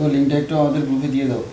তো লিঙ্কটা একটু আমাদের গ্রুপে দিয়ে দাও।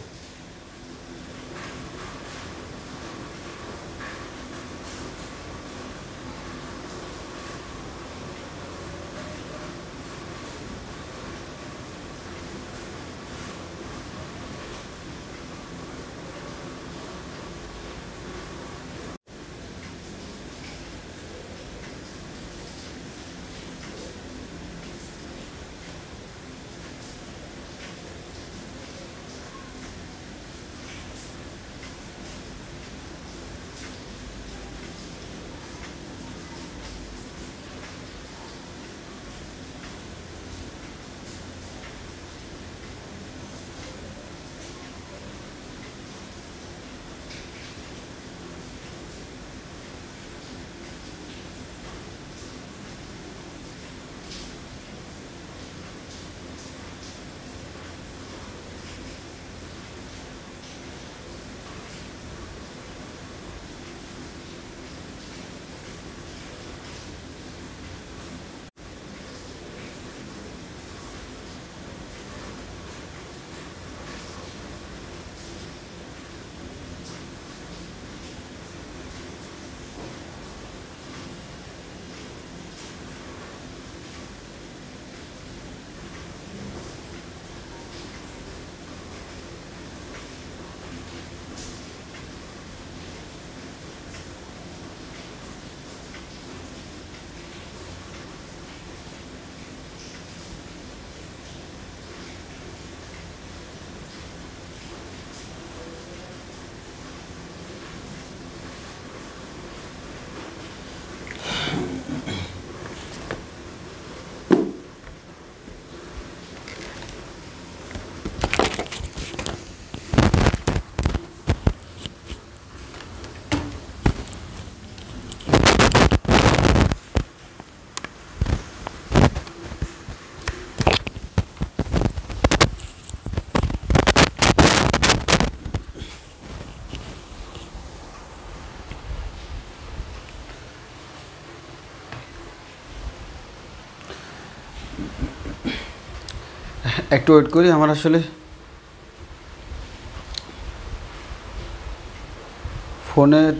একটু ওয়েট করি, আমার আসলে ফোনের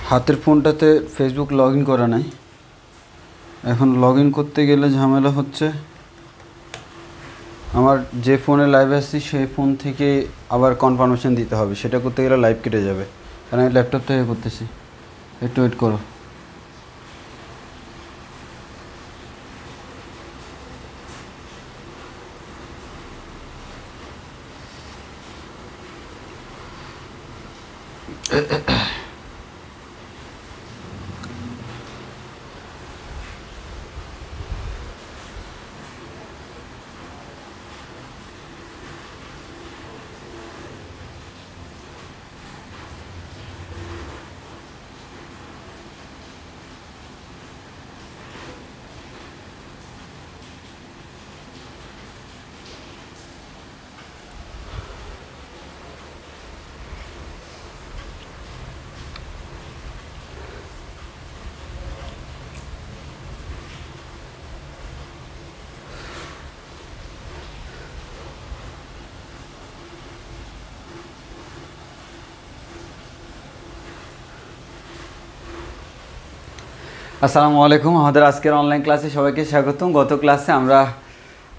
হাতের ফোনটাতে ফেসবুক লগ ইন করা নাই। এখন লগ ইন করতে গেলে ঝামেলা হচ্ছে, আমার যে ফোনে লাইভে আসছি সেই ফোন থেকে আবার কনফার্মেশন দিতে হবে, সেটা করতে গেলে লাইভ কেটে যাবে, কারণ আমি ল্যাপটপ থেকে করতেছি। একটু ওয়েট করো। আসসালামু আলাইকুম, আমাদের আজকের অনলাইন ক্লাসে সবাইকে স্বাগতম। গত ক্লাসে আমরা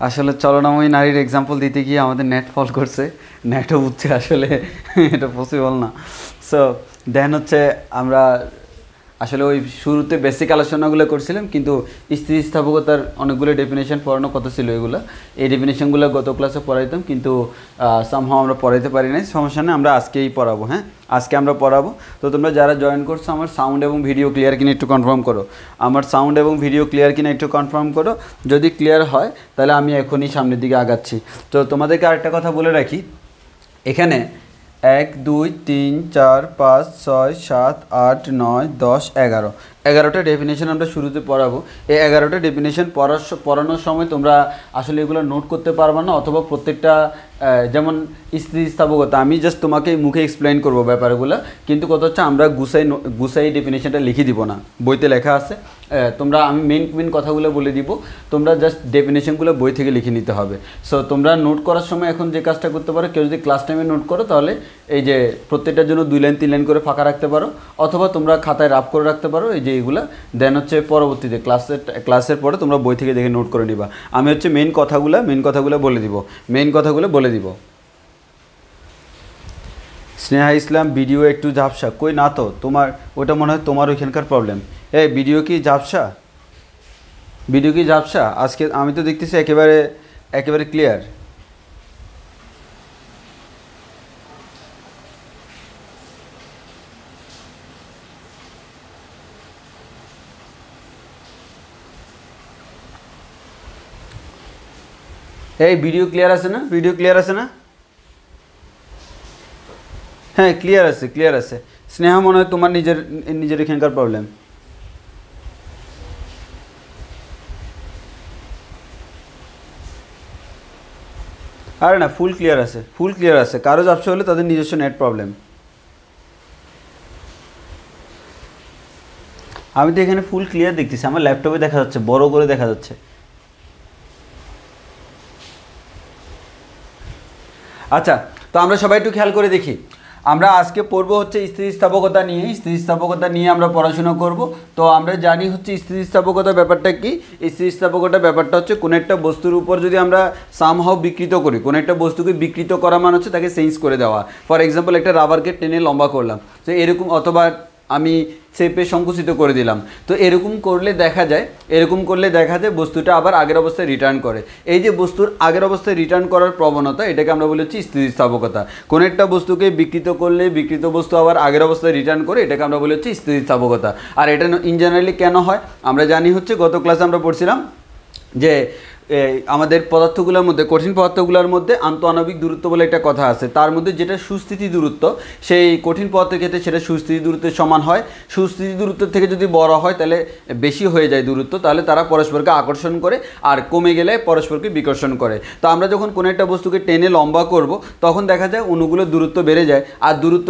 আসলে চলনাময়ী নারীর এক্সাম্পল দিতে গিয়ে আমাদের নেট ফল করছে, নেটও বুঝছে আসলে এটা পসিবল না। সো দেন হচ্ছে আমরা আসলে ওই শুরুতে বেসিক আলোচনাগুলো করছিলাম, কিন্তু স্থিতিস্থাপকতার অনেকগুলো ডেফিনেশন পড়ানো কথা ছিল, এগুলো এই ডেফিনেশনগুলো গত ক্লাসে পড়াইতাম, কিন্তু সামহাও আমরা পড়াইতে পারি নাই। সমস্যা নেই, আমরা আজকেই পড়াবো। হ্যাঁ, আজকে আমরা পড়াবো। তো তোমরা যারা জয়েন করছো, আমার সাউন্ড এবং ভিডিও ক্লিয়ার কিনা একটু কনফার্ম করো। আমার সাউন্ড এবং ভিডিও ক্লিয়ার কিনা একটু কনফার্ম করো। যদি ক্লিয়ার হয় তাহলে আমি এখনই সামনের দিকে আগাচ্ছি। তো তোমাদেরকে আরেকটা কথা বলে রাখি, এখানে 1 2 3 4 5 6 7 8 9 10 11 11টা ডেফিনেশন আমরা শুরুতে পড়াবো। এই 11টা ডেফিনেশন পড়ানোর সময় তোমরা আসলে এগুলো নোট করতে পারবে না, অথবা প্রত্যেকটা যেমন স্থিতিস্থাপকতা আমি জাস্ট তোমাকে মুখে এক্সপ্লেন করবো ব্যাপারগুলো, কিন্তু কথা হচ্ছে আমরা গুছাই ডেফিনেশনটা লিখে দিব না, বইতে লেখা আছে। তোমরা আমি মেন কথাগুলো বলে দিব, তোমরা জাস্ট ডেফিনেশনগুলো বই থেকে লিখে নিতে হবে। সো তোমরা নোট করার সময় এখন যে কাজটা করতে পারো, কেউ যদি ক্লাস টাইমে নোট করো তাহলে এই যে প্রত্যেকটার জন্য 2 লাইন 3 লাইন করে ফাঁকা রাখতে পারো, অথবা তোমরা খাতায় রাফ করে রাখতে পারো এই যে এইগুলো। দেন হচ্ছে পরবর্তীতে ক্লাসের পরে তোমরা বই থেকে দেখে নোট করে নিবা। আমি হচ্ছে মেন কথাগুলো বলে দিব, স্নেহা ইসলাম ভিডিও একটু ঝাপসা, কই না তো, তোমার ওটা মনে হয় তোমার ওইখানকার প্রবলেম। ভিডিও কি ঝাপসা আজকে? আমি তো দেখতেছি একেবারে ক্লিয়ার। ভিডিও ক্লিয়ার আছে না? হ্যাঁ ক্লিয়ার আছে। স্নেহা মনে হয় তোমার নিজের এখানকার প্রবলেম। আরে না, ফুল ক্লিয়ার আছে। কারো ঝাপসা হলে তাদের নিজস্ব নেট প্রবলেম। আমি তো এখানে ফুল ক্লিয়ার দেখতেছি, আমার ল্যাপটপে দেখা যাচ্ছে, বড় করে দেখা যাচ্ছে। আচ্ছা, তো আমরা সবাই একটু খেয়াল করে দেখি। আমরা আজকে পড়বো হচ্ছে স্থিতিস্থাপকতা নিয়ে আমরা পড়াশোনা করব। তো আমরা জানি হচ্ছে স্থিতিস্থাপকতা ব্যাপারটা কি। স্থিতিস্থাপকতা ব্যাপারটা হচ্ছে কোনো একটা বস্তুর উপর যদি আমরা সামহাও বিকৃত করি, কোনো একটা বস্তুকে বিকৃত করা মানে হচ্ছে তাকে চেঞ্জ করে দেওয়া। ফর এক্সাম্পল একটা রাবারকে টেনে লম্বা করলাম, তো এরকম, অথবা আমি চেপে সংকুচিত করে দিলাম। তো এরকম করলে দেখা যায় বস্তুটা আবার আগের অবস্থায় রিটার্ন করে। এই যে বস্তুর আগের অবস্থায় রিটার্ন করার প্রবণতা, এটাকে আমরা বলি হচ্ছে স্থিতিস্থাপকতা। কোনো একটা বস্তুকে বিকৃত করলে বিকৃত বস্তু আবার আগের অবস্থায় রিটার্ন করে, এটাকে আমরা বলি হচ্ছে স্থিতিস্থাপকতা। আর এটা ইন জেনারেলি কেন হয় আমরা জানি হচ্ছে, গত ক্লাসে আমরা পড়ছিলাম যে আমাদের পদার্থগুলোর মধ্যে, কঠিন পদার্থগুলোর মধ্যে আন্তঃআণবিক দূরত্ব বলে একটা কথা আছে। তার মধ্যে যেটা সুস্থিতি দূরত্ব, সেই কঠিন পদার্থের ক্ষেত্রে সেটা সুস্থিতি দূরত্বের সমান হয়। সুস্থিতি দূরত্বের থেকে যদি বড় হয়, তাহলে বেশি হয়ে যায় দূরত্ব, তাহলে তারা পরস্পরকে আকর্ষণ করে, আর কমে গেলে পরস্পরকে বিকর্ষণ করে। তো আমরা যখন কোনো একটা বস্তুকে টেনে লম্বা করব, তখন দেখা যায় অণুগুলোর দূরত্ব বেড়ে যায়। আর দূরত্ব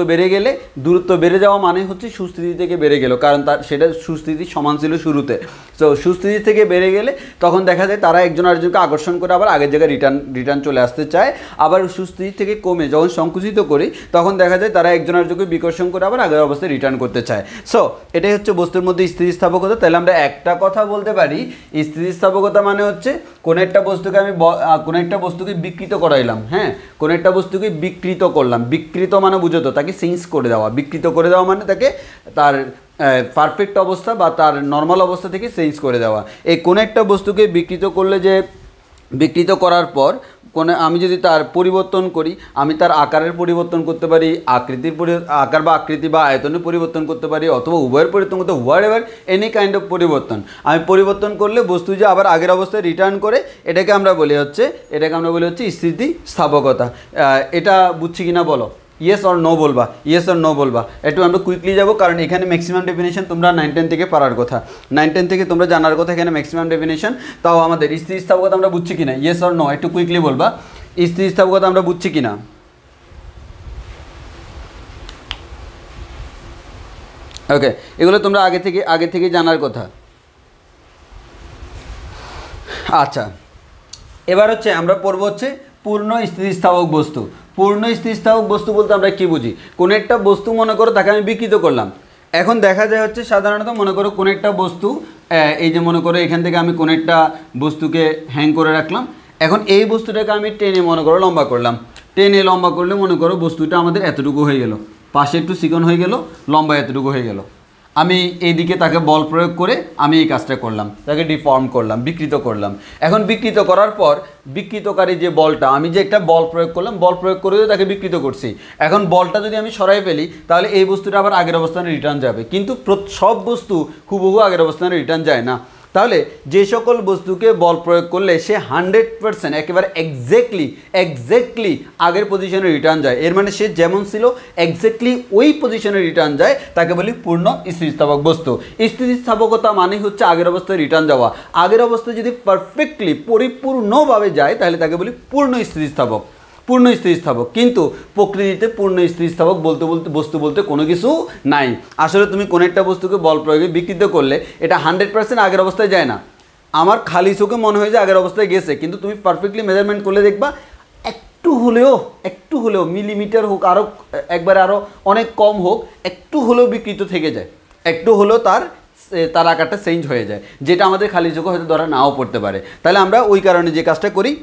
বেড়ে যাওয়া মানে হচ্ছে সুস্থিতি থেকে বেড়ে গেল, কারণ সেটা সুস্থিতি সমান ছিল শুরুতে। তো সুস্থিতি থেকে বেড়ে গেলে তখন দেখা যায় তারা একজন আরেকজনকে আকর্ষণ করে আবার আগের জায়গায় রিটার্ন চলে আসতে চায়। আবার সুস্থিতি থেকে কমে যখন সংকুচিত করি, তখন দেখা যায় তারা একজন আরেকজনকে বিকর্ষণ করে আবার আগের অবস্থায় রিটার্ন করতে চায়। সো এটাই হচ্ছে বস্তুর মধ্যে স্থিতিস্থাপকতা। তাহলে আমরা একটা কথা বলতে পারি, স্থিতিস্থাপকতা মানে হচ্ছে কোনো একটা বস্তুকে বিকৃত করাইলাম। হ্যাঁ, কোনো একটা বস্তুকে বিকৃত করলাম। বিকৃত মানে বুঝো তো, তাকে চেঞ্জ করে দেওয়া। বিকৃত করে দেওয়া মানে তাকে তার পারফেক্ট অবস্থা বা তার নর্মাল অবস্থা থেকে চেঞ্জ করে দেওয়া। এই কোনো একটা বস্তুকে বিকৃত করার পর আমি যদি তার পরিবর্তন করি, আমি তার আকারের পরিবর্তন করতে পারি, আকার বা আকৃতি বা আয়তনের পরিবর্তন করতে পারি, অথবা উভয়ের পরিবর্তন করতে, what ever any kind of পরিবর্তন আমি পরিবর্তন করলে বস্তু যে আবার আগের অবস্থায় রিটার্ন করে, এটাকে আমরা বলি হচ্ছে স্থিতিস্থাপকতা। এটা বুঝছি কিনা বলো? ইয়েস অর নো বলবা। একটু আমরা কুইকলি যাব, কারণ এখানে ম্যাক্সিমাম ডেফিনেশন তোমরা 9-10 থেকে পারার কথা, 9-10 থেকে তোমরা জানার কথা এখানে ম্যাক্সিমাম ডেফিনেশন। তাও আমাদের স্থিতিস্থাপকতা আমরা বুঝছি কিনা, ইয়েস অর নো একটু কুইকলি বলবা। স্থিতিস্থাপকতা আমরা বুঝছি কিনা? ওকে, এগুলো তোমরা আগে থেকে জানার কথা। আচ্ছা, এবার হচ্ছে আমরা পড়বো হচ্ছে পূর্ণ স্থিতিস্থাপক বস্তু। পূর্ণ স্থিতিস্থাপক বস্তু বলতে আমরা কি বুঝি? কোনো একটা বস্তু মনে করো তাকে আমি বিকৃত করলাম। এখন দেখা যায় হচ্ছে সাধারণত মনে করো কোনো একটা বস্তু, এই যে মনে করো এখান থেকে আমি কোনো একটা বস্তুকে হ্যাং করে রাখলাম। এখন এই বস্তুটাকে আমি টেনে মনে করো লম্বা করলাম। টেনে লম্বা করলে মনে করো বস্তুটা আমাদের এতটুকু হয়ে গেল, পাশে একটু চিকন হয়ে গেল, লম্বা এতটুকু হয়ে গেল। আমি এইদিকে তাকে বল প্রয়োগ করে আমি এই কাজটা করলাম, তাকে ডিফর্ম করলাম, বিকৃত করলাম। এখন বিকৃত করার পর বিকৃতকারী যে বলটা, আমি যে একটা বল প্রয়োগ করলাম, বল প্রয়োগ করে তাকে বিকৃত করছি। এখন বলটা যদি আমি সরাই ফেলি, তাহলে এই বস্তুটা আবার আগের অবস্থানে রিটার্ন যাবে। কিন্তু সব বস্তু হুবহু আগের অবস্থানে রিটার্ন যায় না। তাহলে যে সকল বস্তুকে বল প্রয়োগ করলে সে 100% একেবারে এক্স্যাক্টলি আগের পজিশনে রিটার্ন যায়, এর মানে সে যেমন ছিল এক্স্যাক্টলি ওই পজিশনে রিটার্ন যায়, তাকে বলি পূর্ণ স্থিতিস্থাপক বস্তু। স্থিতিস্থাপকতা মানে হচ্ছে আগের অবস্থায় রিটার্ন যাওয়া। আগের অবস্থায় যদি পারফেক্টলি পরিপূর্ণভাবে যায় তাহলে তাকে বলি পূর্ণ স্থিতিস্থাপক। কিন্তু প্রকৃতিতে পূর্ণ স্থিতিস্থাপক বস্তু বলতে কোনো কিছু নাই। আসলে তুমি কোনো একটা বস্তুকে বল প্রয়োগে বিকৃত করলে এটা 100% আগের অবস্থায় যায় না। আমার খালি চোখে মনে হয় যে আগের অবস্থায় গেছে, কিন্তু তুমি পারফেক্টলি মেজারমেন্ট করলে দেখবা একটু হলেও মিলিমিটার হোক, আরও অনেক কম হোক, একটু হলেও বিকৃত থেকে যায়, একটু হলেও তার আকারটা চেঞ্জ হয়ে যায়, যেটা আমাদের খালি চোখে হয়তো ধরা নাও পড়তে পারে। তাহলে আমরা ওই কারণে যে কাজটা করি,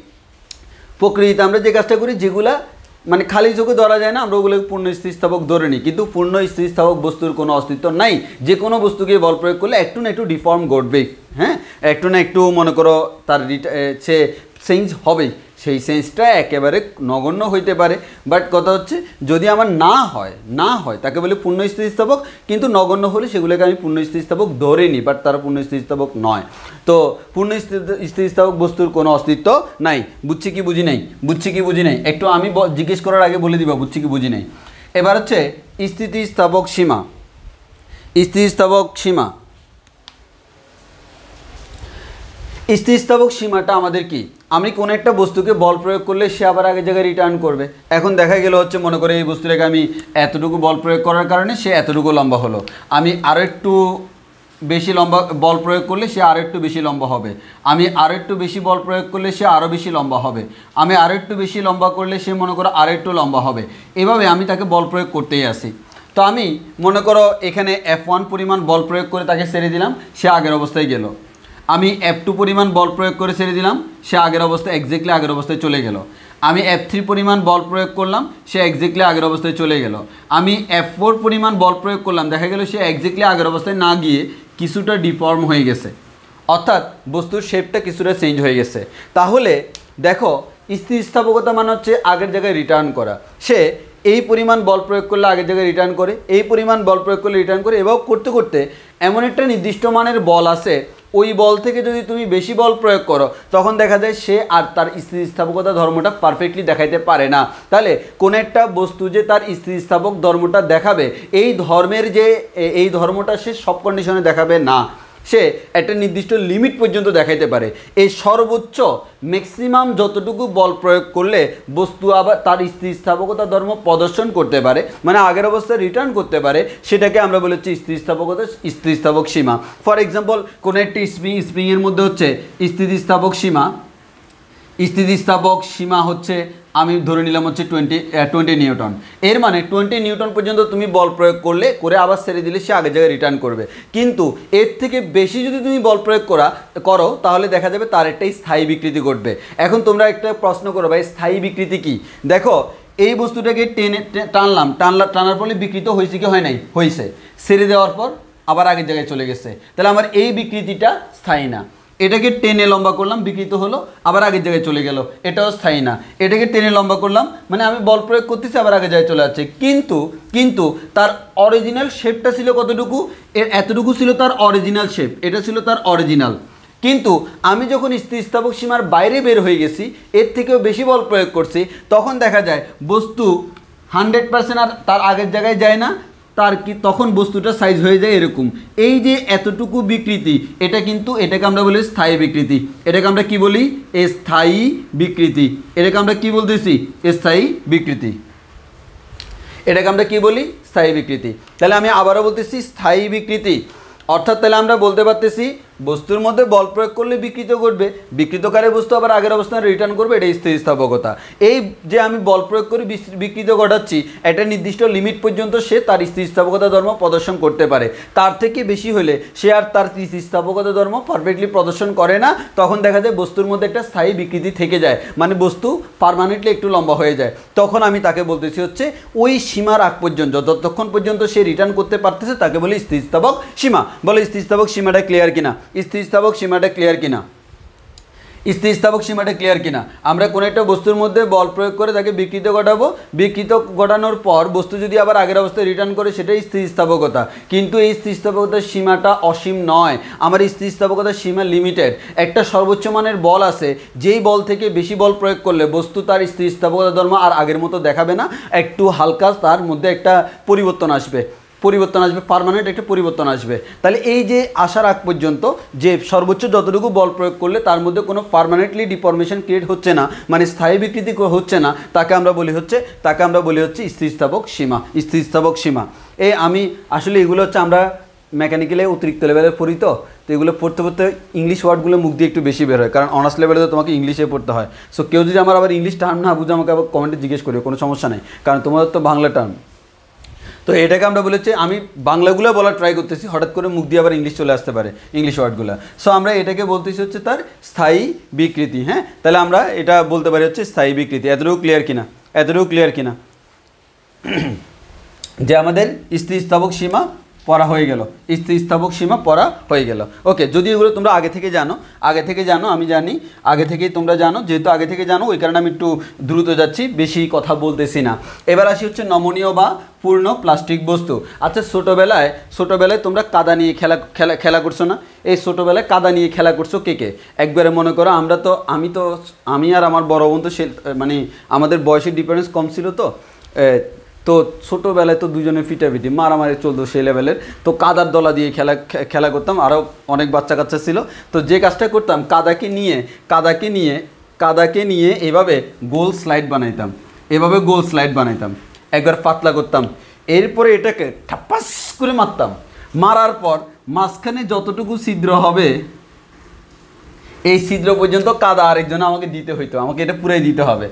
প্রকৃতিতে আমরা যে কাজটা করি, যেগুলা মানে খালি চোখে ধরা যায় না, আমরা ওগুলোকে পূর্ণ স্থিতিস্থাপক ধরে নিই, কিন্তু পূর্ণ স্থিতিস্থাপক বস্তুর কোনো অস্তিত্ব নাই। যে কোনো বস্তুকে বল প্রয়োগ করলে একটু না একটু ডিফর্ম ঘটবেই, হ্যাঁ, একটু না একটু মনে করো তার সে চেঞ্জ হবেই। সেই চেঞ্জটা একেবারে নগণ্য হইতে পারে, বাট কথা হচ্ছে যদি আমার না হয় তাকে বলে পূর্ণ স্থিতিস্থাপক, কিন্তু নগণ্য হলে সেগুলোকে আমি পূর্ণ স্থিতিস্থাপক ধরে নিই, বাট তারা পূর্ণ স্থিতিস্থাপক নয়। তো পূর্ণ স্থিতিস্থাপক বস্তুর কোনো অস্তিত্ব নাই। বুঝছি কি বুঝি নাই একটু আমি জিজ্ঞেস করার আগে বলে দিবা বুঝছি কি বুঝি নাই। এবার হচ্ছে স্থিতিস্থাপক সীমা। স্থিতিস্থাপক সীমাটা আমাদের কি, আমি কোনো একটা বস্তুকে বল প্রয়োগ করলে সে আবার আগের জায়গায় রিটার্ন করবে। এখন দেখা গেল হচ্ছে মনে করে এই বস্তুটাকে আমি এতটুকু বল প্রয়োগ করার কারণে সে এতটুকু লম্বা হলো, আমি আরও একটু বেশি লম্বা বল প্রয়োগ করলে সে আরও একটু বেশি লম্বা হবে, আমি আরও একটু বেশি বল প্রয়োগ করলে সে আরও বেশি লম্বা হবে, আমি আরও একটু বেশি লম্বা করলে সে মনে করো আরও একটু লম্বা হবে। এভাবে আমি তাকে বল প্রয়োগ করতেই আসি। তো আমি মনে করো এখানে F1 পরিমাণ বল প্রয়োগ করে তাকে ছেড়ে দিলাম, সে আগের অবস্থায় গেল। আমি F2 পরিমাণ বল প্রয়োগ করে ছেড়ে দিলাম, সে আগের অবস্থায় এক্স্যাক্টলি আগের অবস্থায় চলে গেল। আমি F3 পরিমাণ বল প্রয়োগ করলাম, সে এক্স্যাক্টলি আগের অবস্থায় চলে গেল। আমি F4 পরিমাণ বল প্রয়োগ করলাম, দেখা গেল সে এক্স্যাক্টলি আগের অবস্থায় না গিয়ে কিছুটা ডিফর্ম হয়ে গেছে, অর্থাৎ বস্তুর শেপটা কিছুটা চেঞ্জ হয়ে গেছে। তাহলে দেখো স্থিতিস্থাপকতা মানে হচ্ছে আগের জায়গায় রিটার্ন করা। সে এই পরিমাণ বল প্রয়োগ করলে আগের জায়গায় রিটার্ন করে, এই পরিমাণ বল প্রয়োগ করলে রিটার্ন করে, এবং করতে করতে এমন একটা নির্দিষ্ট মানের বল আছে, ওই বল থেকে যদি তুমি বেশি বল প্রয়োগ করো তখন দেখা যায় সে আর তার স্থিতিস্থাপকতা ধর্মটা পারফেক্টলি দেখাইতে পারে না। তাহলে কোন একটা বস্তু যে তার স্থিতিস্থাপক ধর্মটা দেখাবে, এই ধর্মটা সে সব কন্ডিশনে দেখাবে না, সে একটা নির্দিষ্ট লিমিট পর্যন্ত দেখাইতে পারে। এই সর্বোচ্চ ম্যাক্সিমাম যতটুকু বল প্রয়োগ করলে বস্তু আবার তার স্থিতিস্থাপকতা ধর্ম প্রদর্শন করতে পারে, মানে আগের অবস্থায় রিটার্ন করতে পারে, সেটাকে আমরা বলেছি স্থিতিস্থাপক সীমা। ফর এক্সাম্পল, কোনো একটি স্প্রিংয়ের মধ্যে হচ্ছে স্থিতিস্থাপক সীমা হচ্ছে আমি ধরে নিলাম হচ্ছে 20 নিউটন। এর মানে 20 নিউটন পর্যন্ত তুমি বল প্রয়োগ করে আবার ছেড়ে দিলে সে আগের জায়গায় রিটার্ন করবে। কিন্তু এর থেকে বেশি যদি তুমি বল প্রয়োগ করো তাহলে দেখা যাবে তার একটাই স্থায়ী বিকৃতি ঘটবে। এখন তোমরা একটা প্রশ্ন করো, ভাই স্থায়ী বিকৃতি কি? দেখো এই বস্তুটাকে টানার ফলে বিকৃত হয়েছে কি হয় নাই? হয়েছে। ছেড়ে দেওয়ার পর আবার আগের জায়গায় চলে গেছে, তাহলে আমার এই বিকৃতিটা স্থায়ী না। এটাকে টেনে লম্বা করলাম, বিকৃত হলো, আবার আগের জায়গায় চলে গেল, এটাও স্থায়ী না। এটাকে টেনে লম্বা করলাম, মানে আমি বল প্রয়োগ করতেছি আবার আগের জায়গায় চলে যাচ্ছে, কিন্তু তার অরিজিনাল শেপটা ছিল কতটুকু? এর এতটুকু ছিল তার অরিজিনাল শেপ, এটা ছিল তার অরিজিনাল। কিন্তু আমি যখন স্থিতিস্থাপক সীমার বাইরে বের হয়ে গেছি, এর থেকেও বেশি বল প্রয়োগ করছি, তখন দেখা যায় বস্তু 100% আর তার আগের জায়গায় যায় না, তখন বস্তুটা সাইজ হয়ে যায় এরকম। এই যে এতটুকু বিকৃতি, এটাকে আমরা বলি স্থায়ী বিকৃতি। এটাকে আমরা কি বলি? স্থায়ী বিকৃতি। এটাকে আমরা কি বলতেছি? স্থায়ী বিকৃতি। এটাকে আমরা কি বলি? স্থায়ী বিকৃতি। তাহলে আমি আবারও বলতেছি স্থায়ী বিকৃতি, অর্থাৎ তাহলে আমরা বলতে পারতেছি বস্তুর মধ্যে বল প্রয়োগ করলে বিকৃত ঘটবে, বিকৃতকারী বস্তু আবার আগের অবস্থানে রিটার্ন করবে, এটাই স্থিতিস্থাপকতা। এই যে আমি বল প্রয়োগ করে বিকৃত ঘটাচ্ছি, একটা নির্দিষ্ট লিমিট পর্যন্ত সে তার স্থিতিস্থাপকতা ধর্ম প্রদর্শন করতে পারে। তার থেকে বেশি হলে সে আর তার স্থিতিস্থাপকতা ধর্ম পারফেক্টলি প্রদর্শন করে না, তখন দেখা যায় বস্তুর মধ্যে একটা স্থায়ী বিকৃতি থেকে যায়, মানে বস্তু পার্মানেন্টলি একটু লম্বা হয়ে যায়। তখন আমি তাকে বলতেছি হচ্ছে ওই সীমার আগ পর্যন্ত, যতক্ষণ পর্যন্ত সে রিটার্ন করতে পারতেছে তাকে বলি স্থিতিস্থাপক সীমা। বলে স্থিতিস্থাপক সীমাটা ক্লিয়ার কিনা? স্থিতিস্থাপক সীমাটা ক্লিয়ার কিনা? স্থিতিস্থাপক সীমাটা ক্লিয়ার কিনা? আমরা কোনো একটা বস্তুর মধ্যে বল প্রয়োগ করে তাকে বিকৃত ঘটাবো, বিকৃত ঘটানোর পর বস্তু যদি আবার আগের অবস্থায় রিটার্ন করে সেটাই স্থিতিস্থাপকতা। কিন্তু এই স্থিতিস্থাপকতার সীমাটা অসীম নয়, আমার স্থিতিস্থাপকতার সীমা লিমিটেড। একটা সর্বোচ্চ মানের বল আছে, যেই বল থেকে বেশি বল প্রয়োগ করলে বস্তু তার স্থিতিস্থাপকতা ধর্ম আর আগের মতো দেখাবে না, একটু হালকা তার মধ্যে একটা পরিবর্তন আসবে, পার্মানেন্ট একটা পরিবর্তন আসবে। তাহলে এই যে আসার আগ পর্যন্ত যে সর্বোচ্চ যতটুকু বল প্রয়োগ করলে তার মধ্যে কোনো পার্মানেন্টলি ডিফরমেশন ক্রিয়েট হচ্ছে না, মানে স্থায়ী বিকৃতি হচ্ছে না, তাকে আমরা বলি হচ্ছে স্থিতিস্থাপক সীমা। আমি আসলে এগুলো হচ্ছে আমরা মেকানিক্যালে অতিরিক্ত লেভেলের পড়ি, তো এগুলো পড়তে ইংলিশ ওয়ার্ডগুলো মুখ দিয়ে একটু বেশি বের হয়, কারণ অনার্স লেভেলে তো তোমাকে ইংলিশে পড়তে হয়। সো কেউ যদি আমার আবার ইংলিশ টার্ম না বুঝে আমাকে আবার কমেন্টে জিজ্ঞেস করি, কোনো সমস্যা নেই, কারণ তোমাদের তো বাংলা টার্ম। তো এটাকে আমরা বলেছি, আমি বাংলাগুলো বলার ট্রাই করতেছি, হঠাৎ করে মুখ দিয়ে আবার ইংলিশ চলে আসতে পারে, ইংলিশ ওয়ার্ডগুলো। সো আমরা এটাকে বলতেছি হচ্ছে তার স্থায়ী বিকৃতি। হ্যাঁ, তাহলে আমরা এটা বলতে পারি হচ্ছে স্থায়ী বিকৃতি। এতটুকু ক্লিয়ার কিনা যে আমাদের স্থিতিস্থাপক সীমা পড়া হয়ে গেল, ওকে। যদি এগুলো তোমরা আগে থেকে জানো, আমি জানি আগে থেকেই তোমরা জানো, যেহেতু আগে থেকে জানো ওই কারণে আমি একটু দ্রুত যাচ্ছি, বেশি কথা বলতেছি না। এবার আসি হচ্ছে নমনীয় বা পূর্ণ প্লাস্টিক বস্তু। আচ্ছা, ছোটোবেলায় তোমরা কাদা নিয়ে খেলা করছো না? এই ছোটোবেলায় কাদা নিয়ে খেলা করছো কে? একবারে মনে করো আমি আর আমার বড় বোন তো মানে আমাদের বয়সের ডিফারেন্স কম ছিল, তো ছোটোবেলায় তো দুজনে ফিটাফিটি মারামারি চলতো সেই লেভেলের। তো কাদার দলা দিয়ে খেলা করতাম, আরও অনেক বাচ্চা কাচ্চা ছিল। তো যে কাজটা করতাম, কাদাকে নিয়ে এভাবে গোল স্লাইড বানাইতাম, একবার পাতলা করতাম, এরপরে এটাকে ঠাপাস করে মারতাম। মারার পর মাঝখানে যতটুকু ছিদ্র হবে এই ছিদ্র পর্যন্ত কাদা আরেকজন আমাকে দিতে হইতো, আমাকে এটা পুরাই দিতে হবে।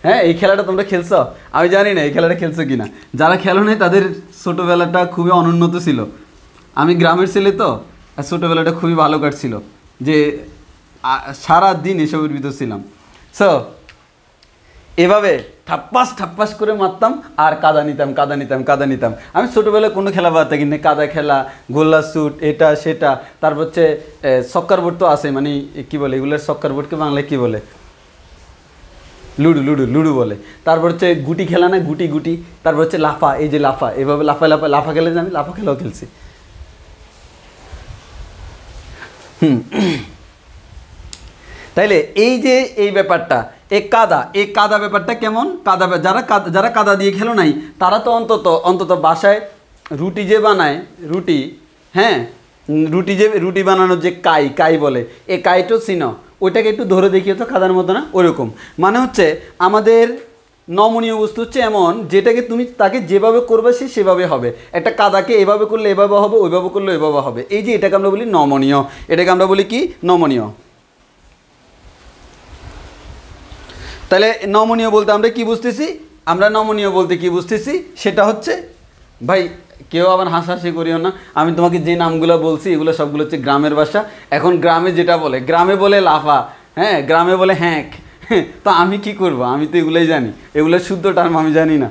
হ্যাঁ, এই খেলাটা তোমরা খেলছো? আমি জানি না এই খেলাটা খেলছো কিনা। যারা খেলো নাই তাদের ছোটোবেলাটা খুবই অনুন্নত ছিল। আমি গ্রামের ছেলে তো, আর ছোটোবেলাটা খুবই ভালো কাটছিল, যে সারা দিন এসবের ভিতর ছিলাম। সো এভাবে ঠাপ্পাস করে মারতাম আর কাদা নিতাম। আমি ছোটোবেলায় কোনো খেলা বাদ থাকি না, কাদা খেলা, গোল্লা শুট, এটা সেটা। তারপর হচ্ছে সক্কার বোর্ড তো আছে, মানে কি বলে এগুলোর, সক্কার বোর্ডকে বাংলায় কি বলে? লুডু বলে। তারপর হচ্ছে গুটি খেলা না, গুটি। তারপর হচ্ছে লাফা, এই যে লাফা, এভাবে লাফা খেলে, আমি লাফা খেলাও খেলছি। তাইলে এই যে এই ব্যাপারটা, এই কাদা ব্যাপারটা কেমন? যারা কাদা দিয়ে খেলো নাই তারা তো অন্তত বাসায় রুটি যে বানায়, হ্যাঁ রুটি বানানোর যে কাই বলে, এই কাইটো চিনো, ওইটাকে একটু ধরে দেখিয়ে তো কাদার মতো না, ওরকম। মানে হচ্ছে আমাদের নমনীয় বস্তু হচ্ছে এমন, যেটাকে তুমি তাকে যেভাবে করবে সে সেভাবে হবে। একটা কাদাকে এভাবে করলে এভাবে হবে, ওইভাবে করলে ওইভাবে হবে। এই যে এটাকে আমরা বলি নমনীয়, এটাকে আমরা বলি কি? নমনীয়। তাহলে নমনীয় বলতে আমরা কি বুঝতেছি? সেটা হচ্ছে, ভাই কেউ আবার হাসাহাসি করিও না, আমি তোমাকে যে নামগুলো বলছি এগুলো সবগুলো হচ্ছে গ্রামের ভাষা। এখন গ্রামে যেটা বলে, গ্রামে বলে লাফা, হ্যাঁ গ্রামে বলে হ্যাঁক। তো আমি কি করব? আমি তো এগুলোই জানি, এগুলোর শুদ্ধ টার্ম আমি জানি না।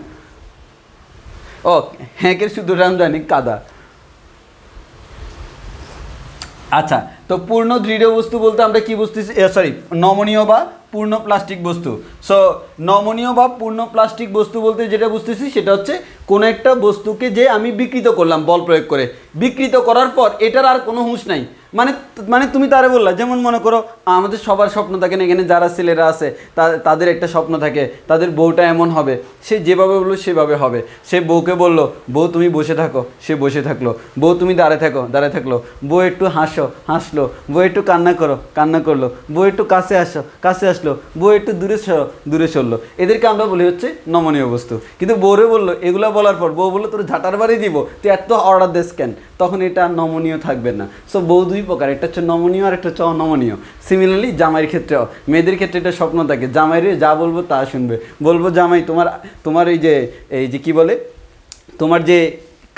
ও হ্যাঁকের শুদ্ধ টার্ম জানি কাদা। আচ্ছা, তো পূর্ণ দৃঢ় বস্তু বলতে আমরা কি বুঝতেছি? নমনীয় বা পূর্ণ প্লাস্টিক বস্তু। সো নমনীয় বা পূর্ণ প্লাস্টিক বস্তু বলতে যেটা বুঝতেছি সেটা হচ্ছে কোনো একটা বস্তুকে যে আমি বিকৃত করলাম বল প্রয়োগ করে, বিকৃত করার পর এটার আর কোনো হুঁশ নাই। মানে তুমি তারে বললা, যেমন মনে করো আমাদের সবার স্বপ্ন থাকে না, এখানে যারা ছেলেরা আছে তাদের একটা স্বপ্ন থাকে, তাদের বউটা এমন হবে, সে যেভাবে বললো সেভাবে হবে। সে বউকে বললো, বউ তুমি বসে থাকো, সে বসে থাকলো। বউ তুমি দাঁড়ায় থাকলো। বউ একটু হাসলো। বউ একটু কান্না করলো। বউ একটু কাছে আসলো। বউ একটু দূরে সরলো। এদেরকে আমরা বলি হচ্ছে নমনীয় বস্তু। কিন্তু বউরে বললো, এগুলো বলার পর বউ বললো তোর ঝাঁটার বাড়ি দিব, তুই এত অর্ডার দিস কেন? তখন এটা নমনীয় থাকবে না। সো বউ দুই প্রকার, একটা হচ্ছে নমনীয় আর একটা হচ্ছে অনমনীয়। সিমিলারলি জামাইয়ের ক্ষেত্রেও, মেয়েদের ক্ষেত্রে এটা স্বপ্ন থাকে, জামাইরে যা বলবো তা শুনবে। বলবো জামাই তোমার এই যে কি বলে, তোমার যে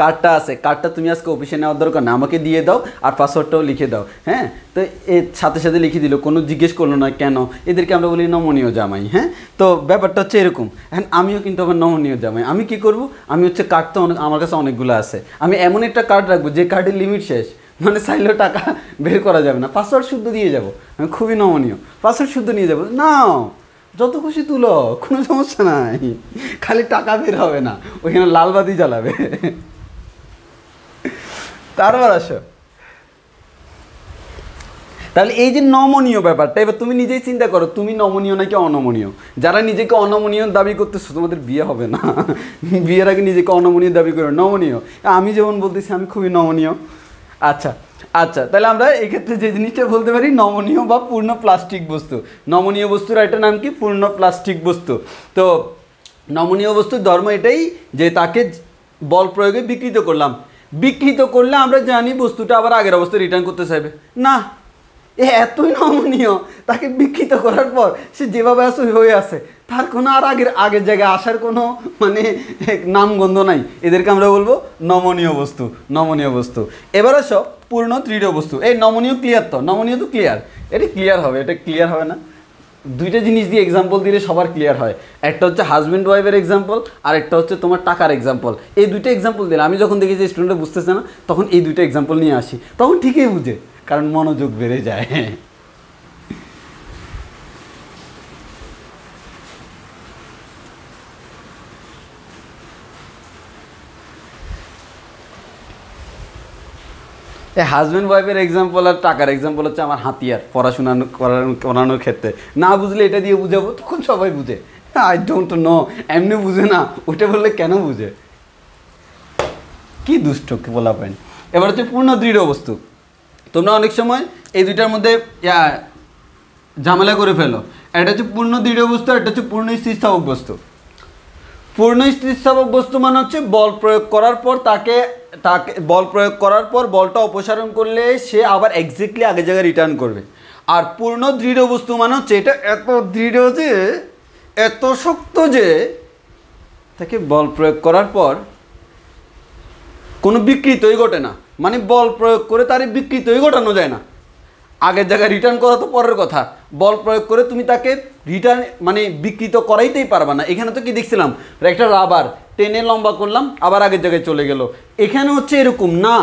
কার্ডটা আছে, কার্ডটা তুমি আজকে অফিসে নেওয়ার দরকার না, আমাকে দিয়ে দাও আর পাসওয়ার্ডটাও লিখে দাও। হ্যাঁ, তো এর সাথে লিখে দিল, কোনো জিজ্ঞেস করলো না কেন। এদেরকে আমরা বলি নমনীয় জামাই। হ্যাঁ, তো ব্যাপারটা হচ্ছে এরকম। হ্যাঁ, আমিও কিন্তু আমার নমনীয় জামাই। আমি কি করব? আমি হচ্ছে কার্ড তো আমার কাছে অনেকগুলো আছে, আমি এমন একটা কার্ড রাখবো যে কার্ডের লিমিট শেষ, মানে চাইলেও টাকা বের করা যাবে না, পাসওয়ার্ড শুদ্ধ দিয়ে যাব, আমি খুবই নমনীয়, পাসওয়ার্ড শুদ্ধ নিয়ে যাবো, নাও যত খুশি তুলো, কোনো সমস্যা নাই, খালি টাকা বের হবে না, ওইখানে লালবাতি জ্বালাবে। তারপর আসো, তাহলে এই যে নমনীয় ব্যাপারটা, এবার তুমি নিজেই চিন্তা করো তুমি নমনীয় নাকি অনমনীয়। যারা নিজেকে অনমনীয় দাবি করতেছো তোমাদের বিয়ে হবে না, বিয়ের আগে নিজেকে অনমনীয় দাবি করো, নমনীয়। আমি যেমন বলতেছি আমি খুবই নমনীয়। আচ্ছা আচ্ছা, তাহলে আমরা এক্ষেত্রে যে জিনিসটা বলতে পারি নমনীয় বা পূর্ণ প্লাস্টিক বস্তু। নমনীয় বস্তুর একটা নাম কি? পূর্ণ প্লাস্টিক বস্তু। তো নমনীয় বস্তুর ধর্ম এটাই যে তাকে বল প্রয়োগে বিকৃত করলাম। বিকৃত করলে আমরা জানি বস্তুটা আবার আগের অবস্থায় রিটার্ন করতে চাইবে না। এ এতই নমনীয়, তাকে বিকৃত করার পর সে যেভাবে আছে হয়ে আছে, তার কোনো আর আগের জায়গায় আসার কোনো মানে নামগন্ধ নাই। এদেরকে আমরা বলবো নমনীয় বস্তু। নমনীয় বস্তু। এবার আসো পূর্ণ দৃঢ় বস্তু। এই নমনীয় ক্লিয়ার তো? নমনীয় তো ক্লিয়ার, এটা ক্লিয়ার হবে, এটা ক্লিয়ার হবে না? দুইটা জিনিস দিয়ে এক্সাম্পল দিলে সবার ক্লিয়ার হয়। একটা হচ্ছে হাজব্যান্ড ওয়াইফের এক্সাম্পল, আর একটা হচ্ছে তোমার টাকার এক্সাম্পল। এই দুইটা এক্সাম্পল দিলে আমি যখন দেখি যে স্টুডেন্টরা বুঝতেছে না, তখন এই দুইটা এক্সাম্পল নিয়ে আসি, তখন ঠিকই বুঝে, কারণ মনোযোগ বেড়ে যায়। এই হাজব্যান্ড ওয়াইফের এক্সাম্পল আর টাকার এক্সাম্পল হচ্ছে আমার হাতিয়ার পড়াশোনা করানোর ক্ষেত্রে। না বুঝলে এটা দিয়ে বুঝাবো, তখন সবাই বুঝে। আই ডোন্ট নো, এমনি বুঝে না, ওটা বললে কেন বুঝে? কি দুষ্ট বলা পারেন। এবার হচ্ছে পূর্ণ দৃঢ় বস্তু। তোমরা অনেক সময় এই দুইটার মধ্যে ঝামেলা করে ফেলো। একটা হচ্ছে পূর্ণ দৃঢ় বস্তু, একটা হচ্ছে পূর্ণ স্থিতিস্থাপক বস্তু। পূর্ণ স্থিতিস্থাপক বস্তু মানে হচ্ছে বল প্রয়োগ করার পর তাকে বল প্রয়োগ করার পর বলটা অপসারণ করলে সে আবার এক্স্যাক্টলি আগের জায়গায় রিটার্ন করবে। আর পূর্ণ দৃঢ় বস্তু মানে হচ্ছে এটা এত দৃঢ় যে, এত শক্ত যে তাকে বল প্রয়োগ করার পর কোনো বিকৃতই ঘটে না। মানে বল প্রয়োগ করে তার বিকৃতই ঘটানো যায় না। আগের জায়গায় রিটার্ন করা তো পরের কথা, বল প্রয়োগ করে তুমি তাকে রিটার্ন মানে বিকৃত করাইতেই পারবা না। এখানে তো কি দেখছিলাম, একটা রাবার টেনে লম্বা করলাম, আবার আগের জায়গায় চলে গেল। এখানে হচ্ছে এরকম না,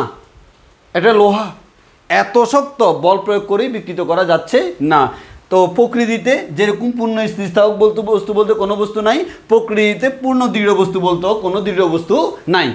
এটা লোহা এত শক্ত, বল প্রয়োগ করেই বিকৃত করা যাচ্ছে না। তো প্রকৃতিতে যেরকম পূর্ণ স্থিতিস্থাপক বস্তু বলতে কোনো বস্তু নাই, প্রকৃতিতে পূর্ণ দৃঢ় বস্তু বলতেও কোনো দৃঢ় বস্তু নাই।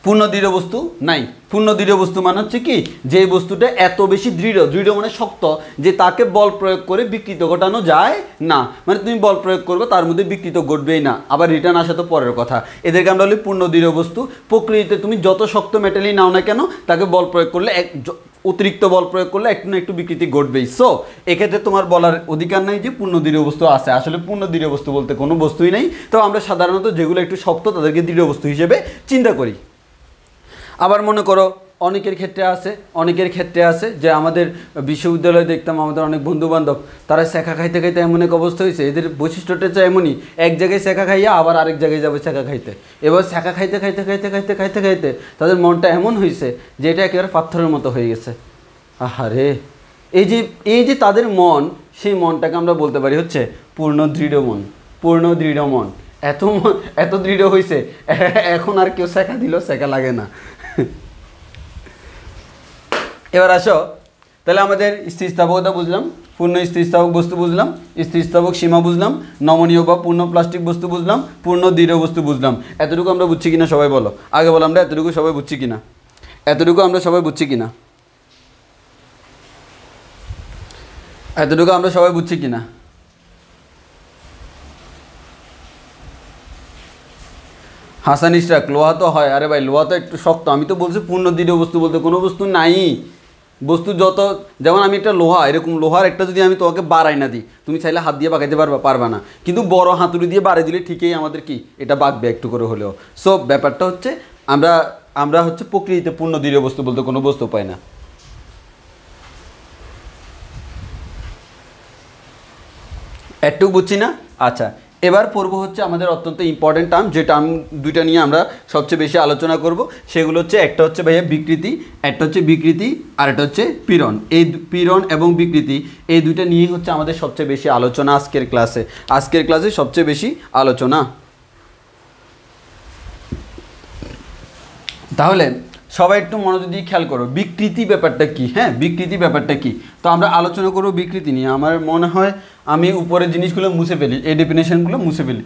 পূর্ণ দৃঢ় বস্তু নাই। পূর্ণ দৃঢ় বস্তু মানে হচ্ছে কি, যে বস্তুটা এত বেশি দৃঢ়, দৃঢ় মানে শক্ত, যে তাকে বল প্রয়োগ করে বিকৃত ঘটানো যায় না। মানে তুমি বল প্রয়োগ করবে, তার মধ্যে বিকৃত ঘটবেই না, আবার রিটার্ন আসা তো পরের কথা। এদেরকে আমরা বলি পূর্ণ দৃঢ় বস্তু। প্রকৃতিতে তুমি যত শক্ত মেটালই নাও না কেন, তাকে বল প্রয়োগ করলে অতিরিক্ত বল প্রয়োগ করলে একটু না একটু বিকৃতি ঘটবেই। সো এক্ষেত্রে তোমার বলার অধিকার নেই যে পূর্ণ দৃঢ় বস্তু আছে। আসলে পূর্ণ দৃঢ় বস্তু বলতে কোনো বস্তুই নেই। তো আমরা সাধারণত যেগুলো একটু শক্ত তাদেরকে দৃঢ় বস্তু হিসেবে চিন্তা করি। আবার মনে করো অনেকের ক্ষেত্রে আছে যে আমাদের বিশ্ববিদ্যালয়ে দেখতাম আমাদের অনেক বন্ধুবান্ধব, তারা শেখা খাইতে খাইতে এমন এক অবস্থা হয়েছে, এদের বৈশিষ্ট্যটা হচ্ছে এমনই, এক জায়গায় শেখা খাইয়া আবার আরেক জায়গায় যাবে শেখা খাইতে। এবার শেখা খাইতে খাইতে খাইতে খাইতে খাইতে খাইতে তাদের মনটা এমন হয়েছে যে এটা একেবারে পাথরের মতো হয়ে গেছে। আহারে, এই যে তাদের মন, সেই মনটাকে আমরা বলতে পারি হচ্ছে পূর্ণ দৃঢ় মন। পূর্ণ দৃঢ় মন এত দৃঢ় হয়েছে, এখন আর কেউ শেখা দিল শেখা লাগে না। এবার আসো, তাহলে আমাদের স্থিতিস্থাপকতা বুঝলাম, পূর্ণ স্থিতিস্থাপক বস্তু বুঝলাম, স্থিতিস্থাপক সীমা বুঝলাম, নমনীয় বা পূর্ণ প্লাস্টিক বস্তু বুঝলাম, পূর্ণ দৃঢ় বস্তু বুঝলাম। এতটুকু আমরা বুঝছি কিনা সবাই বলো? আগে বলো আমরা এতটুকু সবাই বুঝছি কিনা? এতটুকু আমরা সবাই বুঝছি কিনা? এতটুকু আমরা সবাই বুঝছি কিনা? হাসান ইশরাক, লোহা তো হয়। আরে ভাই, লোহা তো একটু শক্ত। আমি তো বলছি পূর্ণ দৃঢ় বস্তু বলতে কোনো বস্তু নাই। বস্তু যত, যেমন আমি একটা লোহা, এরকম লোহার একটা যদি আমি তোমাকে বাড়াই না দিই, তুমি চাইলে হাত দিয়ে বাগাইতে পারবা না। কিন্তু বড় হাতুড়ি দিয়ে বাড়াই দিলে ঠিকই আমাদের কি এটা বাগবে একটু করে হলেও। সো ব্যাপারটা হচ্ছে আমরা হচ্ছে প্রকৃতিতে পূর্ণ দৃঢ় বস্তু বলতে কোনো বস্তু পাই না। একটু বুঝছি না? আচ্ছা, এবার পড়বো হচ্ছে আমাদের অত্যন্ত ইম্পর্টেন্ট টার্ম, যে টার্ম দুইটা নিয়ে আমরা সবচেয়ে বেশি আলোচনা করব। সেগুলো হচ্ছে, একটা হচ্ছে ভাইয়া বিকৃতি, একটা হচ্ছে বিকৃতি, আর একটা হচ্ছে পীড়ন। এই পীড়ন এবং বিকৃতি এই দুইটা নিয়ে হচ্ছে আমাদের সবচেয়ে বেশি আলোচনা আজকের ক্লাসে সবচেয়ে বেশি আলোচনা। তাহলে সবাই একটু মনোযোগ দিয়ে খেয়াল করো বিকৃতি ব্যাপারটা কি। হ্যাঁ, বিকৃতি ব্যাপারটা কি, তো আমরা আলোচনা করব বিকৃতি নিয়ে। আমার মনে হয় আমি উপরের জিনিসগুলো মুছে ফেলি, এই ডেফিনেশনগুলো মুছে ফেলি।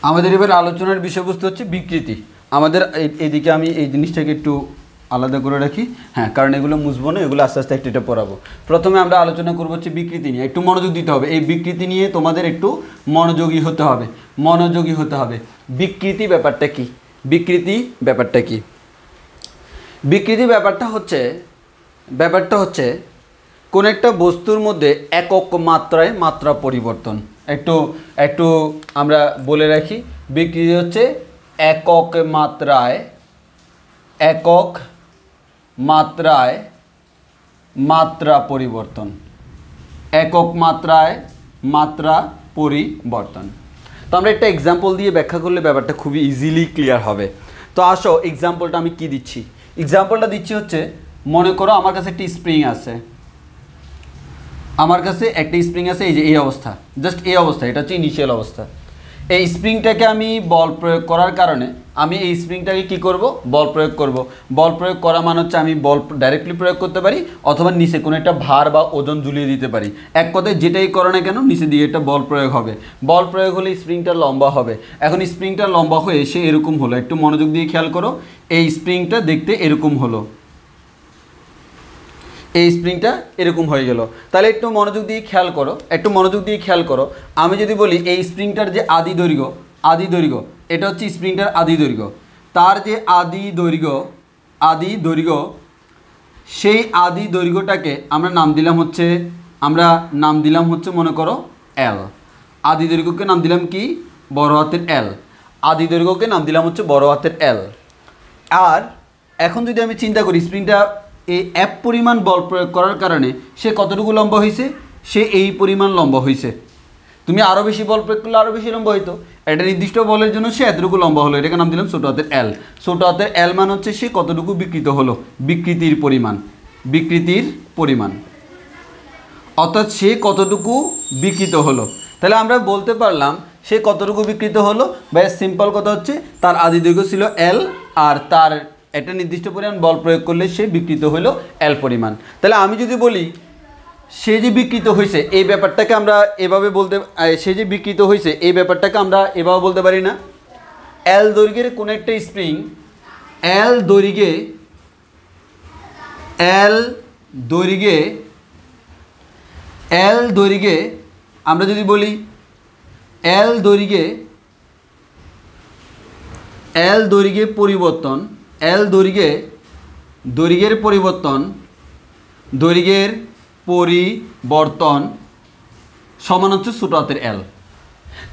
আমাদের এবার আলোচনার বিষয়বস্তু হচ্ছে বিকৃতি। আমাদের এইদিকে আমি এই জিনিসটাকে একটু আলাদা করে রাখি, হ্যাঁ, কারণ এগুলো মুছবো না, এগুলো আস্তে আস্তে একটা পড়াবো। প্রথমে আমরা আলোচনা করবো হচ্ছে বিকৃতি নিয়ে। একটু মনোযোগ দিতে হবে, এই বিকৃতি নিয়ে তোমাদের একটু মনোযোগী হতে হবে, মনোযোগী হতে হবে। বিকৃতি ব্যাপারটা কি? বিকৃতি ব্যাপারটা কি? বিকৃতি ব্যাপারটা হচ্ছে কোন একটা বস্তুর মধ্যে একক মাত্রায় মাত্রা পরিবর্তন। একটু একটু আমরা বলে রাখি, বিকৃতি হচ্ছে একক মাত্রায় মাত্রা পরিবর্তন, একক মাত্রায় মাত্রা পরিবর্তন। তো আমরা একটা এক্সাম্পল দিয়ে ব্যাখ্যা করলে ব্যাপারটা খুবই ইজিলি ক্লিয়ার হবে। তো আসো এক্সাম্পলটা আমি কি দিচ্ছি, এক্সাম্পলটা দিচ্ছি হচ্ছে, মনে করো আমার কাছে একটি স্প্রিং আছে, আমার কাছে একটা স্প্রিং আছে, এই যে এই অবস্থা, জাস্ট এই অবস্থা, এটা হচ্ছে ইনিশিয়াল অবস্থা। এই স্প্রিংটাকে আমি বল প্রয়োগ করার কারণে আমি এই স্প্রিংটাকে কি করব? বল প্রয়োগ করব। বল প্রয়োগ করা মানে হচ্ছে আমি বল ডাইরেক্টলি প্রয়োগ করতে পারি, অথবা নিচে কোনো একটা ভার বা ওজন ঝুলিয়ে দিতে পারি। এক কথায় যেটাই করো না কেন নিচে দিয়ে একটা বল প্রয়োগ হবে। বল প্রয়োগ হলে স্প্রিংটা লম্বা হবে। এখন স্প্রিংটা লম্বা হয়ে এসে এরকম হলো, একটু মনোযোগ দিয়ে খেয়াল করো, এই স্প্রিংটা দেখতে এরকম হলো, এই স্প্রিংটা এরকম হয়ে গেল। তাহলে একটু মনোযোগ দিয়ে খেয়াল করো, একটু মনোযোগ দিয়ে খেয়াল করো। আমি যদি বলি এই স্প্রিংটার যে আদি দৈর্ঘ্য, এটা হচ্ছে স্প্রিংটার আদি দৈর্ঘ্য, তার যে আদি দৈর্ঘ্য, সেই আদি দৈর্ঘ্যটাকে আমরা নাম দিলাম হচ্ছে মনে করো এল। আদি দৈর্ঘ্যকে নাম দিলাম কি? বড় হাতের এল। আদি দৈর্ঘ্যকে নাম দিলাম হচ্ছে বড় হাতের এল। আর এখন যদি আমি চিন্তা করি স্প্রিংটা এই এফ পরিমাণ বল প্রয়োগ করার কারণে সে কতটুকু লম্বা হয়েছে? সে এই পরিমাণ লম্বা হয়েছে। তুমি আরও বেশি বল প্রয়োগ করলে আরও বেশি লম্বা হইতো। একটা নির্দিষ্ট বলের জন্য সে এতটুকু লম্বা হলো, এটাকে নাম দিলাম ছোটো হাতের এল। ছোটো হাতের এল মান হচ্ছে সে কতটুকু বিকৃত হলো, বিকৃতির পরিমাণ, অর্থাৎ সে কতটুকু বিকৃত হলো। তাহলে আমরা বলতে পারলাম সে কতটুকু বিকৃত হলো। বা সিম্পল কথা হচ্ছে তার আদি দৈর্ঘ্য ছিল এল, আর তার একটা নির্দিষ্ট পরিমাণ বল প্রয়োগ করলে সে বিকৃত হলো এল পরিমাণ। তাহলে আমি যদি বলি সে যে বিকৃত হয়েছে, এই ব্যাপারটাকে আমরা এভাবে বলতে, সে যে বিকৃত হয়েছে এই ব্যাপারটাকে আমরা এভাবে বলতে পারি না? এল দৈর্ঘ্যের কোন একটা স্প্রিং, এল দৈর্ঘ্যে আমরা যদি বলি দৈর্ঘ্যের পরিবর্তন সমান হচ্ছে ছোট হাতের এল।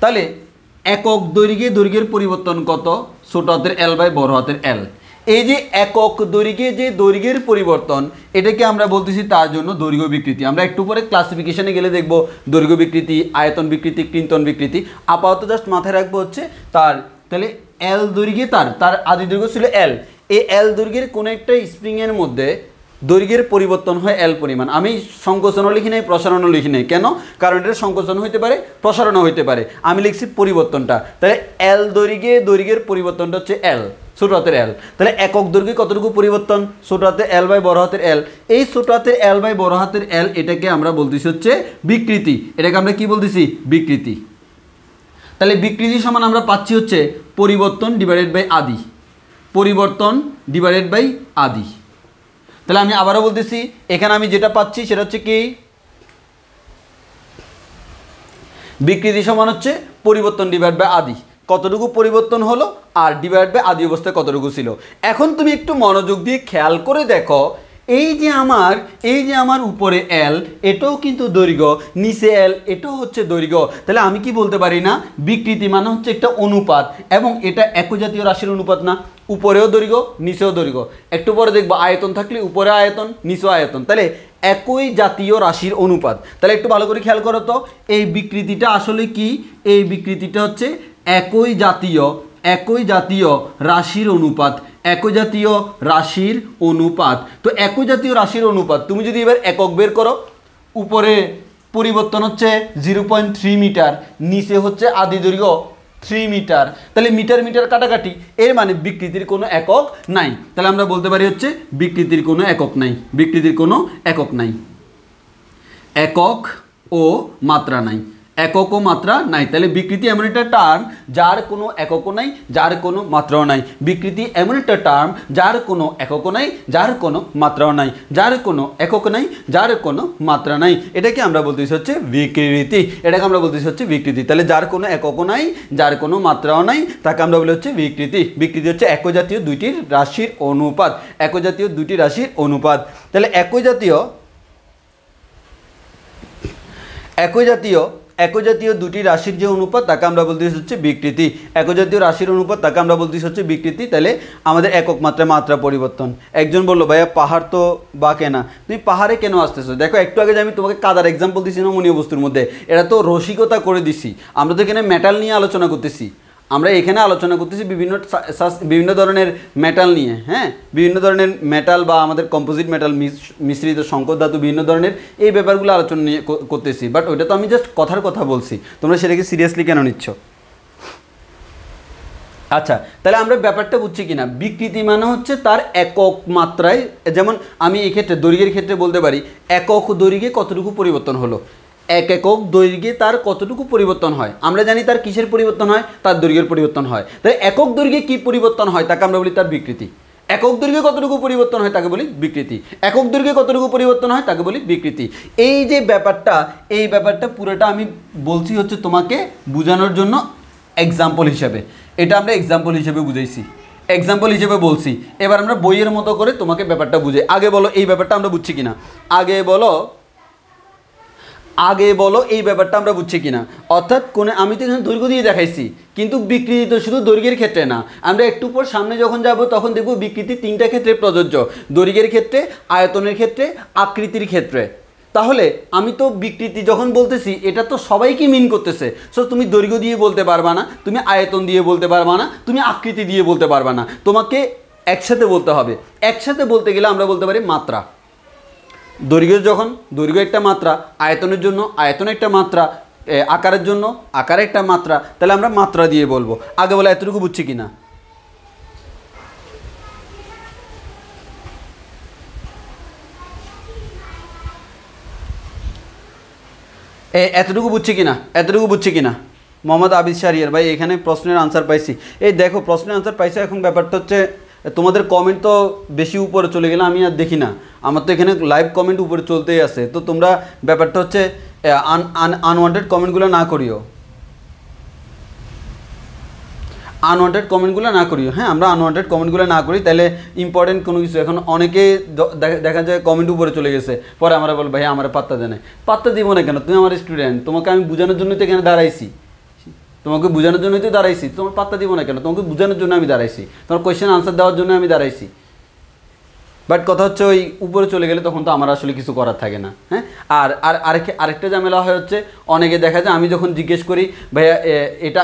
তাহলে একক দৈর্ঘ্যের পরিবর্তন কত? ছোট হাতের এল বাই বড় হাতের এল। এই যে একক দৈর্ঘ্যের পরিবর্তন, এটাকে আমরা বলতেছি তার জন্য দৈর্ঘ্য বিকৃতি। আমরা একটু পরে ক্লাসিফিকেশনে গেলে দেখব দৈর্ঘ্য বিকৃতি, আয়তন বিকৃতি, কৃন্তন বিকৃতি। আপাতত জাস্ট মাথায় রাখবো হচ্ছে তার, তাহলে এল দৈর্ঘ্যে তার আদি দৈর্ঘ্য ছিল এল। এই এল দৈর্ঘ্যের কোনো একটা স্প্রিংয়ের মধ্যে দৈর্ঘ্যের পরিবর্তন হয় এল পরিমাণ। আমি সংকোচনও লিখি নাই, প্রসারণও লিখি নাই। কেন? কারণ এটা সংকোচন হইতে পারে, প্রসারণও হইতে পারে। আমি লিখছি পরিবর্তনটা। তাহলে এল দৈর্ঘ্যের পরিবর্তনটা হচ্ছে এল, ছোট হাতের এল। তাহলে একক দৈর্ঘ্যে কতটুকু পরিবর্তন? ছোট হাতের এল বাই বড় হাতের এল। এই ছোট হাতের এল বাই বড় হাতের এল, এটাকে আমরা বলতেছি হচ্ছে বিকৃতি। এটাকে আমরা কি বলতেছি? বিকৃতি। তাহলে বিকৃতি সমান আমরা পাচ্ছি হচ্ছে পরিবর্তন ডিভাইডেড বাই আদি। তাহলে আমি আবারও বলতেছি, এখানে আমি যেটা পাচ্ছি সেটা হচ্ছে কি? বিকৃতি সমান হচ্ছে পরিবর্তন ডিভাইড বাই আদি। কতটুকু পরিবর্তন হলো আর ডিভাইড বাই আদি অবস্থায় কতটুকু ছিল। এখন তুমি একটু মনোযোগ দিয়ে খেয়াল করে দেখো, এই যে আমার উপরে এল, এটাও কিন্তু দৈর্ঘ্য, নিচে এল, এটাও হচ্ছে দৈর্ঘ্য। তাহলে আমি কি বলতে পারি না বিকৃতি মানে হচ্ছে একটা অনুপাত, এবং এটা একই জাতীয় রাশির অনুপাত না? উপরেও দৈর্ঘ্য, নিচেও দৈর্ঘ্য। একটু পরে দেখবো আয়তন থাকলে উপরে আয়তন, নিচেও আয়তন, তাহলে একই জাতীয় রাশির অনুপাত। তাহলে একটু ভালো করে খেয়াল করো তো, এই বিকৃতিটা আসলে কি? এই বিকৃতিটা হচ্ছে একই জাতীয় রাশির অনুপাত, একই জাতীয় রাশির অনুপাত। তো একই জাতীয় রাশির অনুপাত তুমি যদি এবার একক বের করো, উপরে পরিবর্তন হচ্ছে 0.3 মিটার, নিচে হচ্ছে আদি দৈর্ঘ্য 3 মিটার। তাহলে মিটার মিটার কাটাকাটি, এর মানে বিকৃতির কোনো একক নাই। তাহলে আমরা বলতে পারি হচ্ছে বিকৃতির কোনো একক নাই, বিকৃতির কোনো একক নাই, একক ও মাত্রা নাই, একক ও মাত্রা নাই। তাহলে বিকৃতি এমন একটা টার্ম যার কোনো এককও নাই, যার কোনো মাত্রাও নাই। বিকৃতি এমন একটা টার্ম যার কোনো এককও নাই, যার কোনো মাত্রাও নাই, যার কোনো একক নাই, যার কোনো মাত্রা নাই। এটাকে আমরা বলতেছি হচ্ছে বিকৃতি, এটাকে আমরা বলতেছি হচ্ছে বিকৃতি। তাহলে যার কোনো এককও নাই, যার কোনো মাত্রাও নাই, তাকে আমরা বলি হচ্ছে বিকৃতি। বিকৃতি হচ্ছে একই জাতীয় দুইটি রাশির অনুপাত, একই জাতীয় দুইটি রাশির অনুপাত। তাহলে একই জাতীয় দুটি রাশির যে অনুপাত তাকে আমরা বলতেছি হচ্ছে বিকৃতি। একই জাতীয় রাশির অনুপাত তাকে আমরা বলতেছি হচ্ছে বিকৃতি। তাহলে আমাদের একক মাত্রায় মাত্রা পরিবর্তন। একজন বললো ভাইয়া পাহাড় তো বাঁকে না, তুমি পাহাড়ে কেন আসতেছো? দেখো একটু আগে যে আমি তোমাকে কাদার এক্সাম্পল দিছি নমনীয় বস্তুর মধ্যে, এটা তো রসিকতা করে দিছি। আমরা তো এখানে মেটাল নিয়ে আলোচনা করতেছি, আমরা এখানে আলোচনা করতেছি বিভিন্ন ধরনের মেটাল নিয়ে, হ্যাঁ, বিভিন্ন ধরনের মেটাল বা আমাদের কম্পোজিট মেটাল মিশ্রিত সংকর ধাতু বিভিন্ন ধরনের এই ব্যাপারগুলো আলোচনা নিয়ে করতেছি। বাট ওইটা তো আমি জাস্ট কথার কথা বলছি, তোমরা সেটাকে সিরিয়াসলি কেন নিচ্ছ? আচ্ছা, তাহলে আমরা ব্যাপারটা বুঝছি কিনা? বিকৃতি মানে হচ্ছে তার একক মাত্রায়, যেমন আমি এক্ষেত্রে দৈর্ঘ্যের ক্ষেত্রে বলতে পারি একক দৈর্ঘ্যে কতটুকু পরিবর্তন হলো, এক একক দৈর্ঘ্যে তার কতটুকু পরিবর্তন হয়। আমরা জানি তার কিসের পরিবর্তন হয়, তার দৈর্ঘ্যের পরিবর্তন হয়। তাই একক দৈর্ঘ্যে কী পরিবর্তন হয় তাকে আমরা বলি তার বিকৃতি। একক দৈর্ঘ্যে কতটুকু পরিবর্তন হয় তাকে বলি বিকৃতি, একক দৈর্ঘ্যে কতটুকু পরিবর্তন হয় তাকে বলি বিকৃতি। এই যে ব্যাপারটা, এই ব্যাপারটা পুরোটা আমি বলছি হচ্ছে তোমাকে বোঝানোর জন্য এক্সাম্পল হিসাবে। এটা আমরা এক্সাম্পল হিসেবে বুঝাইছি, এক্সাম্পল হিসেবে বলছি। এবার আমরা বইয়ের মতো করে তোমাকে ব্যাপারটা বুঝাই। আগে বলো এই ব্যাপারটা আমরা বুঝছি কিনা, আগে বলো এই ব্যাপারটা আমরা বুঝছি কিনা। অর্থাৎ কোনে আমি তো এখানে দৈর্ঘ্য দিয়ে দেখাইছি, কিন্তু বিকৃতি তো শুধু দৈর্ঘ্যের ক্ষেত্রে না। আমরা একটু পর সামনে যখন যাব তখন দেখব বিকৃতি তিনটা ক্ষেত্রে প্রযোজ্য, দৈর্ঘ্যের ক্ষেত্রে, আয়তনের ক্ষেত্রে, আকৃতির ক্ষেত্রে। তাহলে আমি তো বিকৃতি যখন বলতেছি এটা তো সবাইকে মিন করতেছে। সো তুমি দৈর্ঘ্য দিয়ে বলতে পারবা না, তুমি আয়তন দিয়ে বলতে পারবা না, তুমি আকৃতি দিয়ে বলতে পারবা না, তোমাকে একসাথে বলতে হবে। একসাথে বলতে গেলে আমরা বলতে পারি মাত্রা। দৈর্ঘ্যের যখন দৈর্ঘ্য একটা মাত্রা, আয়তনের জন্য আয়তন একটা মাত্রা, আকারের জন্য আকার একটা মাত্রা, তাহলে আমরা মাত্রা দিয়ে বলবো। আগে বলে এতটুকু বুঝছি কিনা? এতটুকু বুঝছি কিনা? মোহাম্মদ আবিদ শাহরিয়ার ভাই এখানে প্রশ্নের আনসার পাইছি। এই দেখো প্রশ্নের আনসার পাইছি। এখন ব্যাপারটা হচ্ছে তোমাদের কমেন্ট তো বেশি উপরে চলে গেলে আমি আর দেখি না, আমার তো এখানে লাইভ কমেন্ট উপরে চলতেই আছে। তো তোমরা ব্যাপারটা হচ্ছে আনওয়ান্টেড কমেন্টগুলো না করিও, হ্যাঁ, আমরা আনওয়ান্টেড কমেন্টগুলো না করি, তাহলে ইম্পর্টেন্ট কোনো কিছু। এখন অনেকে দেখা যায় কমেন্ট উপরে চলে গেছে, পরে আমরা বল ভাই আমার পাত্তা দেয় না। পাত্তা দিব না কেন? তুমি আমার স্টুডেন্ট, তোমাকে আমি বোঝানোর জন্যই তো এখানে দাঁড়াইছি, তোমার পাত্তা দিব না কেন? তোমাকে বোঝানোর জন্য আমি দাঁড়াইছি, তোমার কোয়েশ্চেন আনসার দেওয়ার জন্য আমি দাঁড়াইছি। বাট কথা হচ্ছে ওই উপরে চলে গেলে তখন তো আমার আসলে কিছু করার থাকে না, হ্যাঁ। আর আরেকটা ঝামেলা হয় হচ্ছে, অনেকে দেখা যায় আমি যখন জিজ্ঞেস করি ভাইয়া এটা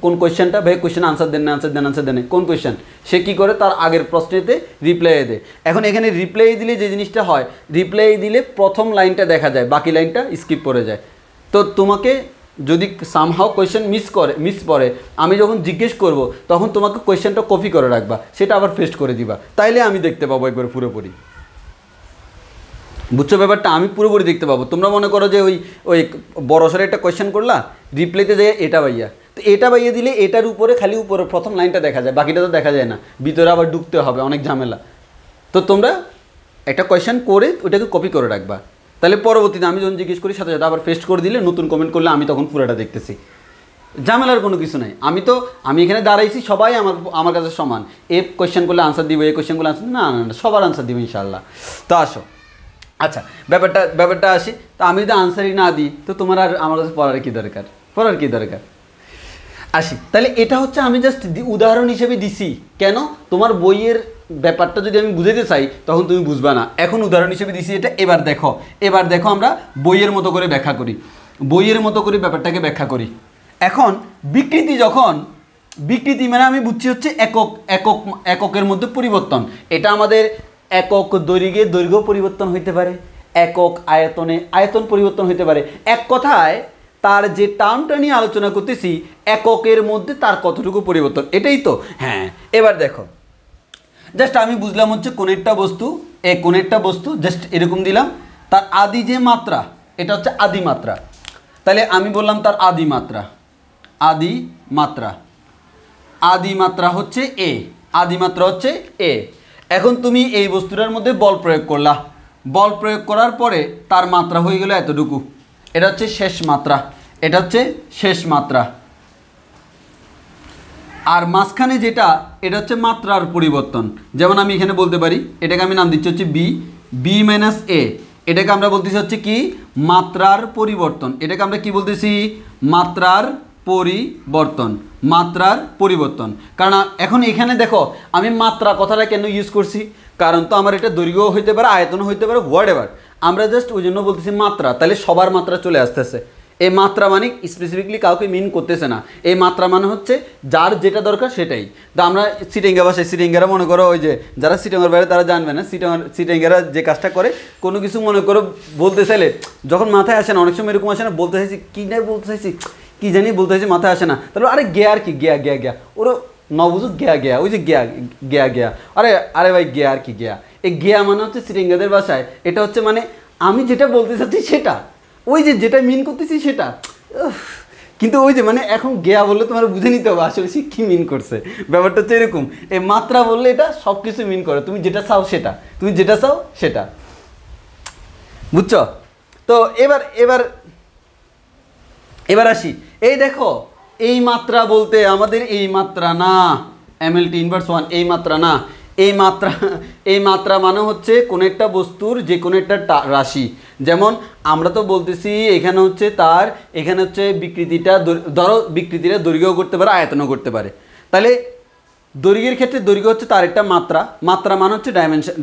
কোন কোয়েশ্চেনটা, ভাইয়া কোয়েশ্চেন আনসার দেন, কোন কোয়েশ্চেন, সে কী করে তার আগের প্রশ্নেতে রিপ্লাই দেয়। এখন এখানে রিপ্লাই দিলে যে জিনিসটা হয়, রিপ্লাই দিলে প্রথম লাইনটা দেখা যায়, বাকি লাইনটা স্কিপ করে যায়। তো তোমাকে যদি সামহাও কোয়েশ্চেন মিস পড়ে, আমি যখন জিজ্ঞেস করব তখন তোমাকে কোয়েশ্চেনটা কপি করে রাখবা, সেটা আবার পেস্ট করে দিবা, তাইলে আমি দেখতে পাবো একবার পুরোপুরি। বুঝছো ব্যাপারটা? আমি পুরোপুরি দেখতে পাবো। তোমরা মনে করো যে ওই বড়সড় একটা কোয়েশ্চেন করলা, রিপ্লাইতে যায় এটা ভাইয়া, তো এটা ভাইয়া দিলে এটার উপরে খালি উপরে প্রথম লাইনটা দেখা যায়, বাকিটা তো দেখা যায় না, ভিতরে আবার ঢুকতে হবে, অনেক ঝামেলা। তো তোমরা একটা কোয়েশ্চেন করে ওটাকে কপি করে রাখবা, তাহলে পরবর্তীতে আমি যখন জিজ্ঞেস করি সাথে সাথে আবার পেস্ট করে দিলে, নতুন কমেন্ট করলে আমি তখন পুরোটা দেখতেছি। ঝামেলার কোনো কিছু নাই। আমি এখানে দাঁড়াইছি, সবাই আমার কাছে সমান। এ কোয়েশ্চেন করলে আনসার দিব, এই কোয়েশ্চেন করলে আনসার না, সবার আনসার দিব ইনশাআল্লাহ। তো আসো, আচ্ছা ব্যাপারটা আসি। তো আমি যদি আনসারই না দিই তো তোমার আর আমার কাছে পড়ার কি দরকার? আসি, তাহলে এটা হচ্ছে আমি জাস্ট উদাহরণ হিসেবে দিছি। কেন? তোমার বইয়ের ব্যাপারটা যদি আমি বুঝাতে চাই তখন তুমি বুঝবা না। এখন উদাহরণ হিসেবে দিছি এটা। এবার দেখো আমরা বইয়ের মতো করে ব্যাখ্যা করি, ব্যাপারটাকে ব্যাখ্যা করি। এখন বিকৃতি মানে আমি বুঝছি হচ্ছে এককের মধ্যে পরিবর্তন। এটা আমাদের একক দৈর্ঘ্য পরিবর্তন হইতে পারে, একক আয়তন পরিবর্তন হইতে পারে। এক কথায় তার যে টার্মটা নিয়ে আলোচনা করতেছি এককের মধ্যে তার কতটুকু পরিবর্তন, এটাই তো। হ্যাঁ, এবার দেখো জাস্ট আমি বুঝলাম হচ্ছে কোণেরটা বস্তু, এই কোণেরটা বস্তু জাস্ট এরকম দিলাম, তার আদি যে মাত্রা এটা হচ্ছে আদি মাত্রা, তাহলে আমি বললাম তার আদি মাত্রা, আদি মাত্রা, আদি মাত্রা হচ্ছে এ, আদি মাত্রা হচ্ছে এ। এখন তুমি এই বস্তুটার মধ্যে বল প্রয়োগ করলা, বল প্রয়োগ করার পরে তার মাত্রা হয়ে গেল এতটুকু, এটা হচ্ছে শেষ মাত্রা, এটা হচ্ছে শেষ মাত্রা। আর মাঝখানে যেটা এটা হচ্ছে মাত্রার পরিবর্তন, যেমন আমি এখানে বলতে পারি এটাকে আমি নাম দিচ্ছি হচ্ছে বি, বি মাইনাস এ, এটাকে আমরা বলতেছি হচ্ছে কি মাত্রার পরিবর্তন, এটাকে আমরা কি বলতেছি মাত্রার পরিবর্তন, মাত্রার পরিবর্তন। কারণ এখন এখানে দেখো আমি মাত্রা কথাটা কেন ইউজ করছি, কারণ তো আমার এটা দৈর্ঘ্য হইতে পারে, আয়তন হইতে পারে, হোয়াট এভার, আমরা জাস্ট ওই জন্য বলতেছি মাত্রা, তাহলে সবার মাত্রা চলে আসতেছে। এই মাত্রা মানে স্পেসিফিকলি কাউকে মিন করতেছে না, এই মাত্রা মানে হচ্ছে যার যেটা দরকার সেটাই। তো আমরা সিটেঙ্গা ভাষায়, সিটেঙ্গারা মনে করো ওই যে যারা সিটেঙ্গার বাইরে তারা জানবে না, সিটেঙ্গারা যে কাজটা করে কোনো কিছু মনে করো বলতে চাইলে যখন মাথায় আসে না, অনেক সময় এরকম আসে না, বলতে চাইছি কী না বলতে চাইছি কী জানি বলতে চাইছি মাথায় আসে না, তাহলে আরে গেয়া আর কি গেয়া গেয়া গেয়া, ওরা নবুঝুক গেয়া গেয়া, ওই যে গেয়া গেয়া গেয়া, আরে আরে ভাই গেয়া আর কি গেয়া, এই গেয়া মানে হচ্ছে সিটেঙ্গাদের ভাষায় এটা হচ্ছে মানে আমি যেটা বলতে চাচ্ছি সেটা, ওই যে যেটা মিন করতেছি সেটা, কিন্তু ওই যে মানে এখন গেয়া বললে তোমার বুঝে নিতে হবে আসলে সে কী মিন করছে, ব্যাপারটা হচ্ছে এরকম। এই মাত্রা বললে এটা সব কিছু মিন করে, তুমি যেটা চাও সেটা, তুমি যেটা চাও সেটা, বুঝছো? তো এবার এবার এবার আসি, এই দেখো এই মাত্রা বলতে আমাদের এই মাত্রা না, MLT ইনভার্স 1 এই মাত্রা না, এই মাত্রা মানে হচ্ছে কোনো একটা বস্তুর যে কোনো একটা রাশি, যেমন আমরা তো বলতেছি এখানে হচ্ছে তার, এখানে হচ্ছে বিকৃতিটা, ধরো বিকৃতিটা দৈর্ঘ্য করতে পারে, আয়তনও করতে পারে, তাহলে দৈর্ঘ্যের ক্ষেত্রে দৈর্ঘ্য হচ্ছে তার একটা মাত্রা, মাত্রা মানে হচ্ছে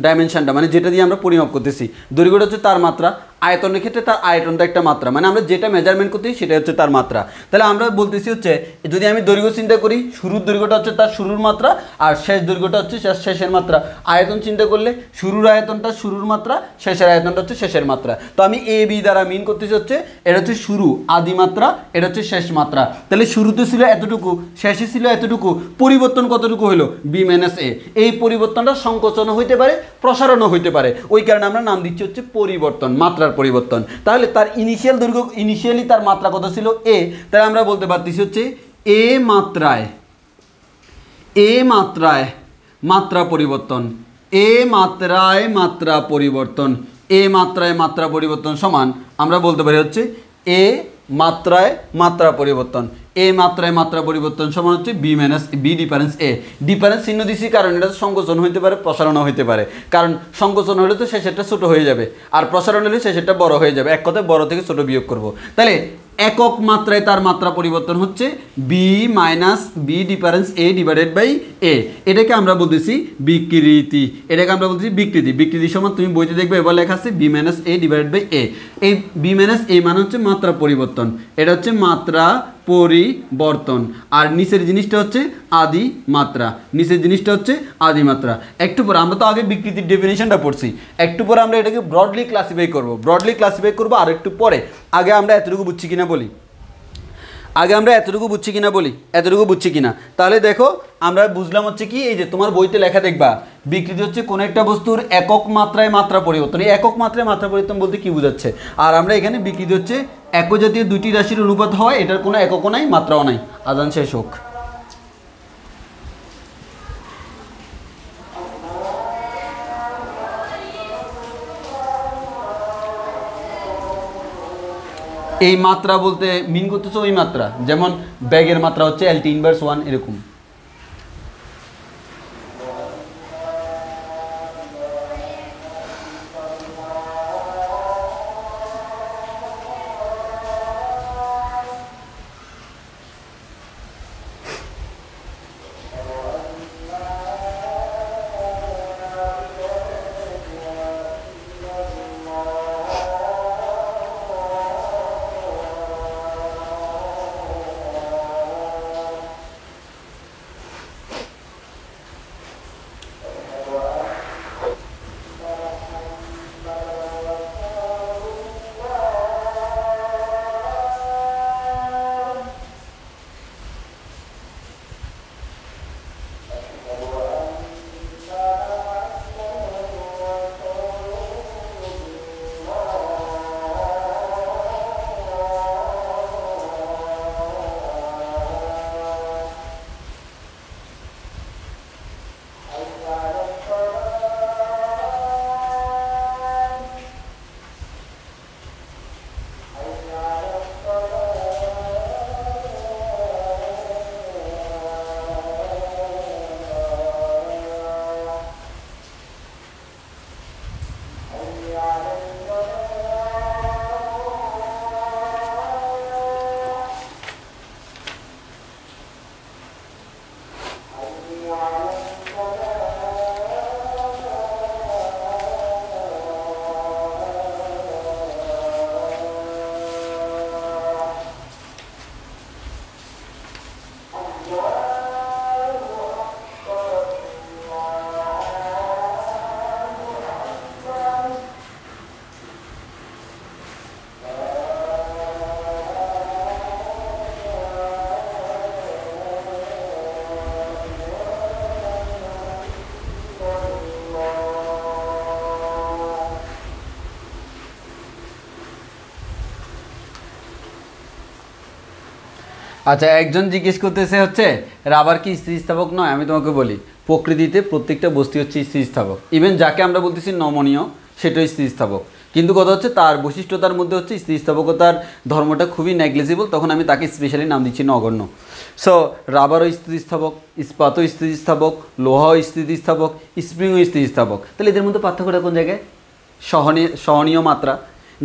ডাইমেনশনটা মানে যেটা দিয়ে আমরা পরিমাপ করতেছি, দৈর্ঘ্যটা হচ্ছে তার মাত্রা, আয়তনের ক্ষেত্রে তার আয়তনটা একটা মাত্রা, মানে আমরা যেটা মেজারমেন্ট করতেছি সেটা হচ্ছে তার মাত্রা। তাহলে আমরা বলতেছি হচ্ছে যদি আমি দৈর্ঘ্য চিন্তা করি, শুরুর দৈর্ঘ্যটা হচ্ছে তার শুরুর মাত্রা, আর শেষ দৈর্ঘ্যটা হচ্ছে শেষের মাত্রা। আয়তন চিন্তা করলে শুরুর আয়তনটা শুরুর মাত্রা, শেষের আয়তনটা হচ্ছে শেষের মাত্রা। তো আমি এ বি দ্বারা মিন করতেছি হচ্ছে এটা হচ্ছে শুরু আদি মাত্রা, এটা হচ্ছে শেষ মাত্রা। তাহলে শুরুতে ছিল এতটুকু, শেষে ছিল এতটুকু, পরিবর্তন কতটুকু হলো বি মাইনাস এ। এই পরিবর্তনটা সংকোচনও হইতে পারে, প্রসারণও হইতে পারে, ওই কারণে আমরা নাম দিচ্ছি হচ্ছে পরিবর্তন, মাত্রার পরিবর্তন। তাহলে তার ইনিশিয়াল দৈর্ঘ্য, ইনিশিয়ালি তার মাত্রা কত ছিল এ, তাই আমরা বলতে পারতেছি হচ্ছে এ মাত্রায়, এ মাত্রায় মাত্রা পরিবর্তন, এ মাত্রায় মাত্রা পরিবর্তন, এ মাত্রায় মাত্রা পরিবর্তন সমান আমরা বলতে পারি হচ্ছে এ মাত্রায় মাত্রা পরিবর্তন, এ মাত্রায় মাত্রা পরিবর্তন সমান হচ্ছে বি মাইনাস বি ডিফারেন্স এ। ডিফারেন্স চিহ্ন দিচ্ছি কারণ এটা সংকোচন হইতে পারে, প্রসারণও হইতে পারে, কারণ সংকোচন হলে তো শেষেরটা ছোটো হয়ে যাবে, আর প্রসারণ হলে শেষেরটা বড় হয়ে যাবে, এক কথায় বড় থেকে ছোট বিয়োগ করব। তাহলে একক মাত্রায় তার মাত্রা পরিবর্তন হচ্ছে B minus B difference A divided by A, এটাকে আমরা বলতেছি বিকৃতি, এটাকে আমরা বলতেছি বিকৃতি। বিকৃতি সমান তুমি বইতে দেখবে এবার লেখা আছে B minus A divided by A. এই বি মাইনাস এ মানে হচ্ছে মাত্রা পরিবর্তন, এটা হচ্ছে মাত্রা পরিবর্তন, আর নিচের জিনিসটা হচ্ছে আদি মাত্রা, নিচের জিনিসটা হচ্ছে আদি মাত্রা। একটু পরে আমরা তো আগে বিকৃতির ডেফিনেশনটা পড়ছি, একটু পরে আমরা এটাকে ব্রডলি ক্লাসিফাই করব, ব্রডলি ক্লাসিফাই করবো আর একটু পরে। আগে আমরা এতটুকু বুঝছি কিনা বলি, আগে আমরা এতটুকু বুঝছি কিনা বলি, এতটুকু বুঝছি কিনা। তাহলে দেখো আমরা বুঝলাম হচ্ছে কি, এই যে তোমার বইতে লেখা দেখবা বিকৃতি হচ্ছে কোনো একটা বস্তুর একক মাত্রায় মাত্রা পরিবর্তন। এই একক মাত্রায় মাত্রা পরিবর্তন বলতে কি বোঝাচ্ছে, আর আমরা এখানে বিকৃতি হচ্ছে একই জাতীয় দুইটি রাশির অনুপাত হয়, এটার কোনো এককও নাই, মাত্রাও নাই। আজান শেষ হোক। এই মাত্রা বলতে মিন করতেছে ওই মাত্রা, যেমন ব্যাগের মাত্রা হচ্ছে LT ইনভার্স 1 এরকম। আচ্ছা, একজন জিজ্ঞেস করতেছে হচ্ছে রাবার কি স্থিতিস্থাপক নয়? আমি তোমাকে বলি, প্রকৃতিতে প্রত্যেকটা বস্তু হচ্ছে স্থিতিস্থাপক। ইভেন যাকে আমরা বলতেছি নমনীয় সেটাই স্থিতিস্থাপক, কিন্তু কথা হচ্ছে তার বৈশিষ্ট্যতার মধ্যে হচ্ছে স্থিতিস্থাপকতার ধর্মটা খুবই নেগলিজিবল, তখন আমি তাকে স্পেশালি নাম দিচ্ছি নগণ্য। সো রাবারও স্থিতিস্থাপক, ইস্পাতও স্থিতিস্থাপক, লোহাও স্থিতিস্থাপক, স্প্রিংও স্থিতিস্থাপক। তাহলে এদের মধ্যে পার্থক্যটা কোন জায়গায়? সহনীয় মাত্রা,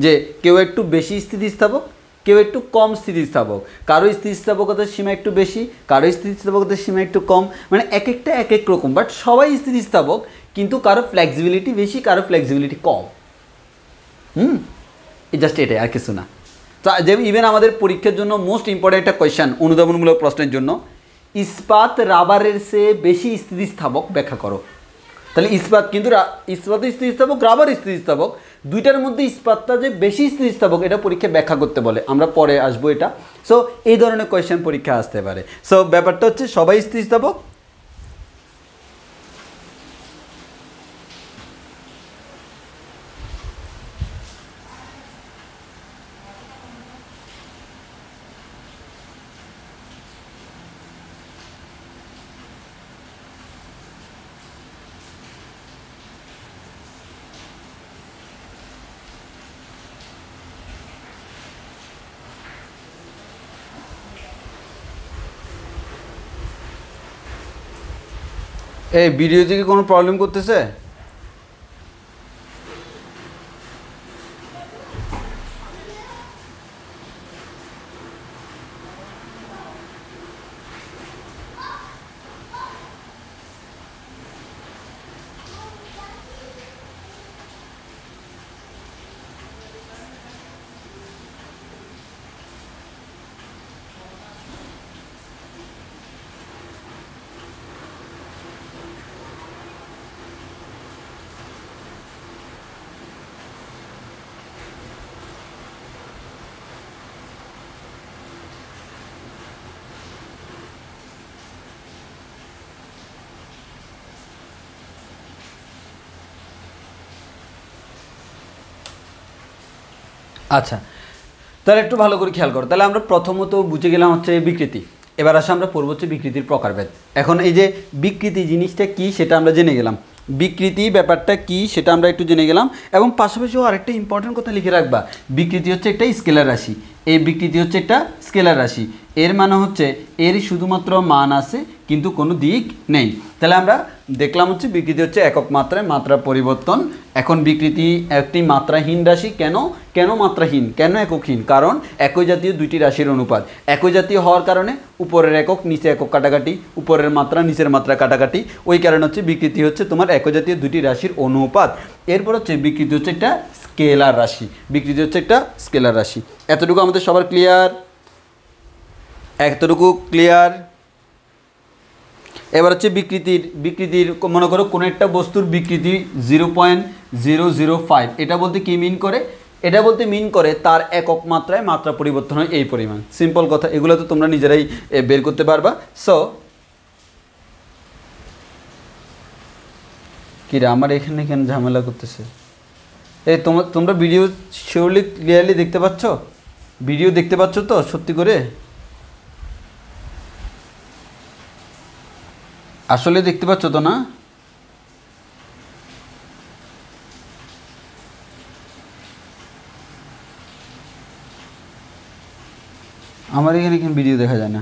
যে কেউ একটু বেশি স্থিতিস্থাপক, কেউ একটু কম স্থিতিস্থাপক, কারো স্থিতিস্থাপকতার সীমা একটু বেশি, কারো স্থিতিস্থাপকতার সীমা একটু কম, মানে এক একটা এক এক রকম, বাট সবাই স্থিতিস্থাপক, কিন্তু কারো ফ্লেক্সিবিলিটি বেশি, কারো ফ্লেক্সিবিলিটি কম। জাস্ট এটাই, আর কিছু না। তো যে ইভেন আমাদের পরীক্ষার জন্য মোস্ট ইম্পর্টেন্ট একটা কোয়েশ্চেন, অনুধাবনমূলক প্রশ্নের জন্য, ইস্পাত রাবারের চেয়ে বেশি স্থিতিস্থাপক, ব্যাখ্যা করো। তাহলে ইস্পাত কিন্তু ইস্পাত স্থিতিস্থাপক, রাবার স্থিতিস্থাপক, দুইটার মধ্যে ইস্পাতটা যে বেশি স্থিতিস্থাপক এটা পরীক্ষা ব্যাখ্যা করতে বলে, আমরা পরে আসবো এটা। সো এই ধরনের কোয়েশ্চেন পরীক্ষা আসতে পারে। সো ব্যাপারটা হচ্ছে সবাই স্থিতিস্থাপক। এই ভিডিও থেকে কোনো প্রবলেম করতেছে? আচ্ছা, তাহলে একটু ভালো করে খেয়াল করো। তাহলে আমরা প্রথমত বুঝে গেলাম হচ্ছে বিকৃতি। এবার আসে আমরা পড়ব হচ্ছে বিকৃতির প্রকারভেদ। এখন এই যে বিকৃতি জিনিসটা কি সেটা আমরা জেনে গেলাম, বিকৃতি ব্যাপারটা কি সেটা আমরা একটু জেনে গেলাম, এবং পাশাপাশিও আরেকটা ইম্পর্টেন্ট কথা লিখে রাখবা, বিকৃতি হচ্ছে একটা স্কেলার রাশি। এই বিকৃতি হচ্ছে একটা স্কেলার রাশি, এর মানে হচ্ছে এর শুধুমাত্র মান আছে কিন্তু কোনো দিক নেই। তাহলে আমরা দেখলাম হচ্ছে বিকৃতি হচ্ছে একক মাত্রায় মাত্রা পরিবর্তন। এখন বিকৃতি একটি মাত্রাহীন রাশি। কেন কেন মাত্রাহীন, কেন এককহীন? কারণ একই জাতীয় দুইটি রাশির অনুপাত, একই জাতীয় হওয়ার কারণে উপরের একক নিচে একক কাটাকাটি, উপরের মাত্রা নিচের মাত্রা কাটাকাটি, ওই কারণে হচ্ছে বিকৃতি হচ্ছে তোমার একই জাতীয় দুটি রাশির অনুপাত। এরপর হচ্ছে বিকৃতি হচ্ছে একটা স্কেলার রাশি, বিকৃতি হচ্ছে একটা স্কেলার রাশি। এতটুকু আমাদের সবার ক্লিয়ার? এতটুকু ক্লিয়ার? এবার হচ্ছে বিকৃতির মনে করো কোনো একটা বস্তুর বিকৃতি 0.005, এটা বলতে কি মিন করে? এটা বলতে মিন করে তার একক মাত্রায় মাত্রা পরিবর্তন হয় এই পরিমাণ। সিম্পল কথা, এগুলো তো তোমরা নিজেরাই বের করতে পারবা। সো কিরা আমার এখানে কেন ঝামেলা করতেছে? এই তোমরা ভিডিও শিওরলি ক্লিয়ারলি দেখতে পাচ্ছ? ভিডিও দেখতে পাচ্ছ তো সত্যি করে? আসলে দেখতে পাচ্ছ তো না? আমার এখানে কেন ভিডিও দেখা যায় না?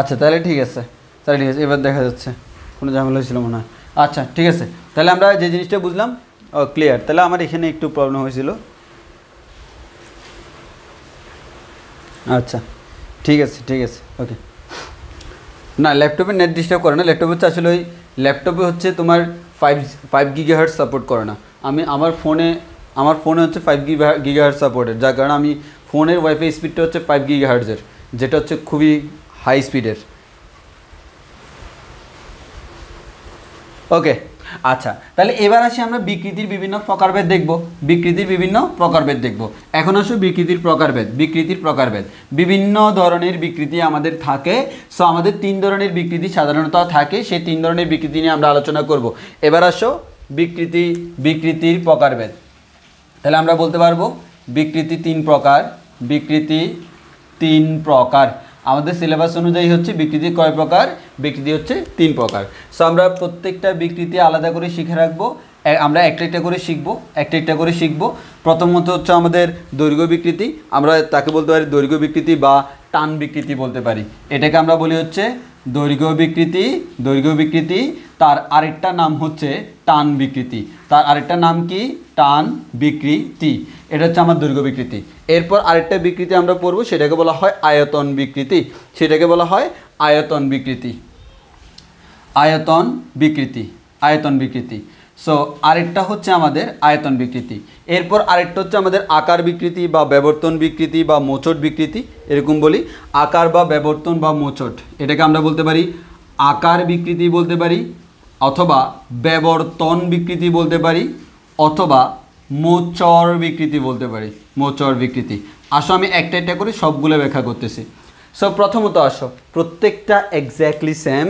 আচ্ছা তাহলে ঠিক আছে, এবার দেখা যাচ্ছে, কোনো ঝামেলা হয়েছিল মনে হয়। আচ্ছা ঠিক আছে, তাহলে আমরা যে জিনিসটা বুঝলাম ক্লিয়ার। তাহলে আমার এখানে একটু প্রবলেম হয়েছিল। আচ্ছা ঠিক আছে ওকে। না, ল্যাপটপে নেট ডিস্টার্ব করে না। ল্যাপটপ হচ্ছে আসলে ওই ল্যাপটপে হচ্ছে তোমার 5 গিগাহার্টজ সাপোর্ট করে না। আমার ফোনে হচ্ছে 5 গিগাহার্টজ সাপোর্টেড, যার কারণে আমি ফোনের ওয়াইফাই স্পিডটা হচ্ছে 5 গিগাহার্টজের, যেটা হচ্ছে খুবই হাই স্পিডের। ওকে, আচ্ছা, তাহলে এবার আসি আমরা বিকৃতির বিভিন্ন প্রকারভেদ দেখব। বিকৃতির বিভিন্ন প্রকারভেদ দেখব। এখন আসো বিকৃতির প্রকারভেদ। বিকৃতির প্রকারভেদ, বিভিন্ন ধরনের বিকৃতি আমাদের থাকে। সো আমাদের 3 ধরনের বিকৃতি সাধারণত থাকে, সেই 3 ধরনের বিকৃতি নিয়ে আমরা আলোচনা করব। এবার আসো বিকৃতির প্রকারভেদ। তাহলে আমরা বলতে পারবো বিকৃতি 3 প্রকার। বিকৃতি 3 প্রকার। আমাদের সিলেবাস অনুযায়ী হচ্ছে বিকৃতি কয় প্রকার? বিকৃতি হচ্ছে 3 প্রকার। সো আমরা প্রত্যেকটা বিকৃতি আলাদা করে শিখে রাখবো। আমরা একটা করে শিখবো। প্রথমত হচ্ছে আমাদের দৈর্ঘ্য বিকৃতি। আমরা তাকে বলতে পারি দৈর্ঘ্য বিকৃতি বা টান বিকৃতি বলতে পারি। এটাকে আমরা বলি হচ্ছে দৈর্ঘ্য বিকৃতি। তার আরেকটা নাম হচ্ছে টান বিকৃতি। তার আরেকটা নাম কি? টান বিকৃতি। এটা হচ্ছে আমার দৈর্ঘ্য বিকৃতি। এরপর আরেকটা বিকৃতি আমরা পড়ব, সেটাকে বলা হয় আয়তন বিকৃতি। আয়তন বিকৃতি। সো আরেকটা হচ্ছে আমাদের আয়তন বিকৃতি। এরপর আরেকটা হচ্ছে আমাদের আকার বিকৃতি বা ব্যবর্তন বিকৃতি বা মোচট বিকৃতি। এরকম বলি, আকার বা ব্যবর্তন বা মোচট। এটাকে আমরা বলতে পারি আকার বিকৃতি বলতে পারি, অথবা ব্যবর্তন বিকৃতি বলতে পারি, অথবা মোচর বিকৃতি বলতে পারি। মোচর বিকৃতি। আসো আমি একটা করে সবগুলো ব্যাখ্যা করতেছি। সো প্রথমত আসো, প্রত্যেকটা এক্স্যাক্টলি সেম।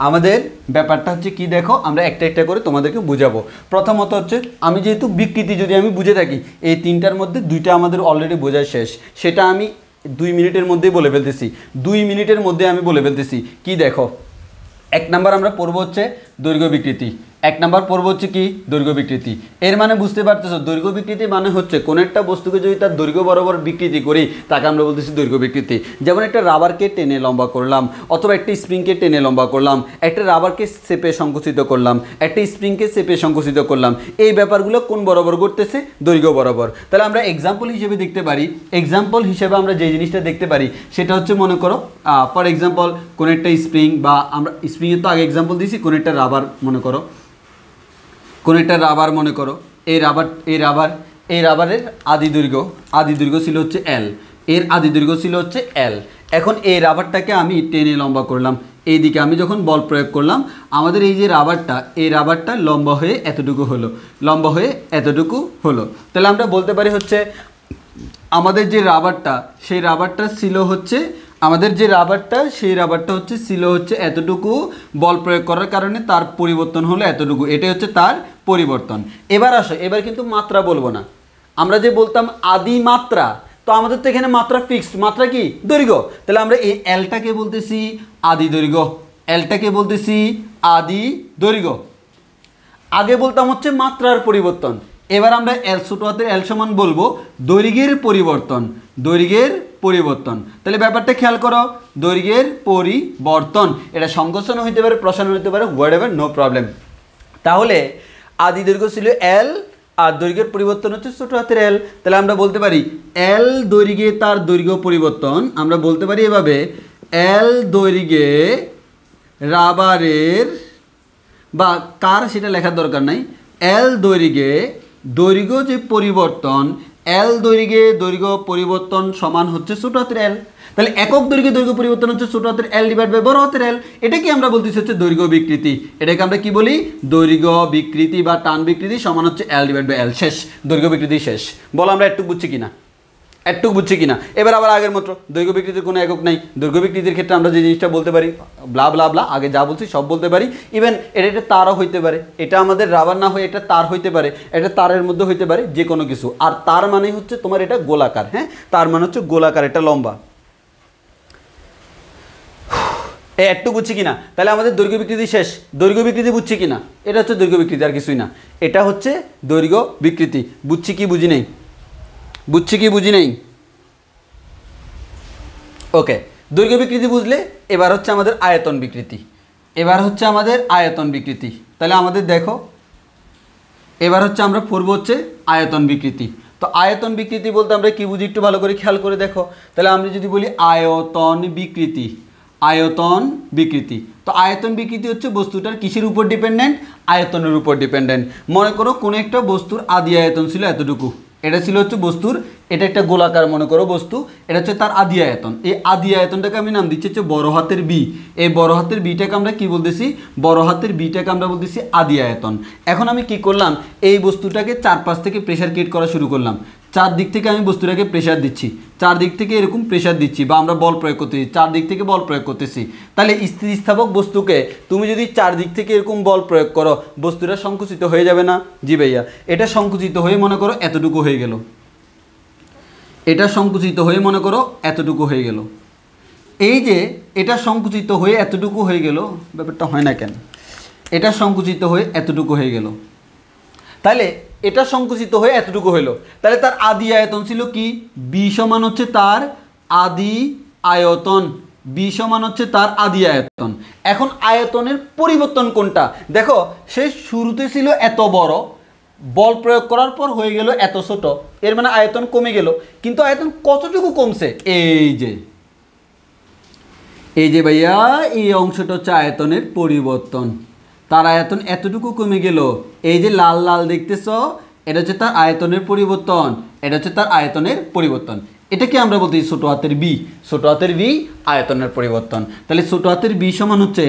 আমাদের ব্যাপারটা হচ্ছে কি দেখো, আমরা একটা করে তোমাদেরকে বুঝাবো। প্রথমত হচ্ছে আমি যেহেতু বিকৃতি যদি আমি বুঝে থাকি, এই 3টার মধ্যে 2টা আমাদের অলরেডি বোঝা শেষ। সেটা আমি 2 মিনিটের মধ্যেই বলে ফেলতেছি। 2 মিনিটের মধ্যে আমি বলে ফেলতেছি। কি দেখো, 1 নাম্বার আমরা পড়বো হচ্ছে দৈর্ঘ্য বিকৃতি। 1 নাম্বার পড়বো হচ্ছে কি? দৈর্ঘ্য বিকৃতি। এর মানে বুঝতে পারতেছো, দৈর্ঘ্য বিকৃতি মানে হচ্ছে কোনো একটা বস্তুকে যদি তার দৈর্ঘ্য বরাবর বিকৃতি করি, তাকে আমরা বলতেছি দৈর্ঘ্য বিকৃতি। যেমন একটা রাবারকে টেনে লম্বা করলাম, অথবা একটা স্প্রিংকে টেনে লম্বা করলাম, একটা রাবারকে চেপে সংকুচিত করলাম, একটা স্প্রিংকে চেপে সংকুচিত করলাম। এই ব্যাপারগুলো কোন বরাবর ঘটতেছে? দৈর্ঘ্য বরাবর। তাহলে আমরা এক্সাম্পল হিসেবে দেখতে পারি, আমরা যে জিনিসটা দেখতে পারি সেটা হচ্ছে, মনে করো ফর এক্সাম্পল কোন একটা স্প্রিং, বা আমরা স্প্রিংয়ের তো আগে এক্সাম্পল দিয়েছি, কোন একটা রাবার মনে করো, এই রাবারের আদি দৈর্ঘ্য ছিল হচ্ছে এল। এর আদি দৈর্ঘ্য ছিল হচ্ছে এল। এখন এই রাবারটাকে আমি টেনে লম্বা করলাম। এইদিকে আমি যখন বল প্রয়োগ করলাম, আমাদের এই যে রাবারটা লম্বা হয়ে এতটুকু হলো। তাহলে আমরা বলতে পারি হচ্ছে আমাদের যে রাবারটা, সেই রাবারটা ছিল হচ্ছে ছিল হচ্ছে এতটুকু, বল প্রয়োগ করার কারণে তার পরিবর্তন হলো এতটুকু। এটাই হচ্ছে তার পরিবর্তন। এবার আসো, এবার কিন্তু মাত্রা বলবো না। আমরা যে বলতাম আদি মাত্রা, তো আমাদের তো এখানে মাত্রা ফিক্সড। মাত্রা কি? দৈর্ঘ্য। তাহলে আমরা এই এলটাকে বলতেছি আদি দৈর্ঘ্য। আগে বলতাম হচ্ছে মাত্রার পরিবর্তন। এবার আমরা এল, ছোট হাতের এল সমান বলবো দৈর্ঘ্যের পরিবর্তন। তাহলে ব্যাপারটা খেয়াল করো, দৈর্ঘ্যের পরিবর্তন। এটা সংকোচন হইতে পারে, প্রসারণ হইতে পারে, হোয়াটএভার, নো প্রবলেম। তাহলে আদি দৈর্ঘ্য ছিল এল, আর দৈর্ঘ্যের পরিবর্তন হচ্ছে ছোট হাতের এল। তাহলে আমরা বলতে পারি এল দৈর্ঘ্যে তার দৈর্ঘ্য পরিবর্তন। আমরা বলতে পারি এভাবে, এল দৈর্ঘ্যে রাবারের, বা কার সেটা লেখার দরকার নাই, এল দৈর্ঘ্যে দৈর্ঘ্য যে পরিবর্তন, এল দৈর্ঘ্য পরিবর্তন সমান হচ্ছে ছোট হাতের এল। তাহলে একক দৈর্ঘ্য পরিবর্তন হচ্ছে ছোট হাতের এল ডিভাইড বাই বড় হাতের এল। এটাকে আমরা বলতেছি হচ্ছে দৈর্ঘ্য বিকৃতি। এটাকে আমরা কি বলি? দৈর্ঘ্য বিকৃতি বা টান বিকৃতি সমান হচ্ছে এল ডিভাইড বাই এল। শেষ, দৈর্ঘ্য বিকৃতি শেষ। বলো আমরা একটু বুঝছি কিনা? এবার আবার আগের মতো, দৈর্ঘ্য বিকৃতির কোনো একক নাই। দৈর্ঘ্য বিকৃতির ক্ষেত্রে আমরা যে জিনিসটা বলতে পারি, ব্লা আগে যা বলছি সব বলতে পারি। ইভেন এটা তারও হইতে পারে, এটা আমাদের রাবার না হয়ে এটা তার হইতে পারে, এটা তারের মধ্যে হইতে পারে, যে কোনো কিছু। আর তার মানে হচ্ছে তোমার এটা গোলাকার। হ্যাঁ, তার মানে হচ্ছে গোলাকার, এটা লম্বা। একটু বুঝছি কিনা? তাহলে আমাদের দৈর্ঘ্য বিকৃতি শেষ। দৈর্ঘ্য বিকৃতি বুঝছি কিনা? এটা হচ্ছে দৈর্ঘ্য বিকৃতি, আর কিছুই না। এটা হচ্ছে দৈর্ঘ্য বিকৃতি। বুঝছি কি বুঝি নেই? ওকে, দৈর্ঘ্য বিকৃতি বুঝলে এবার হচ্ছে আমাদের আয়তন বিকৃতি। তাহলে আমাদের দেখো, এবার হচ্ছে আমরা পড়বো হচ্ছে আয়তন বিকৃতি। তো আয়তন বিকৃতি বলতে আমরা কি বুঝি একটু ভালো করে খেয়াল করে দেখো। তাহলে আমরা যদি বলি আয়তন বিকৃতি, তো আয়তন বিকৃতি হচ্ছে বস্তুটার কিসের উপর ডিপেন্ডেন্ট? আয়তনের উপর ডিপেন্ডেন্ট। মনে করো কোনো একটা বস্তুর আদি আয়তন ছিল এতটুকু, এটা ছিল হচ্ছে বস্তুর, এটা একটা গোলাকার মনে করো বস্তু, এটা হচ্ছে তার আদি আয়তন। এই আদি আয়তনটাকে আমি নাম দিচ্ছি হচ্ছে বড় হাতের বি। এই বড় হাতের বিটাকে আমরা কি বলতেছি, বড় হাতের বিটাকে আমরা বলতেছি আদি আয়তন। এখন আমি কি করলাম, এই বস্তুটাকে চারপাশ থেকে প্রেশার ক্রিয়েট করা শুরু করলাম। চারদিক থেকে আমি বস্তুটাকে প্রেশার দিচ্ছি, চারদিক থেকে এরকম প্রেশার দিচ্ছি, বা আমরা বল প্রয়োগ করতেছি, চারদিক থেকে বল প্রয়োগ করতেছি। তাহলে স্থিতিস্থাপক বস্তুকে তুমি যদি চারদিক থেকে এরকম বল প্রয়োগ করো, বস্তুটা সংকুচিত হয়ে যাবে না? জি ভাইয়া, এটা সংকুচিত হয়ে মনে করো এতটুকু হয়ে গেল, এটা সংকুচিত হয়ে মনে করো এতটুকু হয়ে গেল। এই যে এটা সংকুচিত হয়ে এতটুকু হয়ে গেল, ব্যাপারটা হয় না কেন, এটা সংকুচিত হয়ে এতটুকু হয়ে গেল, তাহলে এটা সংকুচিত হয়ে এতটুকু হইল, তাহলে তার আদি আয়তন ছিল কি, বি সমান হচ্ছে তার আদি আয়তন, বি সমান হচ্ছে তার আদি আয়তন। এখন আয়তনের পরিবর্তন কোনটা, দেখো সে শুরুতে ছিল এত বড়, বল প্রয়োগ করার পর হয়ে গেল এত ছোট, এর মানে আয়তন কমে গেল। কিন্তু আয়তন কতটুকু কমছে, এই যে ভাইয়া এই অংশটা হচ্ছে আয়তনের পরিবর্তন, তার আয়তন এতটুকু কমে গেল। এই যে লাল লাল দেখতেছ, এটা হচ্ছে তার আয়তনের পরিবর্তন, এটা হচ্ছে তার আয়তনের পরিবর্তন। এটাকে আমরা বলতেছি ছোট হাতের বি, ছোট হাতের বি আয়তনের পরিবর্তন। তাহলে ছোট হাতের বি সমান হচ্ছে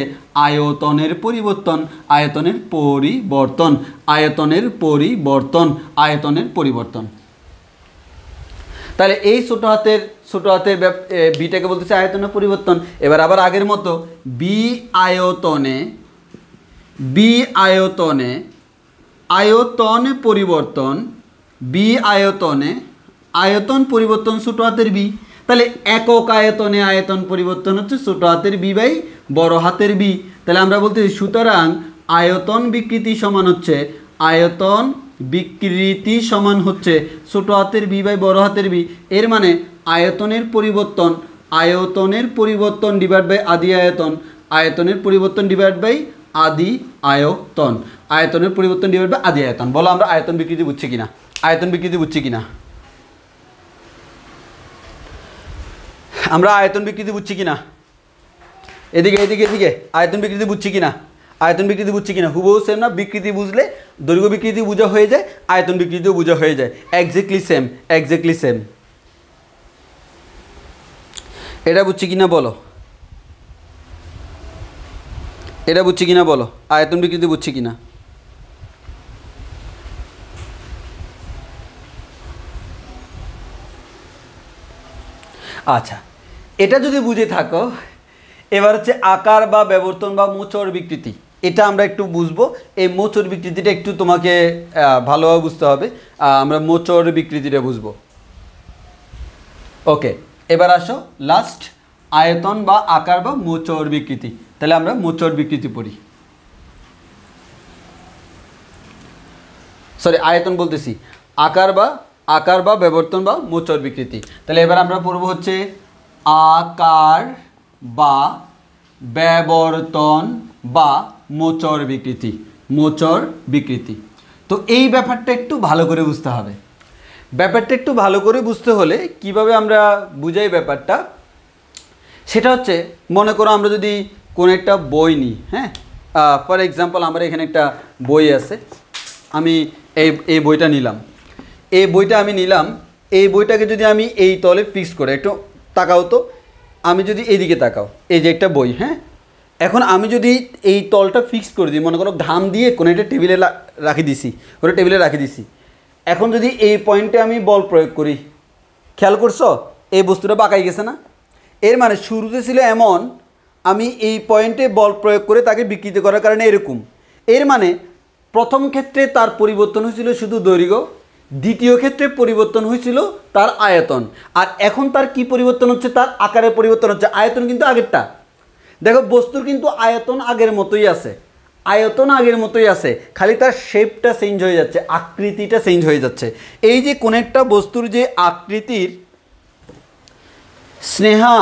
আয়তনের পরিবর্তন, আয়তনের পরিবর্তন, আয়তনের পরিবর্তন, আয়তনের পরিবর্তন। তাহলে এই ছোট হাতের বিটাকে বলতেছে আয়তনের পরিবর্তন। এবার আবার আগের মতো বি আয়তনে আয়তন পরিবর্তন, বি আয়তনে আয়তন পরিবর্তন ছোট হাতের বি। তাহলে একক আয়তনে আয়তন পরিবর্তন হচ্ছে ছোট হাতের বি বাই বড় হাতের বি। তাহলে আমরা বলতেছি সুতরাং আয়তন বিকৃতি সমান হচ্ছে, আয়তন বিকৃতি সমান হচ্ছে ছোট হাতের বি বাই বড় হাতের বি। এর মানে আয়তনের পরিবর্তন ডিভাইড বাই আদি আয়তন, আয়তনের পরিবর্তন ডিভাইড বাই আদি আয়তন, আয়তনের পরিবর্তন ডিভাইড বাই আদি আয়তন। বলো আমরা আয়তন বিকৃতি বুঝছি কিনা, আয়তন বিকৃতি বুঝছি কিনা, আমরা আয়তন বিকৃতি বুঝছি কিনা, এদিকে এদিকে এদিকে আয়তন বিকৃতি বুঝছি কিনা, আয়তন বিকৃতি বুঝছি কিনা, হুবহু সেম না? বিকৃতি বুঝলে দৈর্ঘ্য বিকৃতি বোঝা হয়ে যায়, আয়তন বিকৃতিও বোঝা হয়ে যায়, এক্স্যাক্টলি সেম, এক্স্যাক্টলি সেম। এটা বুঝছি কিনা বলো, এটা বুঝছি কিনা বলো, আয়তন বিকৃতি বুঝছি কিনা। আচ্ছা, এটা যদি বুঝে থাকো, এবার হচ্ছে আকার বা ব্যবর্তন বা মোচড় বিকৃতি, এটা আমরা একটু বুঝবো। এই মোচড় বিকৃতিটা একটু তোমাকে ভালোভাবে বুঝতে হবে, আমরা মোচড় বিকৃতিটা বুঝবো। ওকে, এবার আসো লাস্ট, আয়তন বা আকার বা মোচড় বিকৃতি। তাহলে আমরা মোচড় বিকৃতি পড়ি, সরি আয়তন বলতেছি, আকার বা ব্যবর্তন বা মোচড় বিকৃতি। তাহলে এবার আমরা পড়বো হচ্ছে আকার বা ব্যবর্তন বা মোচড় বিকৃতি, মোচড় বিকৃতি। তো এই ব্যাপারটা একটু ভালো করে বুঝতে হবে। ব্যাপারটা একটু ভালো করে বুঝতে হলে কিভাবে আমরা বুঝাই ব্যাপারটা, সেটা হচ্ছে মনে করো আমরা যদি কোনো একটা বই নিই, হ্যাঁ, ফর এক্সাম্পল আমার এখানে একটা বই আছে, আমি এই বইটা নিলাম, এই বইটা আমি নিলাম, এই বইটাকে যদি আমি এই তলে ফিক্স করে, একটু তাকাও তো, আমি যদি এইদিকে তাকাও, এই যে একটা বই, হ্যাঁ, এখন আমি যদি এই তলটা ফিক্স করে দিই, মনে করো ঘাম দিয়ে কোনো একটা টেবিলে রাখি দিছি, এখন যদি এই পয়েন্টে আমি বল প্রয়োগ করি, খেয়াল করছো এই বস্তুটা বাঁকাই গেছে না? এর মানে শুরুতে ছিল এমন, আমি এই পয়েন্টে বল প্রয়োগ করে তাকে বিকৃত করার কারণে এরকম। এর মানে প্রথম ক্ষেত্রে তার পরিবর্তন হয়েছিল শুধু দৈর্ঘ্য, দ্বিতীয় ক্ষেত্রে পরিবর্তন হয়েছিল তার আয়তন, আর এখন তার কি পরিবর্তন হচ্ছে, তার আকারের পরিবর্তন হচ্ছে। আয়তন কিন্তু আগেরটা, দেখো বস্তুর কিন্তু আয়তন আগের মতোই আছে, আয়তন আগের মতোই আছে, খালি তার শেপটা চেঞ্জ হয়ে যাচ্ছে, আকৃতিটা চেঞ্জ হয়ে যাচ্ছে। এই যে কোনো একটা বস্তুর যে আকৃতির স্নেহা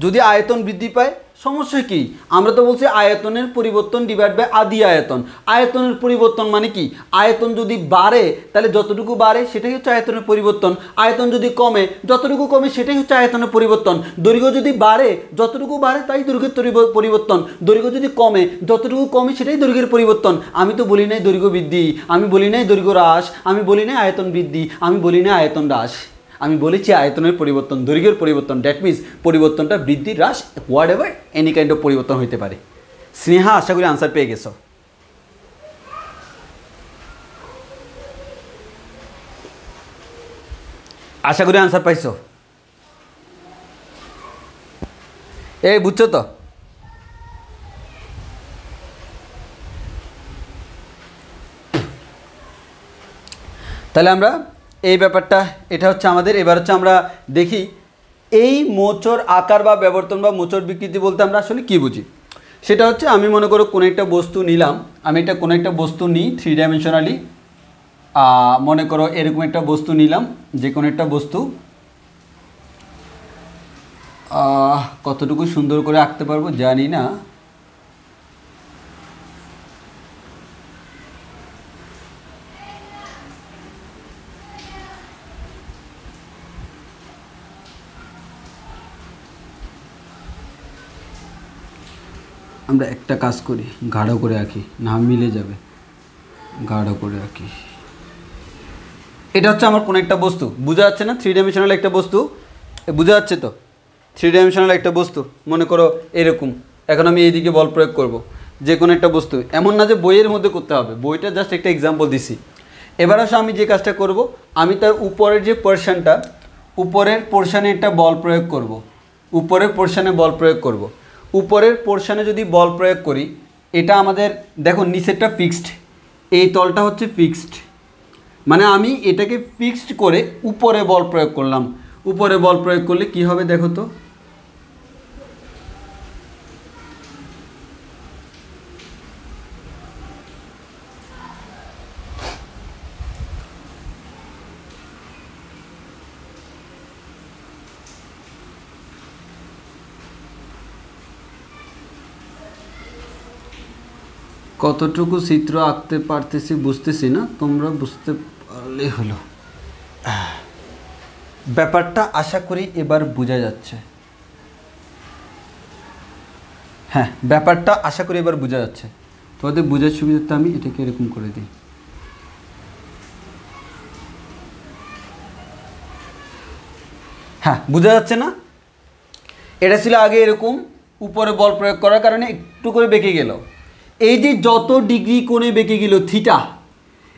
যদি আয়তন বৃদ্ধি পায়, সমস্যা কি? আমরা তো বলছি আয়তনের পরিবর্তন ডিভাইড বাই আদি আয়তন। আয়তনের পরিবর্তন মানে কি? আয়তন যদি বাড়ে তাহলে যতটুকু বাড়ে সেটাই হচ্ছে আয়তনের পরিবর্তন, আয়তন যদি কমে যতটুকু কমে সেটাই হচ্ছে আয়তনের পরিবর্তন। দৈর্ঘ্য যদি বাড়ে যতটুকু বাড়ে তাই দৈর্ঘ্যের পরিবর্তন, দৈর্ঘ্য যদি কমে যতটুকু কমে সেটাই দৈর্ঘ্যের পরিবর্তন। আমি তো বলি নাই দৈর্ঘ্য বৃদ্ধি, আমি বলি নাই দৈর্ঘ্য হ্রাস, আমি বলি নাই আয়তন বৃদ্ধি, আমি বলি নাই আয়তন হ্রাস, আমি বলেছি আয়তনের পরিবর্তন, দৈর্ঘ্যের পরিবর্তন। দ্যাট মিনস পরিবর্তনটা বৃদ্ধি হ্রাস what ever any kind of পরিবর্তন হতে পারে। স্নেহা আশা করি আনসার পেয়ে গেছো। আশা করি আনসার পাইছো। এই বুঝছো তো? তাহলে আমরা এই ব্যাপারটা, এটা হচ্ছে আমাদের। এবার হচ্ছে আমরা দেখি এই মোচড় আকার বা ব্যবর্তন বা মোচড় বিকৃতি বলতে আমরা আসলে কী বুঝি। সেটা হচ্ছে আমি মনে করো কোনো একটা বস্তু নিলাম, আমি এটা কোনো একটা বস্তু নিই 3 ডাইমেনশনালি, মনে করো এরকম একটা বস্তু নিলাম, যে কোনো একটা বস্তু, কতটুকু সুন্দর করে আঁকতে পারবো জানি না। আমরা একটা কাজ করি, গাঢ় করে আঁকি, না মিলে যাবে, গাঢ় করে আঁকি। এটা হচ্ছে আমার কোনো একটা বস্তু, বোঝা যাচ্ছে না? 3 ডাইমেনশনাল একটা বস্তু, বোঝা যাচ্ছে তো? 3 ডাইমেনশনাল একটা বস্তু মনে করো এরকম। এখন আমি এইদিকে বল প্রয়োগ করব, যে কোনো একটা বস্তু, এমন না যে বইয়ের মধ্যে করতে হবে, বইটা জাস্ট একটা এক্সাম্পল দিছি। এবার আসলে আমি যে কাজটা করব, আমি তার উপরের যে পোর্শনটা, উপরের পোর্শনে একটা বল প্রয়োগ করব, উপরের পোর্শনে বল প্রয়োগ করব। উপরের পোর্শনে যদি বল প্রয়োগ করি, এটা আমাদের দেখো নিচেরটা ফিক্সড, এই তলটা হচ্ছে ফিক্সড, মানে আমি এটাকে ফিক্সড করে উপরে বল প্রয়োগ করলাম। উপরে বল প্রয়োগ করলে কি হবে দেখো তো? কতটুকু চিত্র আঁকতে পারতেছি বুঝতেছি না, তোমরা বুঝতে পারলে হলো। ব্যাপারটা আশা করি এবার বোঝা যাচ্ছে। হ্যাঁ, ব্যাপারটা আশা করি এবার বোঝা যাচ্ছে। তোমাদের বোঝার সুবিধাতে আমি এটাকে এরকম করে দিই। হ্যাঁ, বোঝা যাচ্ছে না? এটা ছিল আগে এরকম, উপরে বল প্রয়োগ করার কারণে একটু করে বেঁকে গেল। এই যে যত ডিগ্রি কোণে বেঁকে গেল থিটা,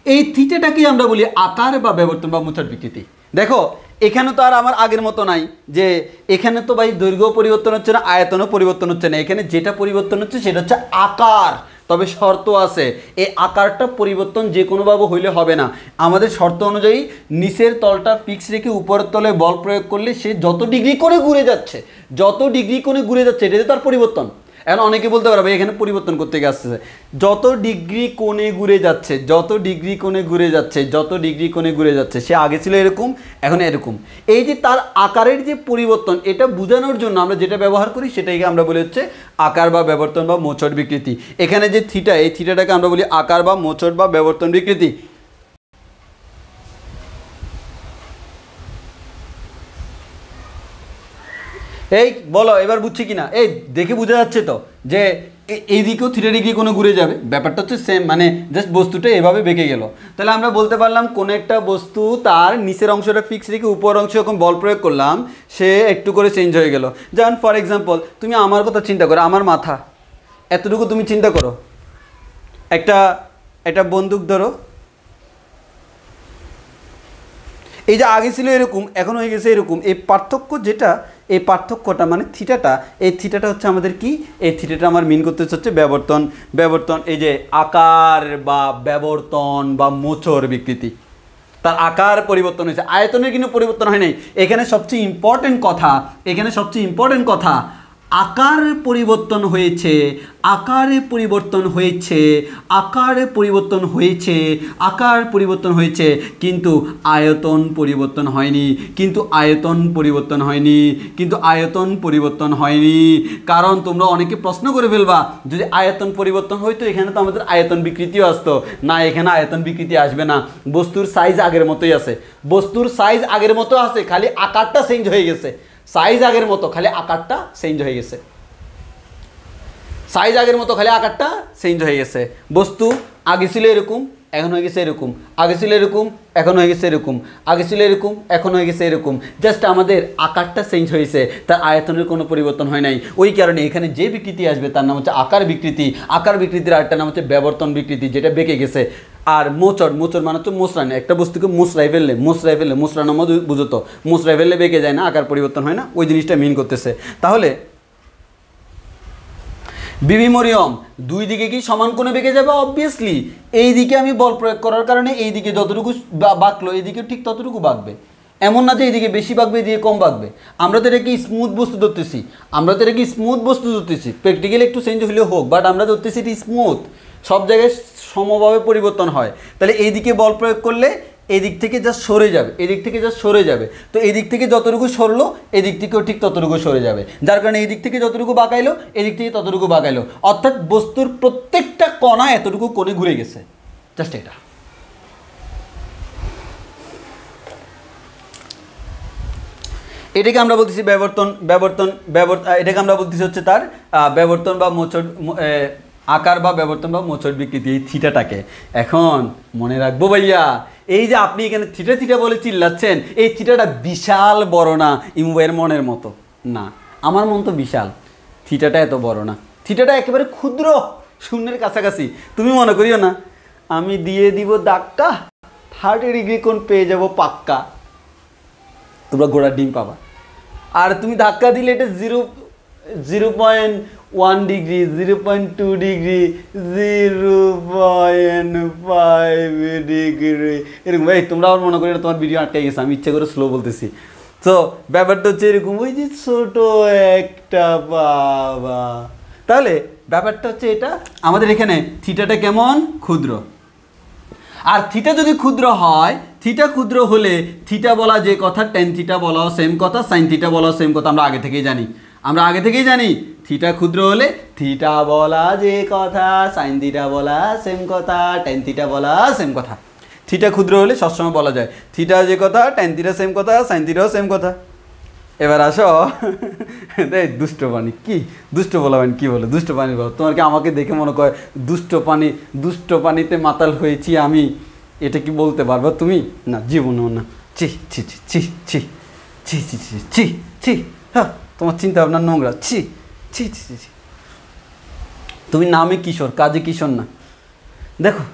এই থিটাটাকে আমরা বলি আকার বা ব্যবর্তন বা মোচড় বিকৃতি। দেখো এখানে তো আর আমার আগের মতো নাই যে এখানে তো ভাই দৈর্ঘ্য পরিবর্তন হচ্ছে না, আয়তনও পরিবর্তন হচ্ছে না, এখানে যেটা পরিবর্তন হচ্ছে সেটা হচ্ছে আকার। তবে শর্ত আছে, এই আকারটা পরিবর্তন যে কোনোভাবে হইলে হবে না। আমাদের শর্ত অনুযায়ী নিচের তলটা ফিক্স রেখে উপরের তলে বল প্রয়োগ করলে সে যত ডিগ্রি কোণে ঘুরে যাচ্ছে, যত ডিগ্রি কোণে ঘুরে যাচ্ছে এটাতে তার পরিবর্তন। এখন অনেকে বলতে পারবে এখানে পরিবর্তন করতে গিয়ে আসতেছে, যত ডিগ্রি কোণে ঘুরে যাচ্ছে, যত ডিগ্রি কোণে ঘুরে যাচ্ছে, যত ডিগ্রি কোণে ঘুরে যাচ্ছে, সে আগে ছিল এরকম এখন এরকম। এই যে তার আকারের যে পরিবর্তন, এটা বোঝানোর জন্য আমরা যেটা ব্যবহার করি সেটাকে আমরা বলি হচ্ছে আকার বা ব্যবর্তন বা মোচড় বিকৃতি। এখানে যে থিটা, এই থিটাটাকে আমরা বলি আকার বা মোচড় বা ব্যবর্তন বিকৃতি। এই বলো এবার বুঝছি কিনা? এই দেখে বোঝা যাচ্ছে তো যে এই দিকেও 3 ডিগ্রি কোনো ঘুরে যাবে, ব্যাপারটা হচ্ছে সেম, মানে জাস্ট বস্তুটা এভাবে বেঁকে গেল। তাহলে আমরা বলতে পারলাম কোন একটা বস্তু তার নিচের অংশটা ফিক্স রেখে উপর অংশ যখন বল প্রয়োগ করলাম সে একটু করে চেঞ্জ হয়ে গেল। যেমন ফর এক্সাম্পল তুমি আমার কথা চিন্তা করো, আমার মাথা এতটুকু তুমি চিন্তা করো, একটা বন্দুক ধরো, এই যে আগে ছিল এরকম এখন হয়ে গেছে এরকম, এই পার্থক্য যেটা, এই পার্থক্যটা মানে থিটাটা, এই থিটাটা হচ্ছে আমাদের কি, এই থিটাটা আমার মিন করতে হচ্ছে ব্যবর্তন। ব্যবর্তন এই যে আকার বা ব্যবর্তন বা মোচড় বিকৃতি, তার আকার পরিবর্তন হয়েছে, আয়তনের কিন্তু পরিবর্তন হয় নাই। এখানে সবচেয়ে ইম্পর্টেন্ট কথা, এখানে সবচেয়ে ইম্পর্টেন্ট কথা, আকার পরিবর্তন হয়েছে, আকারে পরিবর্তন হয়েছে, আকারে পরিবর্তন হয়েছে, আকার পরিবর্তন হয়েছে, কিন্তু আয়তন পরিবর্তন হয়নি, কিন্তু আয়তন পরিবর্তন হয়নি, কিন্তু আয়তন পরিবর্তন হয়নি। কারণ তোমরা অনেকে প্রশ্ন করে ফেলবা, যদি আয়তন পরিবর্তন হইতো এখানে তো আমাদের আয়তন বিকৃতিও আসতো। না, এখানে আয়তন বিকৃতি আসবে না, বস্তুর সাইজ আগের মতোই আছে, বস্তুর সাইজ আগের মতো আছে, খালি আকারটা চেঞ্জ হয়ে গেছে। সাইজ আগের মতো, খালি আকারটা চেঞ্জ হয়ে গেছে, সাইজ আগের মতো, খালি আকারটা চেঞ্জ হয়ে গেছে। বস্তু আগে ছিল এরকম, এখন হয়ে গেছে এরকম, আগে ছিল এরকম, এখন হয়ে গেছে এরকম, আগে ছিল এরকম, এখন হয়ে গেছে এরকম, জাস্ট আমাদের আকারটা চেঞ্জ হয়েছে, তার আয়তনের কোনো পরিবর্তন হয় নাই। ওই কারণে এখানে যে বিকৃতি আসবে তার নাম হচ্ছে আকার বিকৃতি। আকার বিকৃতির আরেকটা নাম হচ্ছে ব্যবর্তন বিকৃতি, যেটা বেঁকে গেছে। আর মোচড়, মোচড় মানে হচ্ছে মোচড়ানো, একটা বস্তুকে মোচড়াই ফেললে, মোচড়াই ফেললে, মোচড়ানো মতো বুঝতো, মোচড়াই ফেললে বেঁকে যায় না, আকার পরিবর্তন হয় না, ওই জিনিসটা মিন করতেছে। তাহলে বিবি মরিয়ম দুই দিকে কি সমান কোণে বেঁকে যাবে? অবভিয়াসলি। এই দিকে আমি বল প্রয়োগ করার কারণে এই দিকে যতটুকু বাঁকলো এই দিকে ঠিক ততটুকু বাঁকবে, এমন না যে এইদিকে বেশি বাঁকবে এদিকে কম বাঁকবে। আমরা তো এটাকে স্মুথ বস্তু ধরতেছি, আমরা তো এটাকে স্মুথ বস্তু ধরতেছি, প্র্যাকটিক্যালি একটু চেঞ্জ হলেও হোক, বাট আমরা ধরতেছি এটি স্মুথ, সব জায়গায় সমভাবে পরিবর্তন হয়। তাহলে এই দিকে বল প্রয়োগ করলে এই দিক থেকে জাস্ট সরে যাবে, এদিক থেকে জাস্ট সরে যাবে, তো এই দিক থেকে যতটুকু সরলো এদিক থেকেও ঠিক ততটুকু সরে যাবে, যার কারণে এই দিক থেকে যতটুকু বাঁকাইলো এদিক থেকে ততটুকু বাঁকাইলো, অর্থাৎ বস্তুর প্রত্যেকটা কণা এতটুকু কোণে ঘুরে গেছে, জাস্ট এটা। এটাকে আমরা বলতেছি ব্যবর্তন, এটাকে আমরা বলতেছি হচ্ছে তার ব্যবর্তন বা মোচড়, আকার বা ব্যবর্তন বা মোচড় বিকৃতি, এই থিটাটাকে। এখন মনে রাখবো ভাইয়া, এই যে আপনি এখানে থিটা থিটা বলে চিল্লাচ্ছেন, এই থিটাটা বিশাল বড় না ইমুয়ের মনের মতো না, আমার মন তো বিশাল, থিটাটা এত বড় না, থিটাটা একেবারে ক্ষুদ্র, শূন্যের কাছাকাছি। তুমি মনে করিও না আমি দিয়ে দিব ধাক্কা 30 ডিগ্রি কোণ পেয়ে যাব পাক্কা, তোমরা ঘোড়ার ডিম পাবা। আর তুমি ধাক্কা দিলে এটা 0.1 ডিগ্রি, 0.2 ডিগ্রি, 0.5 ডিগ্রি এরকম। ভাই তোমরা আমার মনে করি না তোমার ভিডিও আটকে গেছে, আমি ইচ্ছা করে স্লো বলতেছি। তো ব্যাপারটা হচ্ছে এরকম, ওই যে ছোট একটা বাবা। তাহলে ব্যাপারটা হচ্ছে এটা, আমাদের এখানে থিটাটা কেমন? ক্ষুদ্র। আর থিটা যদি ক্ষুদ্র হয়, থিটা ক্ষুদ্র হলে থিটা বলা যে কথা, টেন থিটা বলাও সেম কথা, সাইন থিটা বলাও সেম কথা, আমরা আগে থেকেই জানি, আমরা আগে থেকেই জানি থিটা ক্ষুদ্র হলে থিটা বলা যে কথা, সাইন থিটা বলা সেম কথা, টেন থিটা বলা সেম কথা। থিটা ক্ষুদ্র হলে সবসময় বলা যায় থিটা যে কথা, টেন থিটা সেম কথা, সাইন থিটাও সেম কথা। এবার আসো এই দুষ্ট পানি, কি দুষ্ট বলাবেন, কি বলে দুষ্ট পানি বলো, তোমার কি আমাকে দেখে মনে করে দুষ্ট পানিতে মাতাল হয়েছি আমি, এটা কি বলতে পারবো তুমি? না, জীবনেও না। ছি ছি ছি ছি ছি ছি ছি ছি ছি ছি, হ্যাঁ তোমার চিন্তা ভাবনা নোংরা, ছি ছি ছি ছি। তুমি নামে কিশোর, কাজে কিশোর না। দেখো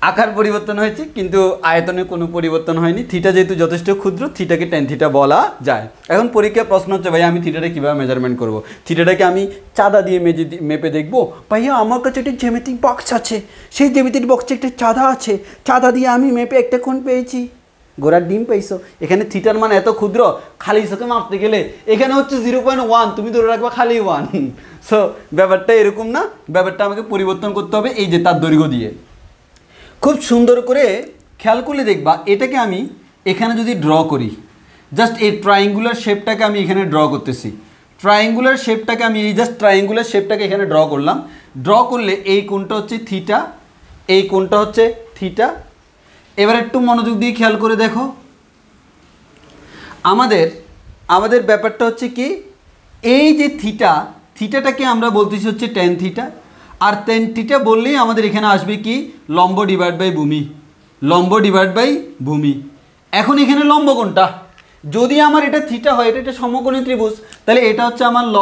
আকার পরিবর্তন হয়েছে কিন্তু আয়তনে কোনো পরিবর্তন হয়নি, থিটা যেহেতু যথেষ্ট ক্ষুদ্র, থিটাকে টেন থিটা বলা যায়। এখন পরীক্ষায় প্রশ্ন হচ্ছে ভাই আমি থিটাটা কীভাবে মেজারমেন্ট করব? থিটাটাকে আমি চাঁদা দিয়ে মেপে দেখবো? ভাইয়া আমার কাছে একটা জ্যামিতিক বক্স আছে, সেই জ্যামিতিক বক্সে একটা চাঁদা আছে, চাঁদা দিয়ে আমি মেপে একটা কোণ পেয়েছি, গোড়ার ডিম পাইছো। এখানে থিটার মান এত ক্ষুদ্র, খালি চোখে মাপতে গেলে এখানে হচ্ছে 0.1, তুমি ধরে রাখবা খালি 1। সো ব্যাপারটা এরকম না, ব্যাপারটা আমাকে পরিবর্তন করতে হবে এই যে তার দৈর্ঘ্য দিয়ে। খুব সুন্দর করে খেয়াল করলে দেখবা, এটাকে আমি এখানে যদি ড্র করি, জাস্ট এই ট্রায়াঙ্গুলার শেপটাকে আমি এখানে ড্র করতেছি, ট্রায়াঙ্গুলার শেপটাকে আমি এই জাস্ট ট্রায়াঙ্গুলার শেপটাকে এখানে ড্র করলাম। ড্র করলে এই কোণটা হচ্ছে থিটা, এই কোণটা হচ্ছে থিটা। এবার একটু মনোযোগ দিয়ে খেয়াল করে দেখো, আমাদের ব্যাপারটা হচ্ছে কি, এই যে থিটাটাকে আমরা বলতেছি হচ্ছে টেন থিটা, আর টেন থিটা বললেই আমাদের এখানে আসবে কি, লম্ব ডিভাইড বাই ভূমি, লম্ব ডিভাইড বাই ভূমি। এখন এখানে লম্ব কোনটা? যদি আমার এটা থিটা হয়, এটা একটা সমকোণী ত্রিভুজ, তাহলে এটা হচ্ছে আমার ল,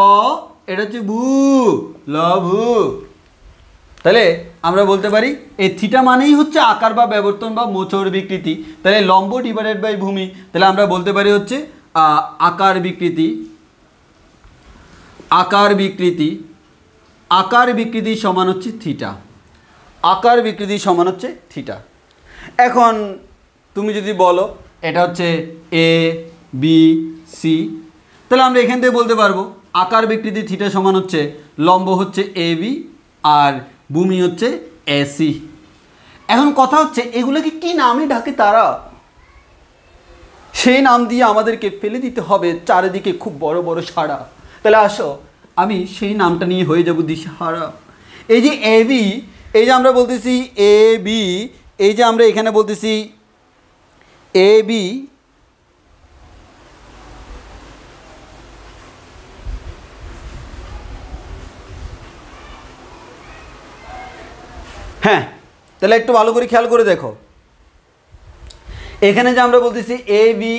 এটা হচ্ছে ভূ, ল ভূ। তাহলে আমরা বলতে পারি এই থিটা মানেই হচ্ছে আকার বা ব্যবর্তন বা মোচড় বিকৃতি। তাহলে লম্ব ডিভাইডেড বাই ভূমি, তাহলে আমরা বলতে পারি হচ্ছে আকার বিকৃতি, আকার বিকৃতি, আকার বিকৃতি সমান হচ্ছে থিটা, আকার বিকৃতি সমান হচ্ছে থিটা। এখন তুমি যদি বলো এটা হচ্ছে এ বি সি, তাহলে আমরা এখান থেকে বলতে পারবো আকার বিকৃতি থিটা সমান হচ্ছে লম্ব হচ্ছে এবি আর ভূমি হচ্ছে এসি। এখন কথা হচ্ছে এগুলোকে কি নামে ডাকে তারা, সেই নাম দিয়ে আমাদেরকে ফেলে দিতে হবে চারিদিকে খুব বড় বড় সারা। তাহলে আসো আমি সেই নামটা নিয়ে হয়ে যাব দিশাহারা। এই যে এবি, এই যে আমরা বলতেছি এ বি, এই যে আমরা এখানে বলতেছি এ বি, হ্যাঁ তাহলে একটু ভালো করে খেয়াল করে দেখো, এখানে যে আমরা বলতেছি এ বি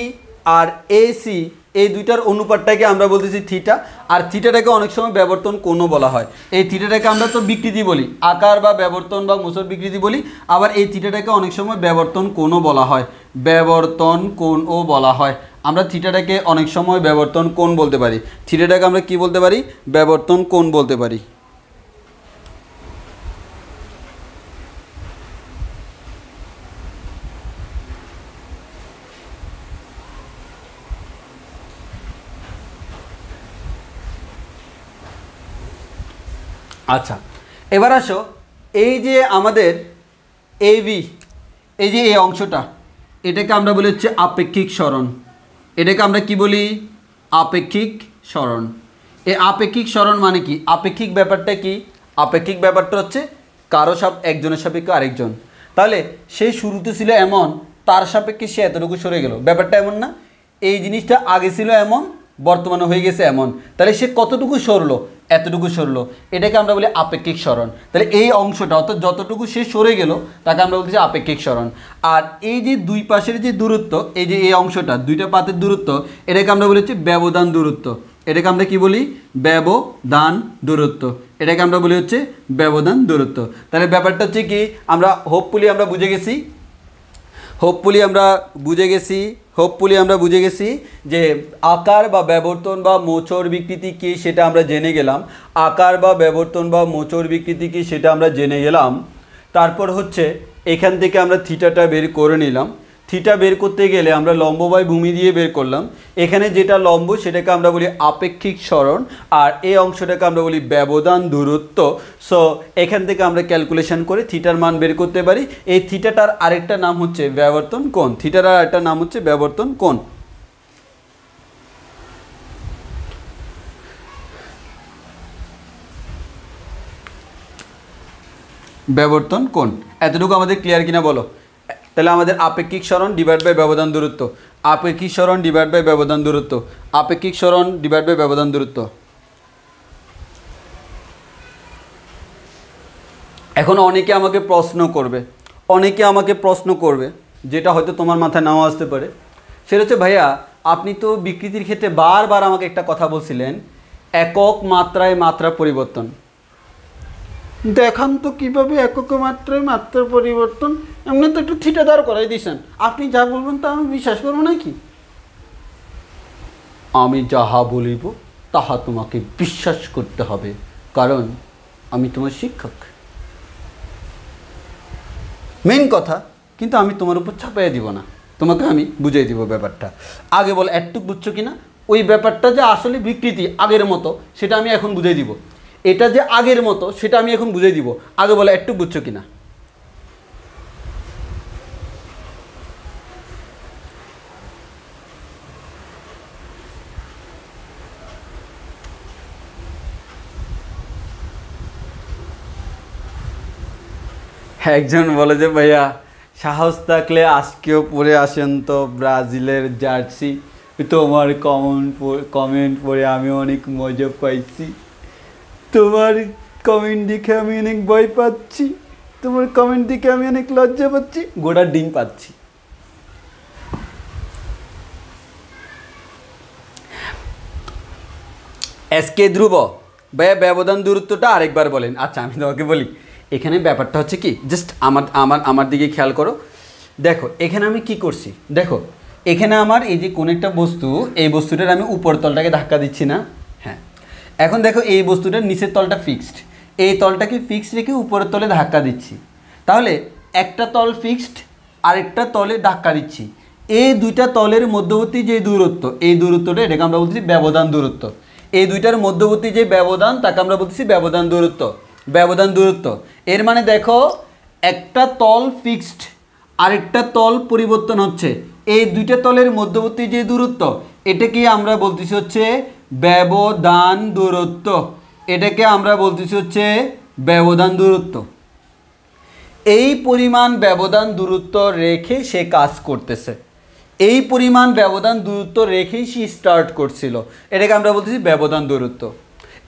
আর এসি, এই দুইটার অনুপাতটাকে আমরা বলতেছি থিটা, আর থিটাটাকে অনেক সময় ব্যবর্তন কোণও বলা হয়। এই থিটাটাকে আমরা তো বিকৃতি বলি, আকার বা ব্যবর্তন বা মোচড় বিকৃতি বলি, আবার এই থিটাটাকে অনেক সময় ব্যবর্তন কোণও বলা হয়, ব্যবর্তন কোণও বলা হয়। আমরা থিটাটাকে অনেক সময় ব্যবর্তন কোণ বলতে পারি, থিটাটাকে আমরা কি বলতে পারি, ব্যবর্তন কোণ বলতে পারি। আচ্ছা এবার আসো, এই যে আমাদের এবি, এই যে এই অংশটা, এটাকে আমরা বলি হচ্ছে আপেক্ষিক সরণ। এটাকে আমরা কি বলি, আপেক্ষিক সরণ। এই আপেক্ষিক সরণ মানে কি, আপেক্ষিক ব্যাপারটা কি, আপেক্ষিক ব্যাপারটা হচ্ছে কারো একজনের সাপেক্ষে আরেকজন। তাহলে সে শুরুতে ছিল এমন, তার সাপেক্ষে সে এতটুকু সরে গেল, ব্যাপারটা এমন না? এই জিনিসটা আগে ছিল এমন, বর্তমানে হয়ে গেছে এমন, তাহলে সে কতটুকু সরলো, এতটুকু সরলো, এটাকে আমরা বলি আপেক্ষিক সরণ। তাহলে এই অংশটা অর্থাৎ যতটুকু সে সরে গেল তাকে আমরা বলতেছি আপেক্ষিক সরণ। আর এই যে দুই পাশের যে দূরত্ব, এই যে এই অংশটা দুইটা পাতের দূরত্ব, এটাকে আমরা বলি হচ্ছে ব্যবধান দূরত্ব। এটাকে আমরা কি বলি, ব্যবধান দূরত্ব। এটাকে আমরা বলি হচ্ছে ব্যবধান দূরত্ব। তাহলে ব্যাপারটা হচ্ছে কি, আমরা হোপফুলি আমরা বুঝে গেছি, হোপফুলি আমরা বুঝে গেছি যে আকার বা ব্যবর্তন বা মোচড় বিকৃতি কী সেটা আমরা জেনে গেলাম। আকার বা ব্যবর্তন বা মোচড় বিকৃতি কী সেটা আমরা জেনে গেলাম। তারপর হচ্ছে এখান থেকে আমরা থিটাটা বের করে নিলাম। থিটা বের করতে গেলে আমরা লম্ব বাই ভূমি দিয়ে বের করলাম। এখানে যেটা লম্ব সেটাকে আমরা বলি আপেক্ষিক সরণ, আর এই অংশটাকে আমরা বলি ব্যবধান দূরত্ব। সো এখান থেকে আমরা ক্যালকুলেশন করে থিটার মান বের করতে পারি। এই থিটাটার আরেকটা নাম হচ্ছে ব্যবর্তন কোণ, থিটার আরেকটা নাম হচ্ছে ব্যবর্তন কোণ। ব্যবর্তন কোণ এতটুকু আমাদের ক্লিয়ার কিনা বলো? তাহলে আমাদের আপেক্ষিক সরণ ডিভাইড বাই ব্যবধান দূরত্ব, আপেক্ষিক সরণ ডিভাইড বাই ব্যবধান দূরত্ব, আপেক্ষিক সরণ ডিভাইড বাই ব্যবধান দূরত্ব। এখন অনেকে আমাকে প্রশ্ন করবে, যেটা হয়তো তোমার মাথায় নাও আসতে পারে, সেটা হচ্ছে ভাইয়া আপনি তো বিকৃতির ক্ষেত্রে বারবার আমাকে একটা কথা বলছিলেন, একক মাত্রায় মাত্রা পরিবর্তন। দেখান তো কীভাবে একক মাত্রায় মাত্রা পরিবর্তন, এমনি তো একটু থিটা দাঁড় করাই দিয়েছেন, আপনি যা বলবেন তা আমি বিশ্বাস করবো নাকি? আমি যাহা বলিব তাহা তোমাকে বিশ্বাস করতে হবে, কারণ আমি তোমার শিক্ষক। মেন কথা, কিন্তু আমি তোমার উপর চাপাইয়া দিব না, তোমাকে আমি বুঝিয়ে দিব ব্যাপারটা। আগে বল একটু বুঝছো কিনা, ওই ব্যাপারটা যে আসলে বিকৃতি আগের মতো সেটা আমি এখন বুঝিয়ে দিব, এটা যে আগের মতো সেটা আমি এখন বুঝিয়ে দিব। আগে বলে একটু বুঝছো কিনা? একজন বলে যে ভাইয়া সাহস থাকলে আজকেও পরে আসেন তো ব্রাজিলের জার্সি, তোমার কমেন্ট পড়ে আমি অনেক মজা পাইছি, তোমার কমেন্ট দেখে আমি অনেক ভয় পাচ্ছি, তোমার কমেন্ট দেখে আমি অনেক লজ্জা পাচ্ছি, গোড়ার ডিম পাচ্ছি। এসকে ধ্রুব ভাইয়া ব্যবধান দূরত্বটা আরেকবার বলেন। আচ্ছা আমি তোমাকে বলি, এখানে ব্যাপারটা হচ্ছে কি, জাস্ট আমার দিকে খেয়াল করো। দেখো এখানে আমি কি করছি, দেখো এখানে আমার এই যে কোন একটা বস্তু, এই বস্তুটার আমি উপর তলটাকে ধাক্কা দিচ্ছি না? হ্যাঁ। এখন দেখো এই বস্তুটার নিচের তলটা ফিক্সড, এই তলটাকে ফিক্সড রেখে উপরের তলে ধাক্কা দিচ্ছি। তাহলে একটা তল ফিক্সড, আরেকটা তলে ধাক্কা দিচ্ছি, এই দুইটা তলের মধ্যবর্তী যে দূরত্ব, এই দূরত্বটা এটাকে আমরা বলছি ব্যবধান দূরত্ব। এই দুইটার মধ্যবর্তী যে ব্যবধান তাকে আমরা বলতেছি ব্যবধান দূরত্ব। ব্যবধান দূরত্ব এর মানে দেখো একটা তল ফিক্সড, আরেকটা তল পরিবর্তন হচ্ছে, এই দুইটা তলের মধ্যবর্তী যে দূরত্ব এটাকে আমরা বলতেছি হচ্ছে ব্যবধান দূরত্ব। এটাকে আমরা বলতেছি হচ্ছে ব্যবধান দূরত্ব। এই পরিমাণ ব্যবধান দূরত্ব রেখে সে কাজ করতেছে, এই পরিমাণ ব্যবধান দূরত্ব রেখেই সে স্টার্ট করছিল, এটাকে আমরা বলতেছি ব্যবধান দূরত্ব।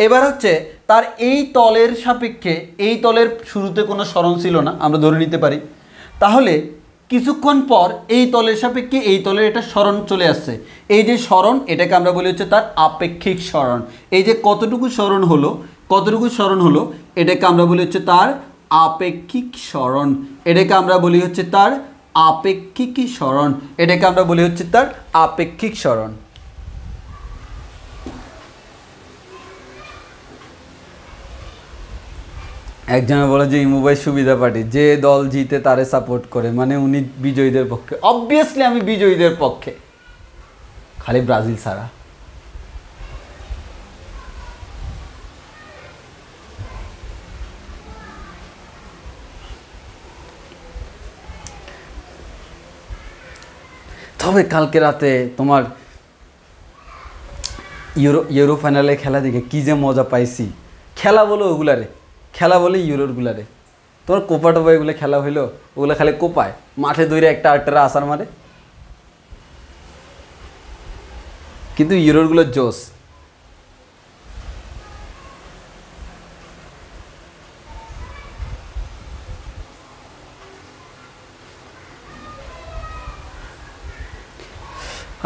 এবার হচ্ছে তার এই তলের সাপেক্ষে, এই তলের শুরুতে কোনো সরণ ছিল না আমরা ধরে নিতে পারি, তাহলে কিছুক্ষণ পর এই তলের সাপেক্ষে এই তলের একটা সরণ চলে আসছে, এই যে সরণ এটাকে আমরা বলি হচ্ছে তার আপেক্ষিক সরণ। এই যে কতটুকু সরণ হলো, কতটুকু সরণ হলো এটাকে আমরা বলি হচ্ছে তার আপেক্ষিক সরণ। এটাকে আমরা বলি হচ্ছে তার আপেক্ষিক সরণ। এটাকে আমরা বলি হচ্ছে তার আপেক্ষিক সরণ। একজনে বলে যে ইমু ভাই সুবিধা পার্টি, যে দল জিতে তারে সাপোর্ট করে, মানে উনি বিজয়ীদের পক্ষে। অবভিয়াসলি আমি বিজয়ীদের পক্ষে, খালি ব্রাজিল ছাড়া। তবে কালকে রাতে তোমার ইউরো ফাইনালে খেলা দেখে কী যে মজা পাইছি। খেলা বলো ওগুলারে, খেলা বলে ইউরোরগুলারে, তোমার কোপা টোপা এগুলো খেলা হইলো, ওগুলো খালি কোপায় মাঠে দৌড়ে একটা আটটা আসার মারে, কিন্তু ইউরোরগুলো জোস।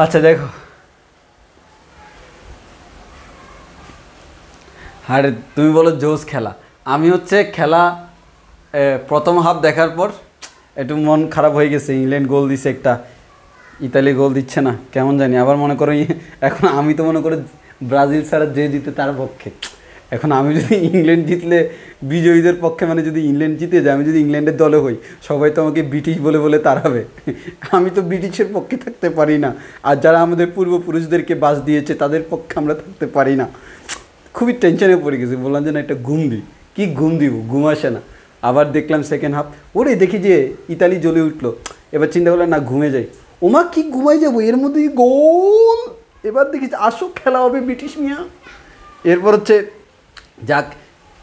আচ্ছা দেখো, আরে তুমি বলো জোস খেলা, আমি হচ্ছে খেলা প্রথম হাফ দেখার পর একটু মন খারাপ হয়ে গেছে। ইংল্যান্ড গোল দিচ্ছে একটা, ইতালি গোল দিচ্ছে না, কেমন জানি। আবার মনে করো এখন আমি তো মনে করো ব্রাজিল ছাড়া যে জিতে তার পক্ষে। এখন আমি যদি ইংল্যান্ড জিতলে বিজয়ীদের পক্ষে, মানে যদি ইংল্যান্ড জিতে যায়, আমি যদি ইংল্যান্ডের দলে হই, সবাই তো আমাকে ব্রিটিশ বলে বলে তাড়াবে। আমি তো ব্রিটিশের পক্ষে থাকতে পারি না, আর যারা আমাদের পূর্বপুরুষদেরকে বাস দিয়েছে তাদের পক্ষে আমরা থাকতে পারি না। খুবই টেনশনে পড়ে গেছি, বললাম যে না একটা ঘুম দিই, কী ঘুম দিব, ঘুম আসে না। আবার দেখলাম সেকেন্ড হাফ, ওরে দেখি যে ইতালি জ্বলে উঠলো, এবার চিন্তা করলাম না ঘুমে যাই, ওমা কি ঘুমাই যাবো, এর মধ্যেই গোল। এবার দেখি আসো খেলা হবে ব্রিটিশ মিয়া। এরপর হচ্ছে যাক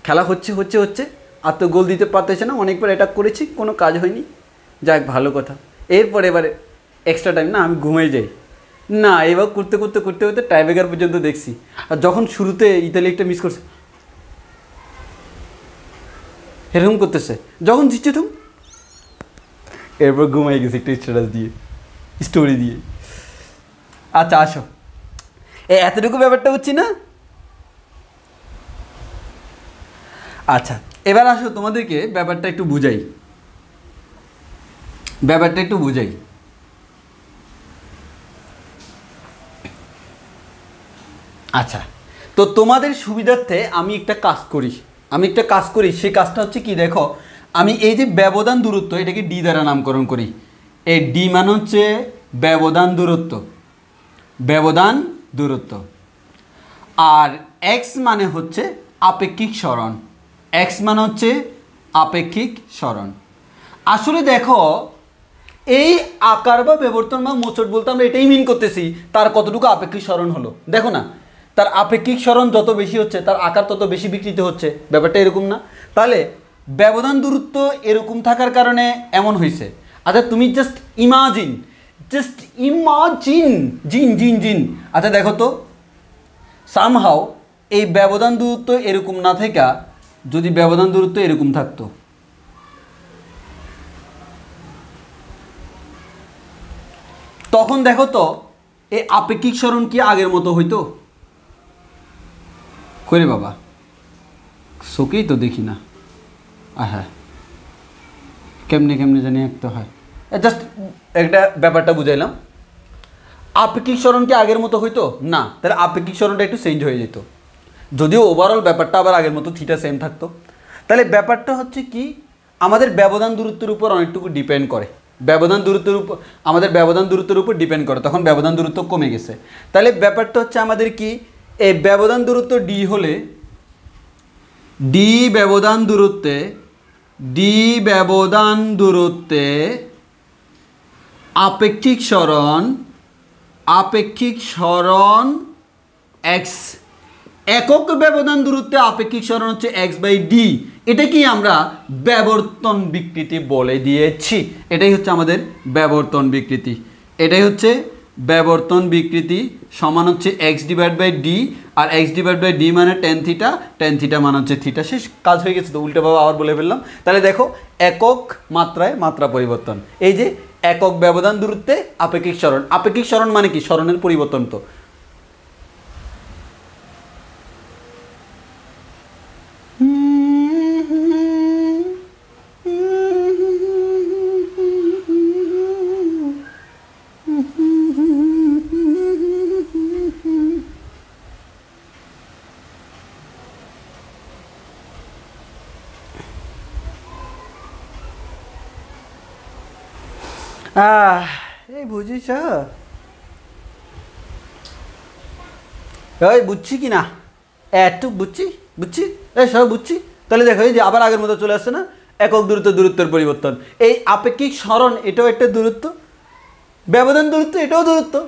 খেলা হচ্ছে হচ্ছে হচ্ছে, আর তো গোল দিতে পারতেছে না, অনেকবার অ্যাটাক করেছি কোনো কাজ হয়নি, যাক ভালো কথা। এবারে এক্সট্রা টাইম না, আমি ঘুমিয়ে যাই না, এবার করতে করতে করতে করতে টাইব্রেকার পর্যন্ত দেখছি। আর যখন শুরুতে ইতালি একটা মিস করছে, এরকম করতেছে, যখন জিতছে তখন এরপর ঘুমাই গেছে একটা স্ট্যাটাস দিয়ে, স্টোরি দিয়ে। আচ্ছা আসো, এতটুকু ব্যাপারটা হচ্ছে না। আচ্ছা এবার আসো তোমাদেরকে ব্যাপারটা একটু বুঝাই, ব্যাপারটা একটু বুঝাই। আচ্ছা তো তোমাদের সুবিধার্থে আমি একটা কাজ করি, সেই কাজটা হচ্ছে কি দেখো, আমি এই যে ব্যবধান দূরত্ব এটাকে ডি দ্বারা নামকরণ করি। এই ডি মানে হচ্ছে ব্যবধান দূরত্ব, ব্যবধান দূরত্ব। আর এক্স মানে হচ্ছে আপেক্ষিক সরণ, এক্স মানে হচ্ছে আপেক্ষিক সরণ। আসলে দেখো এই আকার বা বিবর্তন বা মোচড় বলতে আমরা এটাই মিন করতেছি, তার কতটুকু আপেক্ষিক সরণ হলো। দেখো না, তার আপেক্ষিক সরণ যত বেশি হচ্ছে তার আকার তত বেশি বিকৃত হচ্ছে, ব্যাপারটা এরকম না? তাহলে ব্যবধান দূরত্ব এরকম থাকার কারণে এমন হয়েছে। আচ্ছা তুমি জাস্ট ইমাজিন জিন। আচ্ছা দেখো তো, সামহাও এই ব্যবধান দূরত্ব এরকম না থাকা যদি ব্যবধান দূরত্ব এরকম থাকতো, তখন দেখো তো এই আপেক্ষিক সরণ কি আগের মতো হইতো? করে বাবা চোখেই তো দেখি না। হ্যাঁ কেমনে কেমনে জানি একটা হয়, জাস্ট একটা ব্যাপারটা বুঝাইলাম। আপেক্ষিক সরণ কি আগের মতো হইতো না? তাহলে আপেক্ষিক সরণটা একটু চেঞ্জ হয়ে যেত, যদিও ওভারঅল ব্যাপারটা আবার আগের মতো থিটা সেম থাকতো। তাহলে ব্যাপারটা হচ্ছে কি, আমাদের ব্যবধান দূরত্বের উপর অনেকটুকু ডিপেন্ড করে, ব্যবধান দূরত্বের উপর, আমাদের ব্যবধান দূরত্বের উপর ডিপেন্ড করে, তখন ব্যবধান দূরত্ব কমে গেছে। তাহলে ব্যাপারটা হচ্ছে আমাদের কি, এই ব্যবধান দূরত্ব ডি হলে ডি ব্যবধান দূরত্বে আপেক্ষিক সরণ এক্স, একক ব্যবধান দূরত্বে আপেক্ষিক সরণ হচ্ছে x/d। এটা কি আমরা ব্যাবর্তন বিকৃতি বলে দিয়েছি। এটাই হচ্ছে আমাদের ব্যাবর্তন বিকৃতি। এটাই হচ্ছে ব্যাবর্তন বিকৃতি সমান হচ্ছে x/d, আর x/d মানে tan থিটা, tan থিটা মানে হচ্ছে থিটা। শেষ, কাজ হয়ে গেছে। তো উল্টোভাবে আবার বলে ফেললাম। তাহলে দেখো, একক মাত্রায় মাত্রা পরিবর্তন। এই যে একক ব্যবধান দূরত্বে আপেক্ষিক সরণ, আপেক্ষিক সরণ মানে কি? সরণের পরিবর্তন। তো এই বুঝিস, এই বুঝছি কি না? একটু বুঝছি এই সব বুঝছি। তাহলে দেখো, এই যে আবার আগের মতো চলে আসছে না, একক দূরত্বের পরিবর্তন। এই আপেক্ষিক সরণ এটাও একটা দূরত্ব, ব্যবধান দূরত্ব এটাও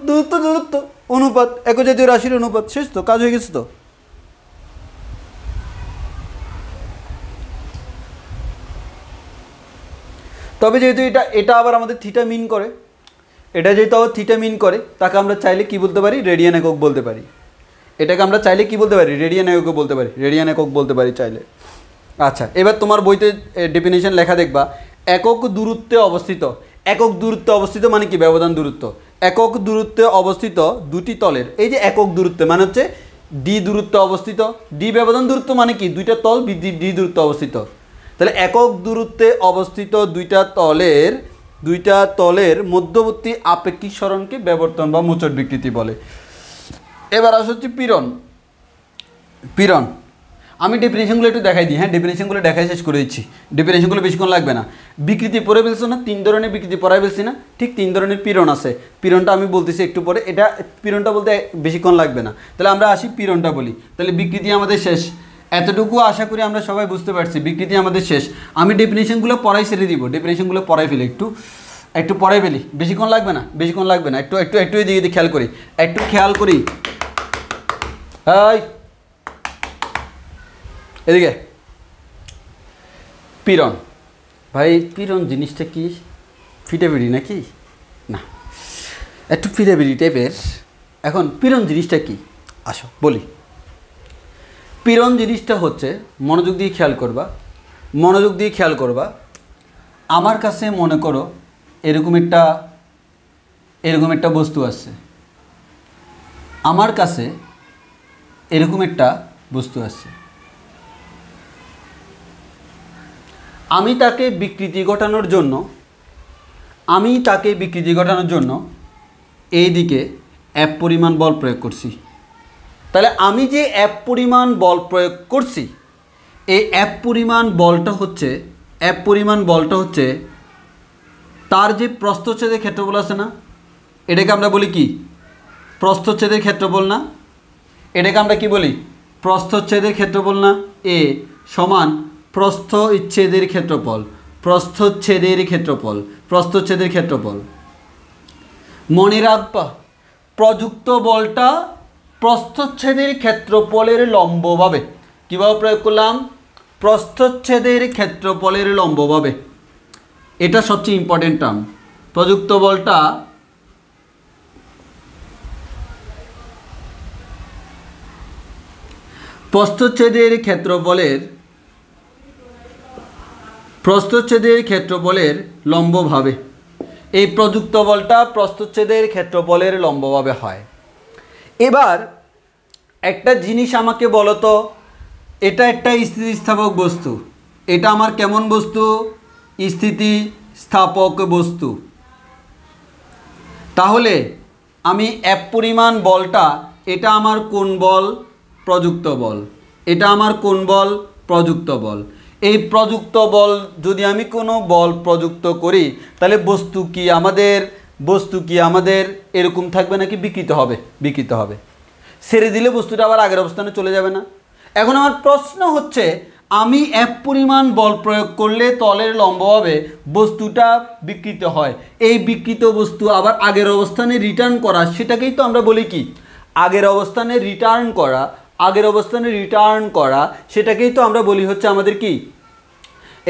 দূরত্ব অনুপাত, একজাতীয় রাশির অনুপাত। শেষ, তো কাজ হয়ে গেছে। তো তবে যেহেতু এটা আবার আমাদের থিটা মিন করে, এটা যেহেতু আবার থিটা মিন করে, তাকে আমরা চাইলে কি বলতে পারি? রেডিয়ান একক বলতে পারি। এটাকে আমরা চাইলে কি বলতে পারি? রেডিয়ান একক বলতে পারি চাইলে। আচ্ছা, এবার তোমার বইতে ডেফিনেশন লেখা দেখবা, একক দূরত্বে অবস্থিত মানে কি? ব্যবধান দূরত্ব। একক দূরত্বে অবস্থিত দুটি তলের, এই যে একক দূরত্বে মানে হচ্ছে ডি দূরত্বে অবস্থিত, ডি ব্যবধান দূরত্ব মানে কি? দুইটা তল ডি দূরত্বে অবস্থিত। তাহলে একক দূরত্বে অবস্থিত দুইটা তলের মধ্যবর্তী আপেক্ষিক সরণকে ব্যাবর্তন বা মোচড় বিকৃতি বলে। এবার আসা হচ্ছে পীড়ন। আমি ডেফিনেশনগুলো একটু দেখাই দিই। হ্যাঁ, ডেফিনেশনগুলো দেখাই শেষ করে দিচ্ছি। ডেফিনেশনগুলো বেশিক্ষণ লাগবে না। বিকৃতি পড়ে ফেলছো না? 3 ধরনের বিকৃতি পড়াই ফেলছি না? ঠিক 3 ধরনের পীড়ন আছে। পীড়নটা আমি বলতেছি একটু পরে। এটা পীড়নটা বলতে বেশিক্ষণ লাগবে না। তাহলে আমরা আসি পীড়নটা বলি। তাহলে বিকৃতি আমাদের শেষ। এতটুকু আশা করি আমরা সবাই বুঝতে পারছি। বিকৃতি আমাদের শেষ। আমি ডেফিনেশনগুলো পড়াই ছেড়ে দিব। ডেফিনেশনগুলো পড়াই ফেলি, একটু পড়াই ফেলি। বেশিক্ষণ লাগবে না। একটু এদিকে খেয়াল করি। এদিকে পীড়ন। ভাই, পীড়ন জিনিসটা কি? ফিটাফিটি নাকি? না, একটু ফিটাফিটি টাইপের। এখন পীড়ন জিনিসটা কি? আসো বলি। পীড়ন জিনিসটা হচ্ছে, মনোযোগ দিয়ে খেয়াল করবা। আমার কাছে মনে করো এরকম একটা বস্তু আছে। আমার কাছে এরকম একটা বস্তু আছে। আমি তাকে বিকৃতি ঘটানোর জন্য এই দিকে F পরিমাণ বল প্রয়োগ করছি। তাহলে আমি যে F পরিমাণ বল প্রয়োগ করছি, এই F পরিমাণ বলটা হচ্ছে তার যে প্রস্থচ্ছেদের ক্ষেত্রফল আছে না, এটাকে আমরা বলি কি? প্রস্থচ্ছেদের ক্ষেত্রফল না? এটাকে আমরা কি বলি? প্রস্থচ্ছেদের ক্ষেত্রফল না? এ সমান প্রস্থচ্ছেদের ক্ষেত্রফল। মনে রাখবা, প্রযুক্ত বলটা প্রস্থচ্ছেদের ক্ষেত্রফলের লম্বভাবে। কীভাবে প্রয়োগ করলাম? প্রস্থচ্ছেদের ক্ষেত্রফলের লম্বভাবে। এটা সবচেয়ে ইম্পর্টেন্ট টার্ম। প্রযুক্ত বলটা প্রস্থচ্ছেদের ক্ষেত্রফলের লম্বভাবে। এই প্রযুক্ত বলটা প্রস্থচ্ছেদের ক্ষেত্রফলের লম্বভাবে হয়। এবার একটা জিনিস আমাকে বলো তো, এটা একটা স্থিতিস্থাপক বস্তু। এটা আমার কেমন বস্তু? স্থিতিস্থাপক বস্তু। তাহলে আমি F পরিমাণ বলটা, এটা আমার কোন বল? প্রযুক্ত বল। এটা আমার কোন বল? প্রযুক্ত বল। এই প্রযুক্ত বল যদি আমি কোনো বল প্রযুক্ত করি, তাহলে বস্তু কি আমাদের এরকম থাকবে নাকি বিকৃত হবে? ছেড়ে দিলে বস্তুটা আবার আগের অবস্থানে চলে যাবে না? এখন আমার প্রশ্ন হচ্ছে, আমি F পরিমাণ বল প্রয়োগ করলে তলের লম্বভাবে বস্তুটা বিকৃত হয়, এই বিকৃত বস্তু আবার আগের অবস্থানে রিটার্ন করা, সেটাকেই তো আমরা বলি কি? আগের অবস্থানে রিটার্ন করা। আগের অবস্থানে রিটার্ন করা সেটাকেই তো আমরা বলি হচ্ছে আমাদের কি,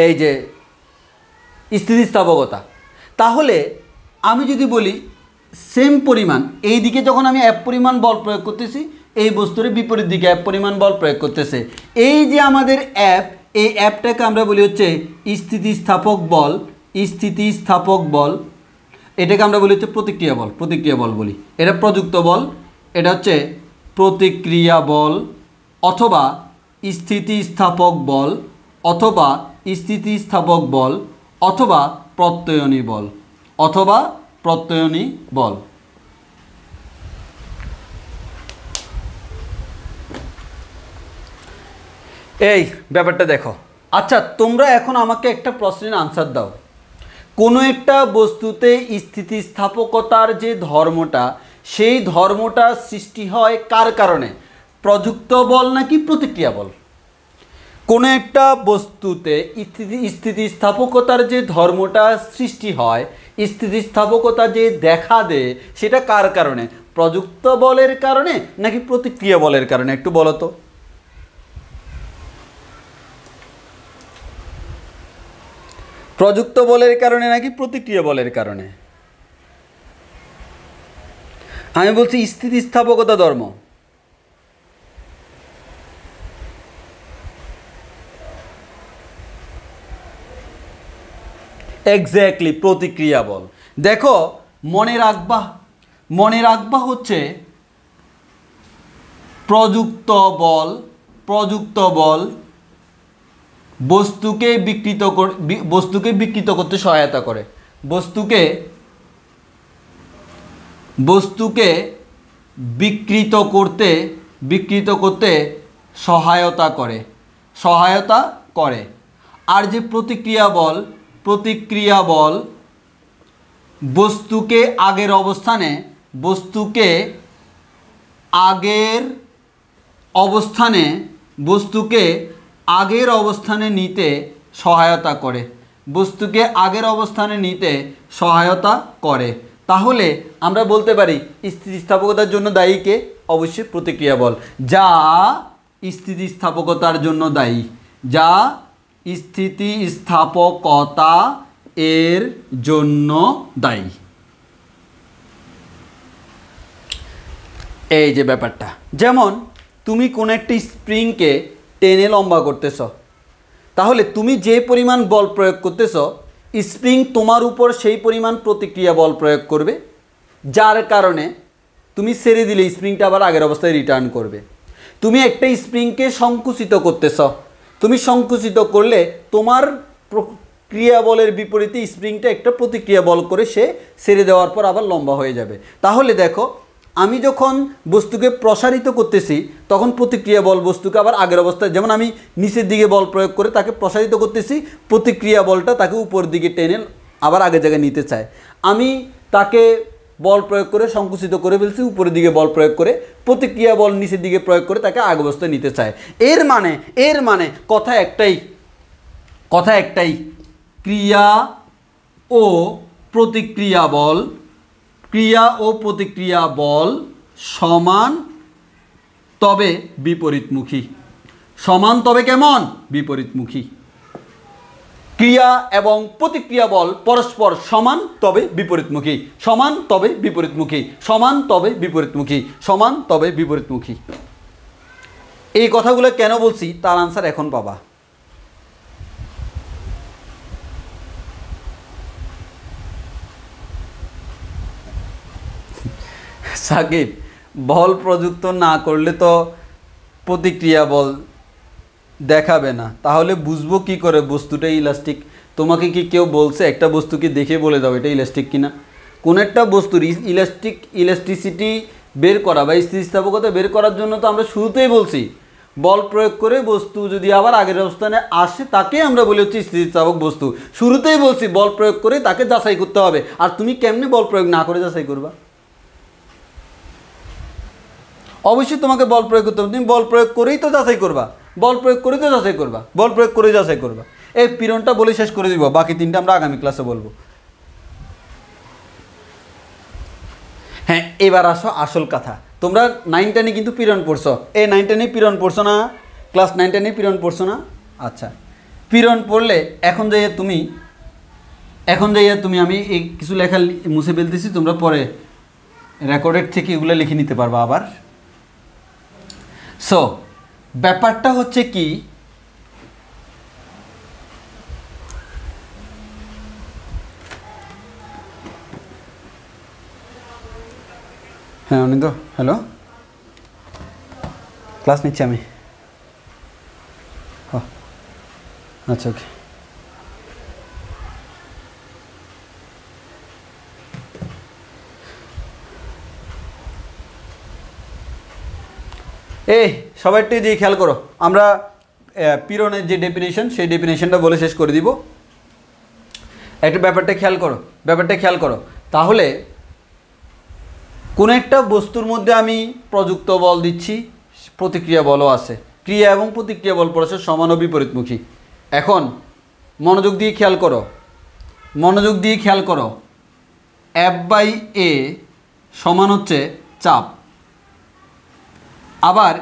এই যে স্থিতিস্থাপকতা। তাহলে আমি যদি বলি সেম পরিমাণ, এই দিকে যখন আমি F পরিমাণ বল প্রয়োগ করতেছি, এই বস্তুর বিপরীত দিকে F পরিমাণ বল প্রয়োগ করতেছে, এই যে আমাদের F, এই Fটাকে আমরা বলি হচ্ছে স্থিতিস্থাপক বল। স্থিতিস্থাপক বল, এটাকে আমরা বলি হচ্ছে প্রতিক্রিয়া বল। প্রতিক্রিয়া বল বলি, এটা প্রযুক্ত বল, এটা হচ্ছে প্রতিক্রিয়া বল, অথবা স্থিতিস্থাপক বল, অথবা স্থিতিস্থাপক বল, অথবা প্রত্যয়নী বল, অথবা প্রত্যয়নী বল। এই ব্যাপারটা দেখো। আচ্ছা, তোমরা এখন আমাকে একটা প্রশ্নের আনসার দাও। কোনো একটা বস্তুতে স্থিতিস্থাপকতার যে ধর্মটা, সেই ধর্মটা সৃষ্টি হয় কার কারণে? প্রযুক্ত বল নাকি প্রতিক্রিয়া বল? কোনো একটা বস্তুতে স্থিতিস্থাপকতার যে ধর্মটা সৃষ্টি হয়, স্থিতিস্থাপকতা যে দেখা দেয়, সেটা কার কারণে? প্রযুক্ত বলের কারণে নাকি প্রতিক্রিয়া বলের কারণে? একটু বলো তো। প্রযুক্ত বলের কারণে নাকি প্রতিক্রিয়া বলের কারণে? আমি বলছি স্থিতিস্থাপকতা ধর্ম। এক্স্যাক্টলি, প্রতিক্রিয়া বল। দেখো, মনে রাখবা হচ্ছে প্রযুক্ত বল বস্তুকে বিকৃত করতে সহায়তা করে। বস্তুকে বিকৃত করতে সহায়তা করে। আর যে প্রতিক্রিয়া বল বস্তুকে আগের অবস্থানে নিতে সহায়তা করে। তাহলে আমরা বলতে পারি স্থিতিস্থাপকতার জন্য দায়ী কে? অবশ্যই প্রতিক্রিয়া বল, যা স্থিতিস্থাপকতার জন্য দায়ী, যা স্থিতিস্থাপকতা এর জন্য দায়ী। এই যে ব্যাপারটা, যেমন তুমি কোনো একটি স্প্রিংকে টেনে লম্বা করতেছ, তাহলে তুমি যে পরিমাণ বল প্রয়োগ করতেছ, স্প্রিং তোমার উপর সেই পরিমাণ প্রতিক্রিয়া বল প্রয়োগ করবে, যার কারণে তুমি ছেড়ে দিলে স্প্রিংটা আবার আগের অবস্থায় রিটার্ন করবে। তুমি একটা স্প্রিংকে সংকুচিত করতেছ, তুমি সংকুচিত করলে তোমার ক্রিয়া বলের বিপরীতে স্প্রিংটা একটা প্রতিক্রিয়া বল করে সে ছেড়ে দেওয়ার পর আবার লম্বা হয়ে যাবে। তাহলে দেখো, আমি যখন বস্তুকে প্রসারিত করতেছি, তখন প্রতিক্রিয়া বল বস্তুকে আবার আগের অবস্থায়, যেমন আমি নিচের দিকে বল প্রয়োগ করে তাকে প্রসারিত করতেছি, প্রতিক্রিয়া বলটা তাকে উপর দিকে টেনে আবার আগের জায়গায় নিতে চায়। আমি তাকে বল প্রয়োগ করে সংকুচিত করে ফেলছি, উপরের দিকে বল প্রয়োগ করে, প্রতিক্রিয়া বল নিচের দিকে প্রয়োগ করে তাকে আগের অবস্থায় নিতে চায়। এর মানে কথা একটাই, ক্রিয়া ও প্রতিক্রিয়া বল সমান, তবে বিপরীতমুখী। সমান তবে কেমন? বিপরীতমুখী। ক্রিয়া এবং প্রতিক্রিয়া বল পরস্পর সমান তবে বিপরীতমুখী, সমান তবে বিপরীতমুখী, সমান তবে বিপরীতমুখী, সমান তবে বিপরীতমুখী। এই কথাগুলো কেন বলছি তার আনসার এখন পাবা। সাকিব, বল প্রযুক্ত না করলে তো প্রতিক্রিয়া বল দেখাবে না, তাহলে বুঝবো কি করে বস্তুটা ইলাস্টিক? তোমাকে কি কেউ বলছে একটা বস্তুকে দেখে বলে দাও এটা ইলাস্টিক কিনা? কোন একটা বস্তুর ইলাস্টিসিটি বের করা বা স্থিতিস্থাপকতা বের করার জন্য তো আমরা শুরুতেই বলছি বল প্রয়োগ করে বস্তু যদি আবার আগের অবস্থানে আসে তাকে আমরা বলি হচ্ছে স্থিতিস্থাপক বস্তু। শুরুতেই বলছি বল প্রয়োগ করে তাকে যাচাই করতে হবে। আর তুমি কেমনে বল প্রয়োগ না করে যাচাই করবা? অবশ্যই তোমাকে বল প্রয়োগ করতে হবে, তুমি বল প্রয়োগ করেই তো যাচাই করবা, বল প্রয়োগ করেই তো যাচাই করবা, বল প্রয়োগ করে যাচাই করবা। এই পীড়নটা বলে শেষ করে দিব, বাকি তিনটা আমরা আগামী ক্লাসে বলবো। হ্যাঁ, এবার আসো আসল কথা। তোমরা 9 10 কিন্তু পীড়ন পড়ছো, এই 9 10 পীড়ন পড়ছো না? ক্লাস 9 10 পীড়ন পড়ছো না? আচ্ছা, পীড়ন পড়লে এখন যাইয়া তুমি আমি এই কিছু লেখা মুছে ফেলতেছি, তোমরা পরে রেকর্ডেড থেকে এগুলো লিখে নিতে পারবা আবার। সো ব্যাপারটা হচ্ছে কি, হ্যাঁ অনিন্দ, হ্যালো, ক্লাস নিচ্ছি আমি। আচ্ছা ওকে। এই সবাই একটু দিয়ে খেয়াল করো, আমরা পীড়নের যে ডেফিনেশন সেই ডেফিনেশনটা বলে শেষ করে দিব। একটু ব্যাপারটা খেয়াল করো। তাহলে কোনো একটা বস্তুর মধ্যে আমি প্রযুক্ত বল দিচ্ছি, প্রতিক্রিয়া বলও আছে, ক্রিয়া এবং প্রতিক্রিয়া বল পরস্পর সমান ও বিপরীতমুখী। এখন মনোযোগ দিয়ে খেয়াল করো, F/A সমান হচ্ছে চাপ, আবার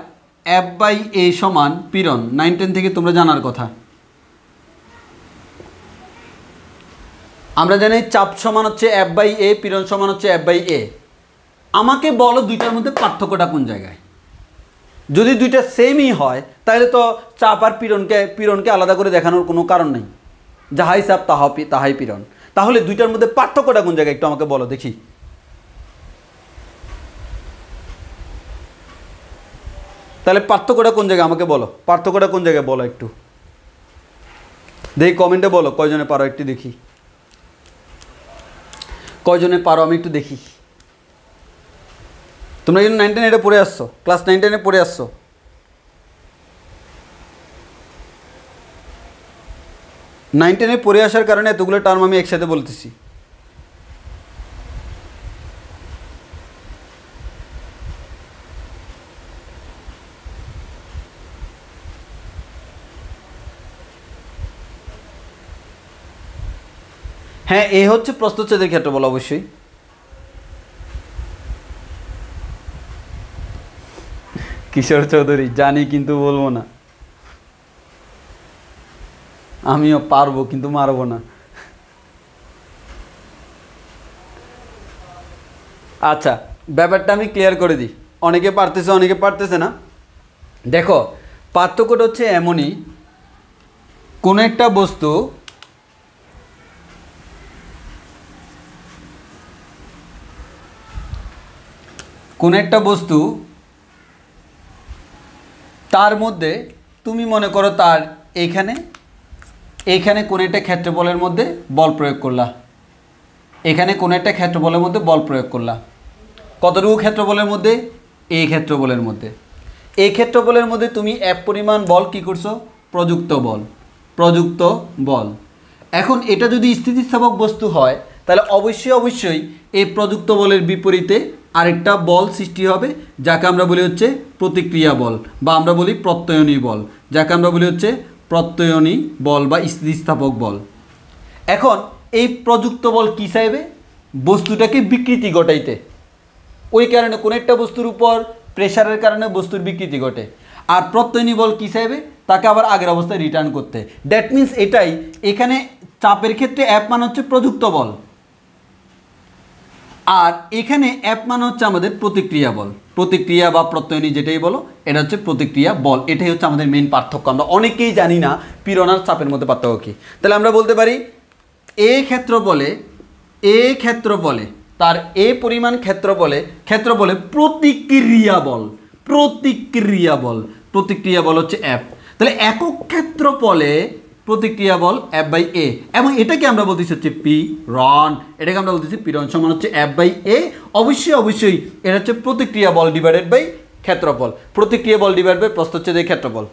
F/A সমান পীড়ন। 9 10 থেকে তোমরা জানার কথা। আমরা জানি চাপ সমান হচ্ছে F/A, পীড়ন সমান হচ্ছে F/A। আমাকে বলো দুইটার মধ্যে পার্থক্যটা কোন জায়গায়? যদি দুইটা সেমই হয় তাহলে তো চাপ আর পীড়নকে আলাদা করে দেখানোর কোনো কারণ নেই, যাহাই চাপ তাহাই পীড়ন। তাহলে দুইটার মধ্যে পার্থক্যটা কোন জায়গায় একটু আমাকে বলো দেখি। তাহলে পার্থক্যটা কোন জায়গায় আমাকে বলো, পার্থক্যটা কোন জায়গায় বলো একটু দেখি, কমেন্টে বলো কয়জনে পারো একটু দেখি, কয়জনে পারো আমি একটু দেখি। তোমরা কিন্তু 9 10 এটা পড়ে আসছো, ক্লাস 9 10 পড়ে আসছো। নাইন 10 পড়ে আসার কারণে এতগুলো টার্ম আমি একসাথে বলতেছি। হ্যাঁ, এ হচ্ছে প্রস্থচ্ছেদের ক্ষেত্রফল অবশ্যই। কিশোর চৌধুরী জানি কিন্তু বলবো না, আমিও পারবো কিন্তু মারবো না। আচ্ছা, ব্যাপারটা আমি ক্লিয়ার করে দিই, অনেকে পারতেছে অনেকে পারতেছে না। দেখো পার্থক্যটা হচ্ছে এমনই, কোনো একটা বস্তু তার মধ্যে তুমি মনে করো তার এইখানে কোনো একটা ক্ষেত্রফলের মধ্যে বল প্রয়োগ করলা, এখানে কোনো একটা ক্ষেত্রফলের মধ্যে বল প্রয়োগ করলা, কতটুকু ক্ষেত্রফলের মধ্যে? এই ক্ষেত্রফলের মধ্যে। এই ক্ষেত্রফলের মধ্যে তুমি এক পরিমাণ বল কি করছো? প্রযুক্ত বল। এখন এটা যদি স্থিতিস্থাপক বস্তু হয় তাহলে অবশ্যই এই প্রযুক্ত বলের বিপরীতে আরেকটা বল সৃষ্টি হবে, যাকে আমরা বলি হচ্ছে প্রতিক্রিয়া বল, বা আমরা বলি প্রত্যয়নী বল, যাকে আমরা বলি হচ্ছে প্রত্যয়নী বল বা স্থিতিস্থাপক বল। এখন এই প্রযুক্ত বল কী চাইবে? বস্তুটাকে বিকৃতি ঘটাইতে। ওই কারণে কোনো একটা বস্তুর উপর প্রেশারের কারণে বস্তুর বিকৃতি ঘটে। আর প্রত্যয়নী বল কী চাইবে? তাকে আবার আগের অবস্থায় রিটার্ন করতে। দ্যাট মিন্স এটাই, এখানে চাপের ক্ষেত্রে F মান হচ্ছে প্রযুক্ত বল, আর এখানে F মান হচ্ছে আমাদের প্রতিক্রিয়া বল, প্রতিক্রিয়া বা প্রত্যয়নী যেটাই বলো, এটা হচ্ছে প্রতিক্রিয়া বল। এটাই হচ্ছে আমাদের মেইন পার্থক্য। আমরা অনেকেই জানি না পীড়ন আর চাপের মধ্যে পার্থক্য কী। তাহলে আমরা বলতে পারি এ ক্ষেত্রফলে তার এ পরিমাণ ক্ষেত্রফলে প্রতিক্রিয়া বল হচ্ছে F। তাহলে একক ক্ষেত্রফলে প্রতিক্রিয়া বল F/A, এবং এটাকে আমরা বলতেছি হচ্ছে পীড়ন, এটাকে আমরা বলতেছি পীড়ন সমান হচ্ছে F/A। অবশ্যই এটা হচ্ছে প্রতিক্রিয়া বল ডিভাইডেড বাই ক্ষেত্রফল, প্রতিক্রিয়া বল ডিভাইড বাই প্রস্থচ্ছেদের ক্ষেত্রফল।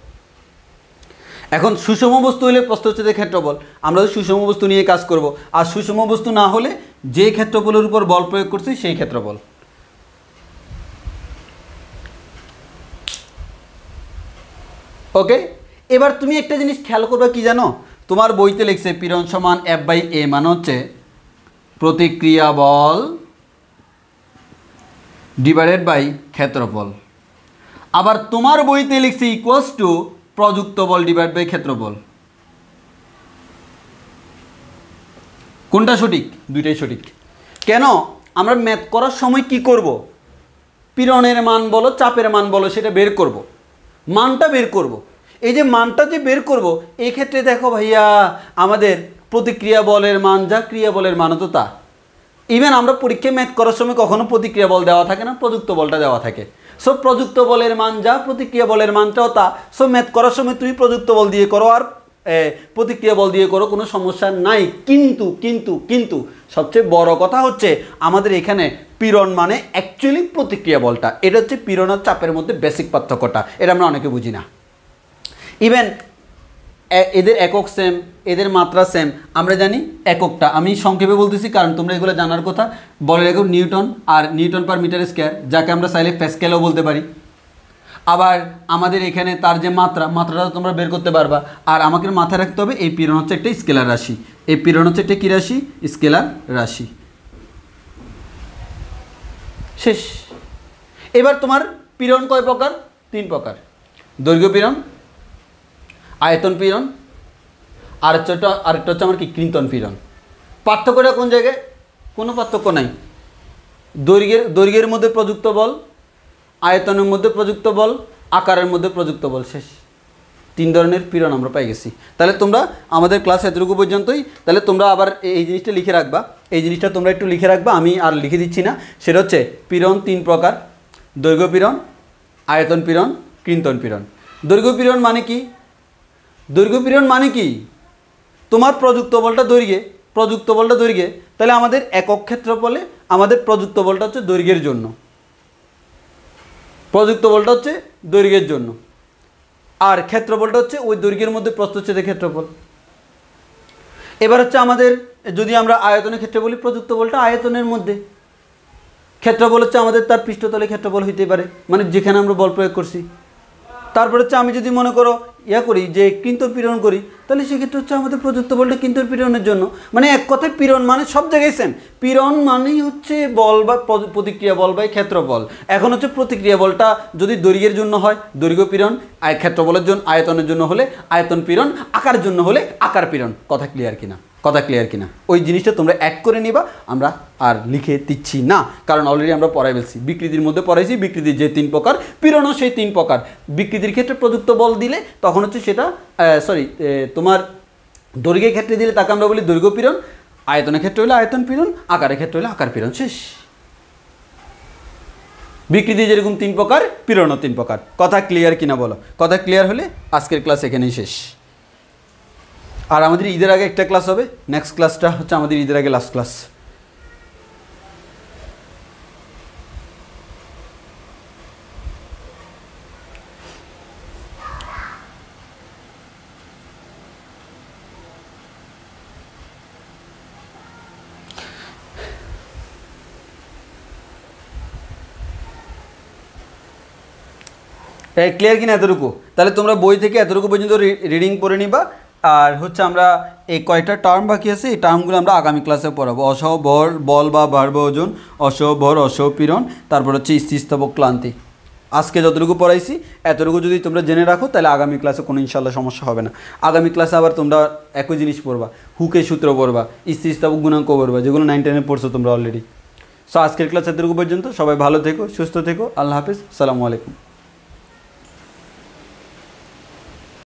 এখন সুষম বস্তু হলে প্রস্থচ্ছেদের ক্ষেত্রফল, আমরা সুষম বস্তু নিয়ে কাজ করব, আর সুষম বস্তু না হলে যে ক্ষেত্রফলের উপর বল প্রয়োগ করছি সেই ক্ষেত্রফল। ওকে, এবার তুমি একটা জিনিস খেয়াল করবে কি জানো, তোমার বইতে লিখছে পীড়ন সমান F/A, মানে হচ্ছে প্রতিক্রিয়া বল ডিভাইডেড বাই ক্ষেত্রফল। আবার তোমার বইতে লিখছে ইকুয়ালস টু প্রযুক্ত বল ডিভাইড বাই ক্ষেত্রফল। কোনটা সঠিক? দুইটাই সঠিক। কেন? আমরা ম্যাথ করার সময় কি করব? পীড়নের মান বলো, চাপের মান বলো, সেটা বের করব, মানটা বের করব। এই যে মানটা যে বের করব, এই ক্ষেত্রে দেখো ভাইয়া আমাদের প্রতিক্রিয়া বলের মান যা, ক্রিয়া বলের মানও তো তা। ইভেন আমরা পরীক্ষায় ম্যাথ করার সময় কখনো প্রতিক্রিয়া বল দেওয়া থাকে না, প্রযুক্ত বলটা দেওয়া থাকে। সো প্রযুক্ত বলের মান যা, প্রতিক্রিয়া বলের মানটাও তা। সো ম্যাথ করার সময় তুমি প্রযুক্ত বল দিয়ে করো আর প্রতিক্রিয়া বল দিয়ে করো, কোনো সমস্যা নাই। কিন্তু কিন্তু কিন্তু সবচেয়ে বড় কথা হচ্ছে আমাদের এখানে পীড়ন মানে অ্যাকচুয়ালি প্রতিক্রিয়া বলটা। এটা হচ্ছে পীড়ন আর চাপের মধ্যে বেসিক পার্থক্যটা, এটা আমরা অনেকে বুঝি না। ইভেন এদের একক সেম, এদের মাত্রা সেম, আমরা জানি এককটা। আমি সংক্ষেপে বলতেছি কারণ তোমরা এগুলো জানার কথা। বলের একক নিউটন, আর নিউটন পার মিটার স্কোয়ার, যাকে আমরা চাইলে প্যাসকেলও বলতে পারি। আবার আমাদের এখানে তার যে মাত্রাটা তোমরা বের করতে পারবা। আর আমাকে মাথায় রাখতে হবে এই পীড়ন হচ্ছে একটা স্কেলার রাশি। এই পীড়ন হচ্ছে একটা কী রাশি? স্কেলার রাশি। শেষ। এবার তোমার পীড়ন কয় প্রকার? 3 প্রকার। দৈর্ঘ্য পীড়ন, আয়তন পীড়ন, আরেকটা হচ্ছে আমার কি কৃন্তন পীড়ন। পার্থক্যটা কোন জায়গায়? কোনো পার্থক্য নাই। দৈর্ঘ্যের মধ্যে প্রযুক্ত বল, আয়তনের মধ্যে প্রযুক্ত বল, আকারের মধ্যে প্রযুক্ত বল। শেষ। 3 ধরনের পীড়ন আমরা পাই গেছি। তাহলে তোমরা আমাদের ক্লাস এতটুকু পর্যন্তই। তাহলে তোমরা আবার এই জিনিসটা লিখে রাখবা, এই জিনিসটা তোমরা একটু লিখে রাখবা, আমি আর লিখে দিচ্ছি না। সেটা হচ্ছে পীড়ন 3 প্রকার: দৈর্ঘ্য পীড়ন, আয়তন পীড়ন, কৃন্তন পীড়ন। দৈর্ঘ্য পীড়ন মানে কি? দৈর্ঘ্য পীড়ন মানে কি? তোমার প্রযুক্ত বলটা দৈর্ঘ্যে, প্রযুক্ত বলটা দৈর্ঘ্যে, তাহলে আমাদের একক ক্ষেত্রফলে আমাদের প্রযুক্ত বলটা হচ্ছে দৈর্ঘ্যের জন্য, প্রযুক্ত বলটা হচ্ছে দৈর্ঘ্যের জন্য, আর ক্ষেত্রফলটা হচ্ছে ওই দৈর্ঘ্যের মধ্যে প্রস্থচ্ছেদের ক্ষেত্রফল। এবার হচ্ছে আমাদের যদি আমরা আয়তনের ক্ষেত্রে বলি, প্রযুক্ত বলটা আয়তনের মধ্যে, ক্ষেত্রফল হচ্ছে আমাদের তার পৃষ্ঠতলে ক্ষেত্রফল হইতে পারে, মানে যেখানে আমরা বল প্রয়োগ করছি। তারপর হচ্ছে আমি যদি মনে করো করি যে কৃন্তন পীড়ন করি, তাহলে সেক্ষেত্রে হচ্ছে আমাদের প্রযুক্ত বলটা কৃন্তন পীড়নের জন্য। মানে এক কথায় পীড়ন মানে সব জায়গায় সেম। পীড়ন মানেই হচ্ছে বল বা প্রতিক্রিয়া বল বা ক্ষেত্রফল। এখন হচ্ছে প্রতিক্রিয়া বলটা যদি দৈর্ঘ্যের জন্য হয় দৈর্ঘ্য পীড়ন, ক্ষেত্রফলের জন্য আয়তনের জন্য হলে আয়তন পীড়ন, আকারের জন্য হলে আকার পীড়ন। কথা ক্লিয়ার কিনা? কথা ক্লিয়ার কিনা? ওই জিনিসটা তোমরা অ্যাড করে নিবা, আমরা আর লিখে দিচ্ছি না, কারণ অলরেডি আমরা পড়াই ফেলছি। বিকৃতির মধ্যে পড়াইছি, বিকৃতির যে 3 প্রকার, পীড়নও সেই 3 প্রকার। বিকৃতির ক্ষেত্রে প্রযুক্ত বল দিলে তখন হচ্ছে সেটা তোমার দৈর্ঘ্যের ক্ষেত্রে দিলে তাকে আমরা বলি দৈর্ঘ্য পীড়ন, আয়তনের ক্ষেত্রে হলে আয়তন পীড়ন, আকারের ক্ষেত্রে হলে আকার পীড়ন। শেষ। বিকৃতি যেরকম 3 প্রকার, পীড়নও 3 প্রকার। কথা ক্লিয়ার কিনা বলো? কথা ক্লিয়ার হলে আজকের ক্লাস এখানেই শেষ। আর আমাদের ঈদের আগে একটা ক্লাস হবে, নেক্সট ক্লাসটা হচ্ছে আমাদের ঈদের আগে লাস্ট ক্লাস। ক্লিয়ার কিনা এতটুকু? তাহলে তোমরা বই থেকে এতটুকু পর্যন্ত রিডিং পড়ে নিবা। আর হচ্ছে আমরা এই কয়টা টার্ম বাকি আছে, এই টার্মগুলো আমরা আগামী ক্লাসে পড়াবো। অসহ ভর বল বা ভারবহ ওজন, অসহ ভর অসহ পীড়ন, তারপর হচ্ছে স্থিতিস্থাপক ক্লান্তি। আজকে যতটুকু পড়াইছি এতটুকু যদি তোমরা জেনে রাখো, তাহলে আগামী ক্লাসে কোনো ইনশাল্লাহ সমস্যা হবে না। আগামী ক্লাসে আবার তোমরা একই জিনিস পড়বা, হুকের সূত্র পড়বা, স্থিতিস্থাপক গুণাঙ্ক পড়বা, যেগুলো 9, 10-এ পড়ছো তোমরা অলরেডি। সো আজকের ক্লাস এতটুকু পর্যন্ত। সবাই ভালো থেকো, সুস্থ থেকো। আল্লাহ হাফিজ, আসসালামু আলাইকুম।